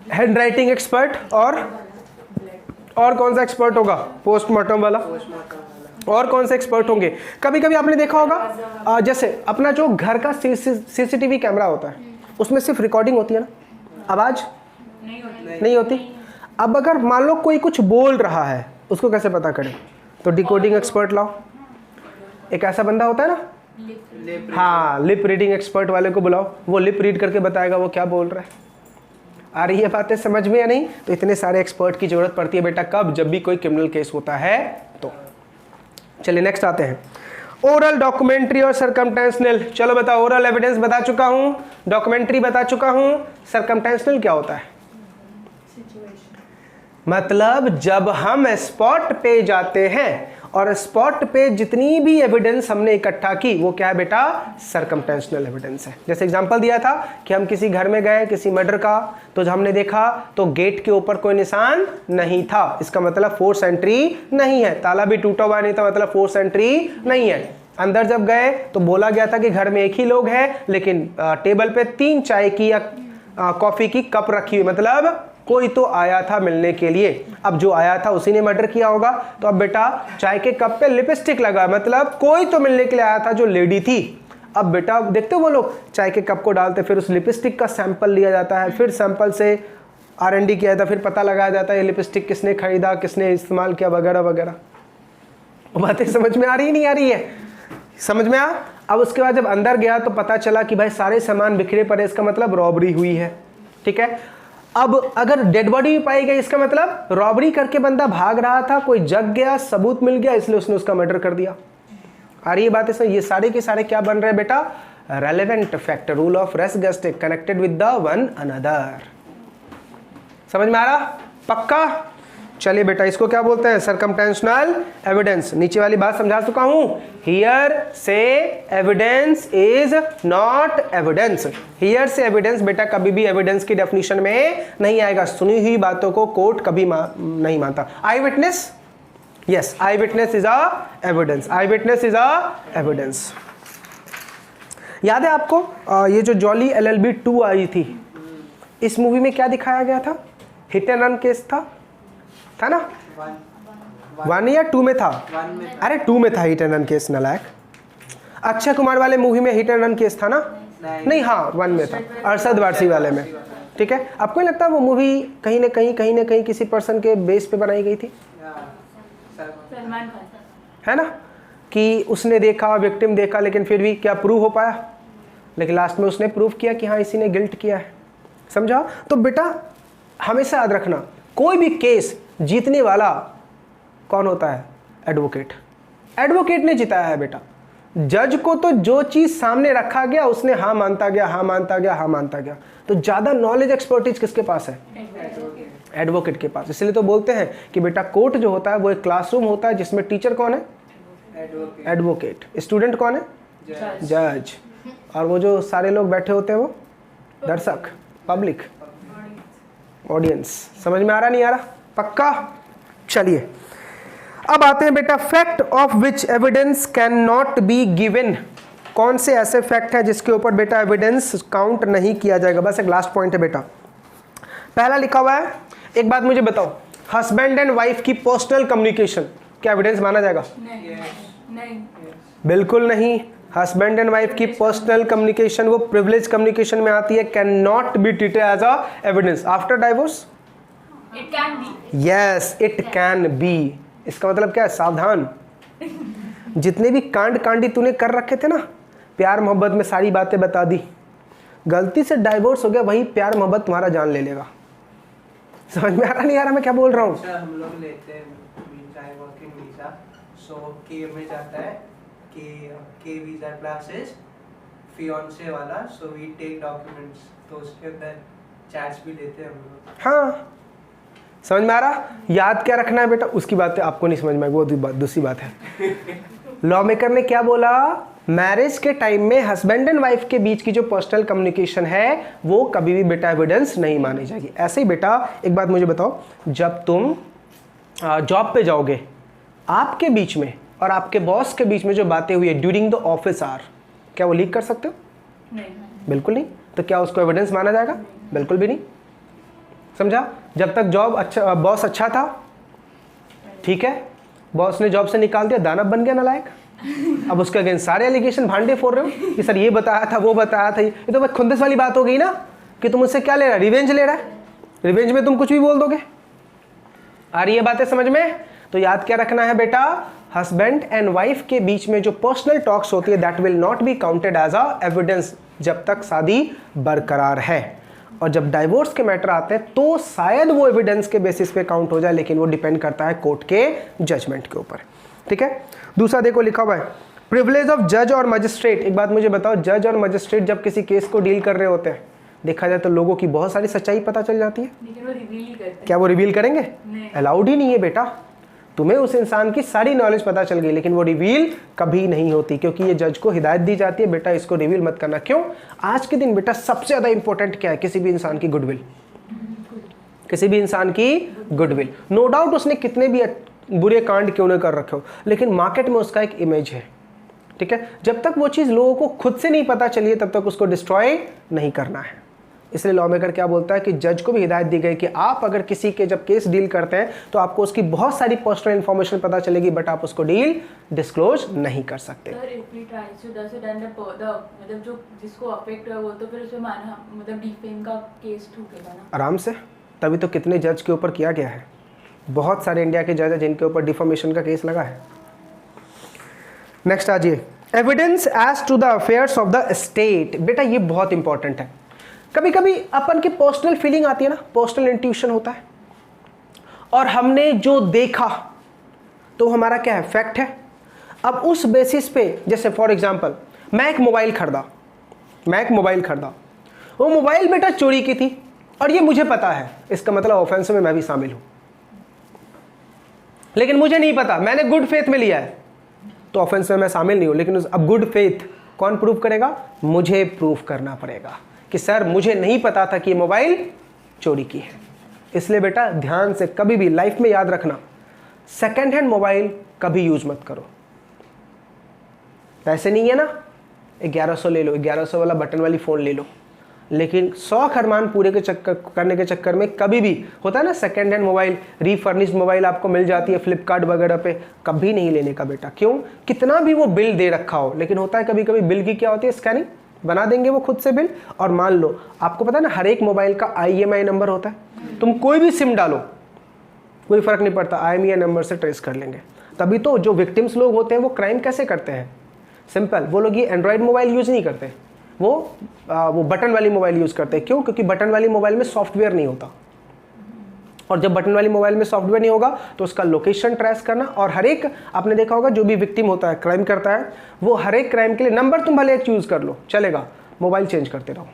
हैंडराइटिंग एक्सपर्ट, और कौन सा एक्सपर्ट होगा? पोस्टमार्टम वाला। और कौन से एक्सपर्ट होंगे? कभी कभी आपने देखा होगा जैसे अपना जो घर का CCTV कैमरा होता है उसमें सिर्फ रिकॉर्डिंग होती है ना, आवाज नहीं होती। अब अगर मान लो कोई कुछ बोल रहा है, उसको कैसे पता करें? तो डिकोडिंग एक्सपर्ट लाओ। एक ऐसा बंदा होता है ना, हाँ, लिप रीडिंग एक्सपर्ट वाले को बुलाओ, वो लिप रीड करके बताएगा वो क्या बोल रहा है। आ रही है बातें समझ में या नहीं? तो इतने सारे एक्सपर्ट की जरूरत पड़ती है बेटा कब? जब भी कोई क्रिमिनल केस होता है तो। चलिए नेक्स्ट आते हैं, ओरल, डॉक्यूमेंट्री और सरकमटेंशनल। चलो बताओ, ओरल एविडेंस बता चुका हूं, डॉक्यूमेंट्री बता चुका हूं, सरकमटेंशनल क्या होता है? मतलब जब हम स्पॉट पे जाते हैं और स्पॉट पे जितनी भी एविडेंस हमने इकट्ठा की वो क्या है बेटा, सर्कमटेंशनल एविडेंस है। जैसे एग्जांपल दिया था कि हम किसी घर में गए किसी मर्डर का, तो जब हमने देखा तो गेट के ऊपर कोई निशान नहीं था, इसका मतलब फोर्स एंट्री नहीं है। ताला भी टूटा हुआ नहीं था, मतलब फोर्स एंट्री नहीं है। अंदर जब गए तो बोला गया था कि घर में एक ही लोग हैं, लेकिन टेबल पे 3 चाय की या कॉफी की कप रखी हुई, मतलब कोई तो आया था मिलने के लिए। अब जो आया था उसी ने मर्डर किया होगा। तो अब बेटा चाय के कप पे लिपस्टिक लगा, मतलब कोई तो मिलने के लिए आया था जो लेडी थी। अब बेटा देखते हो वो लोग चाय के कप को डालते, फिर उस लिपस्टिक का सैंपल लिया जाता है, फिर सैंपल से R&D किया जाता है, फिर पता लगाया जाता है ये लिपस्टिक किसने खरीदा, किसने इस्तेमाल किया, वगैरह वगैरह। बातें समझ में आ रही नहीं आ रही है? समझ में आ? अब उसके बाद जब अंदर गया तो पता चला कि भाई सारे सामान बिखरे पड़े, इसका मतलब रॉबरी हुई है। ठीक है, अब अगर डेड बॉडी भी पाई गई, इसका मतलब रॉबरी करके बंदा भाग रहा था, कोई जग गया, सबूत मिल गया, इसलिए उसने उसका मर्डर कर दिया। आ रही है बातें सही? ये सारे के सारे क्या बन रहे हैं बेटा, relevant factor, rule of reciprocity, connected with the one another. समझ में आ रहा? पक्का? चलिए बेटा, इसको क्या बोलते हैं, सर्कमटेंशनल एविडेंस। नीचे वाली बात समझा चुका हूं, हियर से evidence is not evidence. Hearsay evidence बेटा कभी भी एविडेंस की डेफिनेशन में नहीं आएगा। सुनी हुई बातों को कोर्ट कभी नहीं मानता। Eye witness, yes, eye witness is a evidence, eye witness is a evidence. याद है आपको ये जो जॉली LLB 2 आई थी, इस मूवी में क्या दिखाया गया था, हिट एंड रन केस था ना? 1 या 2 में था? अरे 2 में था हिट एंड रन केस, नलायक। अक्षय कुमार वाले मूवी में हिट एंड रन केस था ना? नहीं, हाँ 1 में था, अरशद वारसी वाले में। ठीक है, आपको नहीं लगता वो मूवी कहीं ना कहीं किसी पर्सन के बेस पे बनाई गई थी? सलमान खान, है ना, कि उसने देखा, विक्टिम देखा, लेकिन फिर भी क्या प्रूव हो पाया? लेकिन लास्ट में उसने प्रूव किया कि हाँ इसी ने गिल्ट किया है। समझा? तो बेटा हमेशा याद रखना, कोई भी केस जीतने वाला कौन होता है, एडवोकेट। एडवोकेट ने जिताया है बेटा। जज को तो जो चीज सामने रखा गया उसने हाँ मानता गया, हाँ मानता गया, हाँ मानता गया। तो ज्यादा नॉलेज एक्सपर्टीज किसके पास है, एडवोकेट के पास। इसलिए तो बोलते हैं कि बेटा कोर्ट जो होता है वो एक क्लासरूम होता है जिसमें टीचर कौन है, एडवोकेट, स्टूडेंट कौन है, जज, और वो जो सारे लोग बैठे होते हैं वो दर्शक, पब्लिक, ऑडियंस। समझ में आ रहा नहीं आ रहा? पक्का? चलिए अब आते हैं बेटा, fact of which evidence can not be given. कौन से ऐसे फैक्ट है जिसके ऊपर बेटा एविडेंस काउंट नहीं किया जाएगा? बस एक लास्ट पॉइंट है बेटा। पहला लिखा हुआ है, एक बात मुझे बताओ, हस्बैंड एंड वाइफ की पर्सनल कम्युनिकेशन क्या एविडेंस माना जाएगा? नहीं, बिल्कुल नहीं। हस्बैंड एंड वाइफ की पर्सनल कम्युनिकेशन वो प्रिविलेज कम्युनिकेशन में आती है, can not be treated as a evidence after divorce. It can be, yes it can be. इसका मतलब क्या है, सावधान। जितने भी कांडी तूने कर रखे थे ना, प्यार मोहब्बत में सारी बातें बता दी, गलती से डाइवोर्स हो गया, वही प्यार मोहब्बत तुम्हारा जान ले लेगा। समझ में आ रहा नहीं आ रहा मैं क्या बोल रहा हूँ? हम लोग लेते हैं वर्किंग वीजा, सो के में जाता है के वीजा क्लासेस फियांसे वाला, सो वी टेक डॉक्यूमेंट्स, तो उसके अंदर चार्ज भी लेते हैं हम लोग। हाँ, समझ में आ रहा? याद क्या रखना है बेटा, उसकी बातें आपको नहीं समझ में आएगी, वो दूसरी बात है। लॉ मेकर ने क्या बोला, मैरिज के टाइम में हस्बैंड एंड वाइफ के बीच की जो पर्सनल कम्युनिकेशन है वो कभी भी बेटा एविडेंस नहीं मानी जाएगी। ऐसे ही बेटा एक बात मुझे बताओ, जब तुम जॉब पे जाओगे, आपके बीच में और आपके बॉस के बीच में जो बातें हुई है ड्यूरिंग द ऑफिस आवर, क्या वो लीक कर सकते हो? नहीं, बिल्कुल नहीं। तो क्या उसको एविडेंस माना जाएगा? बिल्कुल भी नहीं। समझा? जब तक जॉब अच्छा, बॉस अच्छा था, ठीक है, बॉस ने जॉब से निकाल दिया, दानव बन गया नालायक। अब उसके अगेंस्ट सारे एलिगेशन भांडे फोड़ रहे हो कि सर ये बताया था, वो बताया था। ये तो भाई खुंदस वाली बात हो गई ना, कि तुम उससे क्या ले रहा है, रिवेंज ले रहा है। रिवेंज में तुम कुछ भी बोल दोगे। आ रही है बातें समझ में? तो याद क्या रखना है बेटा, हस्बैंड एंड वाइफ के बीच में जो पर्सनल टॉक्स होती है that will not be counted as a evidence जब तक शादी बरकरार है। और जब डाइवोर्स के मैटर आते हैं तो शायद वो एविडेंस के बेसिस पे काउंट हो जाए, लेकिन वो डिपेंड करता है कोर्ट के जजमेंट के ऊपर। ठीक है, दूसरा देखो लिखा हुआ है, प्रिविलेज ऑफ जज और मजिस्ट्रेट। एक बात मुझे बताओ, जज और मजिस्ट्रेट जब किसी केस को डील कर रहे होते हैं देखा जाए तो लोगों की बहुत सारी सच्चाई पता चल जाती है। लेकिन वो रिवील ही करते हैं। क्या वो रिवील करेंगे? नहीं। अलाउड ही नहीं है बेटा। तुम्हें उस इंसान की सारी नॉलेज पता चल गई लेकिन वो रिवील कभी नहीं होती, क्योंकि ये जज को हिदायत दी जाती है बेटा इसको रिवील मत करना। क्यों? आज के दिन बेटा सबसे ज़्यादा इंपॉर्टेंट क्या है? किसी भी इंसान की गुडविल, किसी भी इंसान की गुडविल। नो डाउट उसने कितने भी बुरे कांड क्यों न कर रखे हो, लेकिन मार्केट में उसका एक इमेज है, ठीक है। जब तक वो चीज़ लोगों को खुद से नहीं पता चली है तब तक उसको डिस्ट्रॉय नहीं करना है। इसलिए लॉ मेकर क्या बोलता है कि जज को भी हिदायत दी गई कि आप अगर किसी के जब केस डील करते हैं तो आपको उसकी बहुत सारी पर्सनल इंफॉर्मेशन पता चलेगी, बट आप उसको डील डिस्क्लोज नहीं कर सकते। Sir if we try to does it and मतलब जो जिसको अफेक्ट हुआ वो तो फिर उसमें माना मतलब डिफेम का केस ठुकेगा ना आराम से। तभी तो कितने जज के ऊपर किया गया है, बहुत सारे इंडिया के जज हैं जिनके ऊपर डिफॉर्मेशन का केस लगा है। नेक्स्ट आ जाइए, evidence as to the affairs of the state. बेटा ये बहुत इंपॉर्टेंट है। कभी कभी अपन की पर्सनल फीलिंग आती है ना, पर्सनल इंट्यूशन होता है, और हमने जो देखा तो हमारा क्या है? फैक्ट है। अब उस बेसिस पे, जैसे फॉर एग्जांपल मैं एक मोबाइल खरीदा, वो मोबाइल बेटा चोरी की थी और ये मुझे पता है, इसका मतलब ऑफेंस में मैं भी शामिल हूं, लेकिन मुझे नहीं पता, मैंने गुड फेथ में लिया है तो ऑफेंस में मैं शामिल नहीं हूं। लेकिन अब गुड फेथ कौन प्रूव करेगा? मुझे प्रूव करना पड़ेगा कि सर मुझे नहीं पता था कि ये मोबाइल चोरी की है। इसलिए बेटा ध्यान से कभी भी लाइफ में याद रखना, सेकेंड हैंड मोबाइल कभी यूज मत करो। पैसे नहीं है ना, 1100 ले लो, 1100 वाला बटन वाली फ़ोन ले लो, लेकिन 100 अरमान पूरे के चक्कर करने के चक्कर में कभी भी होता है ना सेकेंड हैंड मोबाइल, रीफर्निश्ड मोबाइल आपको मिल जाती है फ्लिपकार्ट वगैरह पे, कभी नहीं लेने का बेटा। क्यों? कितना भी वो बिल दे रखा हो, लेकिन होता है कभी कभी बिल की क्या होती है, स्कैनिंग बना देंगे वो खुद से बिल। और मान लो आपको पता है ना हर एक मोबाइल का IMEI नंबर होता है, तुम कोई भी सिम डालो कोई फर्क नहीं पड़ता, IMEI नंबर से ट्रेस कर लेंगे। तभी तो जो विक्टिम्स लोग होते हैं वो क्राइम कैसे करते हैं? सिंपल, वो लोग ये एंड्रॉयड मोबाइल यूज़ नहीं करते, वो बटन वाली मोबाइल यूज़ करते हैं। क्यों? क्योंकि बटन वाली मोबाइल में सॉफ्टवेयर नहीं होता, और जब बटन वाली मोबाइल में सॉफ्टवेयर नहीं होगा तो उसका लोकेशन ट्रेस करना, और हर एक आपने देखा होगा जो भी विक्टिम होता है, क्राइम करता है, वो हर एक क्राइम के लिए नंबर तुम भले एक चूज कर लो चलेगा, मोबाइल चेंज करते रहो,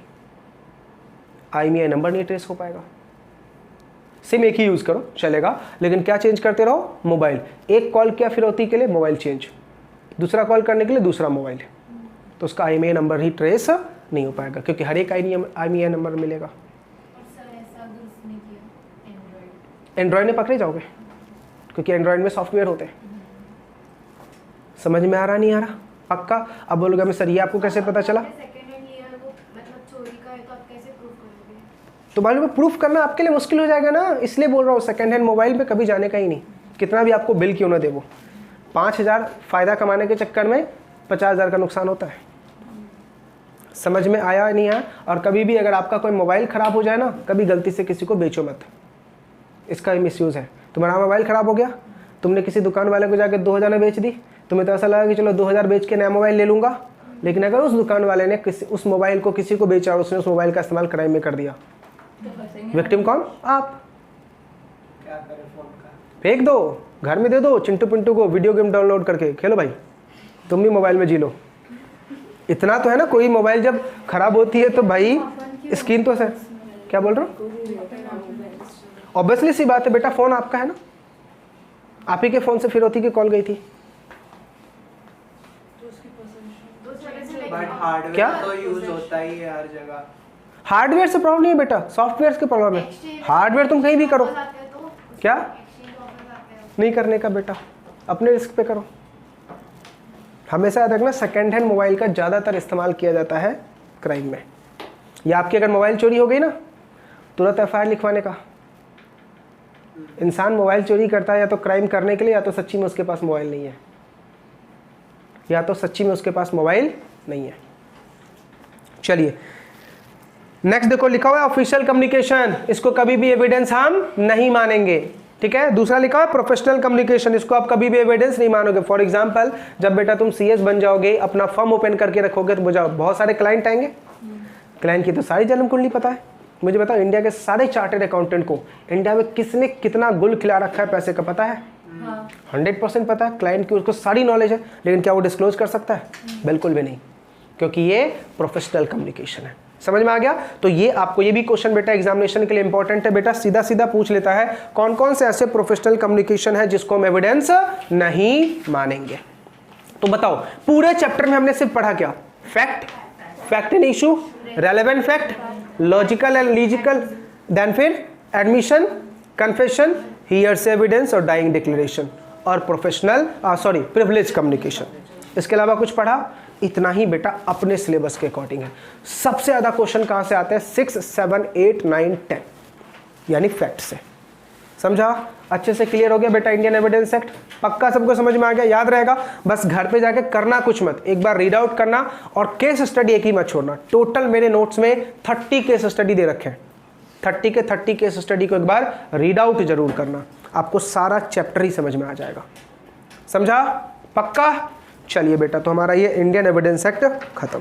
IMEI नंबर नहीं ट्रेस हो पाएगा। सिम एक ही यूज़ करो चलेगा, लेकिन क्या चेंज करते रहो? मोबाइल। एक कॉल किया फिरौती के लिए मोबाइल चेंज, दूसरा कॉल करने के लिए दूसरा मोबाइल, तो उसका IMEI नंबर ही ट्रेस नहीं हो पाएगा, क्योंकि हर एक IMEI नंबर मिलेगा। एंड्रॉयड में पकड़े जाओगे, क्योंकि एंड्रॉयड में सॉफ्टवेयर होते हैं। समझ में आ रहा नहीं आ रहा? पक्का? अब बोलोगे मैं सर ये आपको कैसे पता चला? तो मालूम है प्रूफ करना आपके लिए मुश्किल हो जाएगा ना, इसलिए बोल रहा हूँ सेकेंड हैंड मोबाइल पे कभी जाने का ही नहीं, कितना भी आपको बिल क्यों ना दे। वो 5000 फ़ायदा कमाने के चक्कर में 50,000 का नुकसान होता है। समझ में आया नहीं आया? और कभी भी अगर आपका कोई मोबाइल ख़राब हो जाए ना, कभी गलती से किसी को बेचो मत, इसका ही मिसयूज़ है। तुम्हारा मोबाइल ख़राब हो गया, तुमने किसी दुकान वाले को जाकर 2000 में बेच दी, तुम्हें तो ऐसा लगा कि चलो 2000 बेच के नया मोबाइल ले लूँगा, लेकिन अगर उस दुकान वाले ने उस मोबाइल को किसी को बेचा और उसने उस मोबाइल का इस्तेमाल क्राइम में कर दिया, विक्टिम कौन? आप। क्या करें फोन का? फेंक दो, घर में दे दो चिंटू पिंटू को, वीडियो गेम डाउनलोड करके खेलो भाई, तुम भी मोबाइल में जी लो। इतना तो है ना, कोई मोबाइल जब खराब होती है तो भाई स्क्रीन तो सर क्या बोल रहा हूँ, ऑब्वियसली सी बात है बेटा, फ़ोन आपका है ना, आप ही के फ़ोन से फिरौती की कॉल गई थी। बट हार्डवेयर क्या? तो यूज होता ही है हर जगह। हार्डवेयर से प्रॉब्लम नहीं है बेटा, सॉफ्टवेयर के प्रॉब्लम है। हार्डवेयर तुम कहीं भी करो, क्या नहीं करने का बेटा, अपने रिस्क पे करो। हमेशा याद रखना सेकेंड हैंड मोबाइल का ज़्यादातर इस्तेमाल किया जाता है क्राइम में। या आपकी अगर मोबाइल चोरी हो गई ना, तुरंत FIR लिखवाने का। इंसान मोबाइल चोरी करता है या तो क्राइम करने के लिए, या तो सच्ची में उसके पास मोबाइल नहीं है, या तो सच्ची में उसके पास मोबाइल नहीं है। चलिए नेक्स्ट देखो, लिखा हुआ है ऑफिशियल कम्युनिकेशन, इसको कभी भी एविडेंस हम नहीं मानेंगे, ठीक है। दूसरा लिखा हुआ है प्रोफेशनल कम्युनिकेशन, इसको आप कभी भी एविडेंस नहीं मानोगे। फॉर एग्जांपल जब बेटा तुम CS बन जाओगे, अपना फर्म ओपन करके रखोगे, तो बहुत सारे क्लाइंट आएंगे, क्लाइंट की तो सारी जन्म कुंडली पता है। मुझे बताओ इंडिया के सारे चार्टेड अकाउंटेंट को इंडिया में किसने कितना गुल खिला रखा है पैसे का पता है? 100% पता है। क्लाइंट की उसको सारी नॉलेज है, लेकिन क्या वो डिस्क्लोज कर सकता है? बिल्कुल भी नहीं, क्योंकि ये प्रोफेशनल कम्युनिकेशन है। समझ में आ गया? तो ये आपको ये भी क्वेश्चन बेटा एग्जामिनेशन के लिए इंपॉर्टेंट है बेटा, सीधा सीधा पूछ लेता है कौन कौन से ऐसे प्रोफेशनल कम्युनिकेशन है जिसको हम एविडेंस नहीं मानेंगे। तो बताओ पूरे चैप्टर में हमने सिर्फ पढ़ा क्या? Fact, fact and issue, relevant fact, logical and logical, then फिर एडमिशन, कन्फेशन, हियरसे एविडेंस और डाइंग डिक्लेरेशन और प्रोफेशनल प्रिविलेज कम्युनिकेशन। इसके अलावा कुछ पढ़ा? इतना ही बेटा अपने सिलेबस के अकॉर्डिंग है। सबसे ज्यादा क्वेश्चन कहां से आते हैं? 6, 7, 8, 9, 10 यानी फैक्ट से। समझा? अच्छे से क्लियर हो गया बेटा इंडियन एविडेंस एक्ट? पक्का सबको समझ में आ गया? याद रहेगा? बस घर पे जाके करना कुछ मत, एक बार रीड आउट करना और केस स्टडी एक ही मत छोड़ना। टोटल मेरे नोट्स में 30 केस स्टडी दे रखे हैं, 30 के 30 केस स्टडी को एक बार रीड आउट जरूर करना, आपको सारा चैप्टर ही समझ में आ जाएगा। समझा? पक्का? चलिए बेटा, तो हमारा ये इंडियन एविडेंस एक्ट खत्म।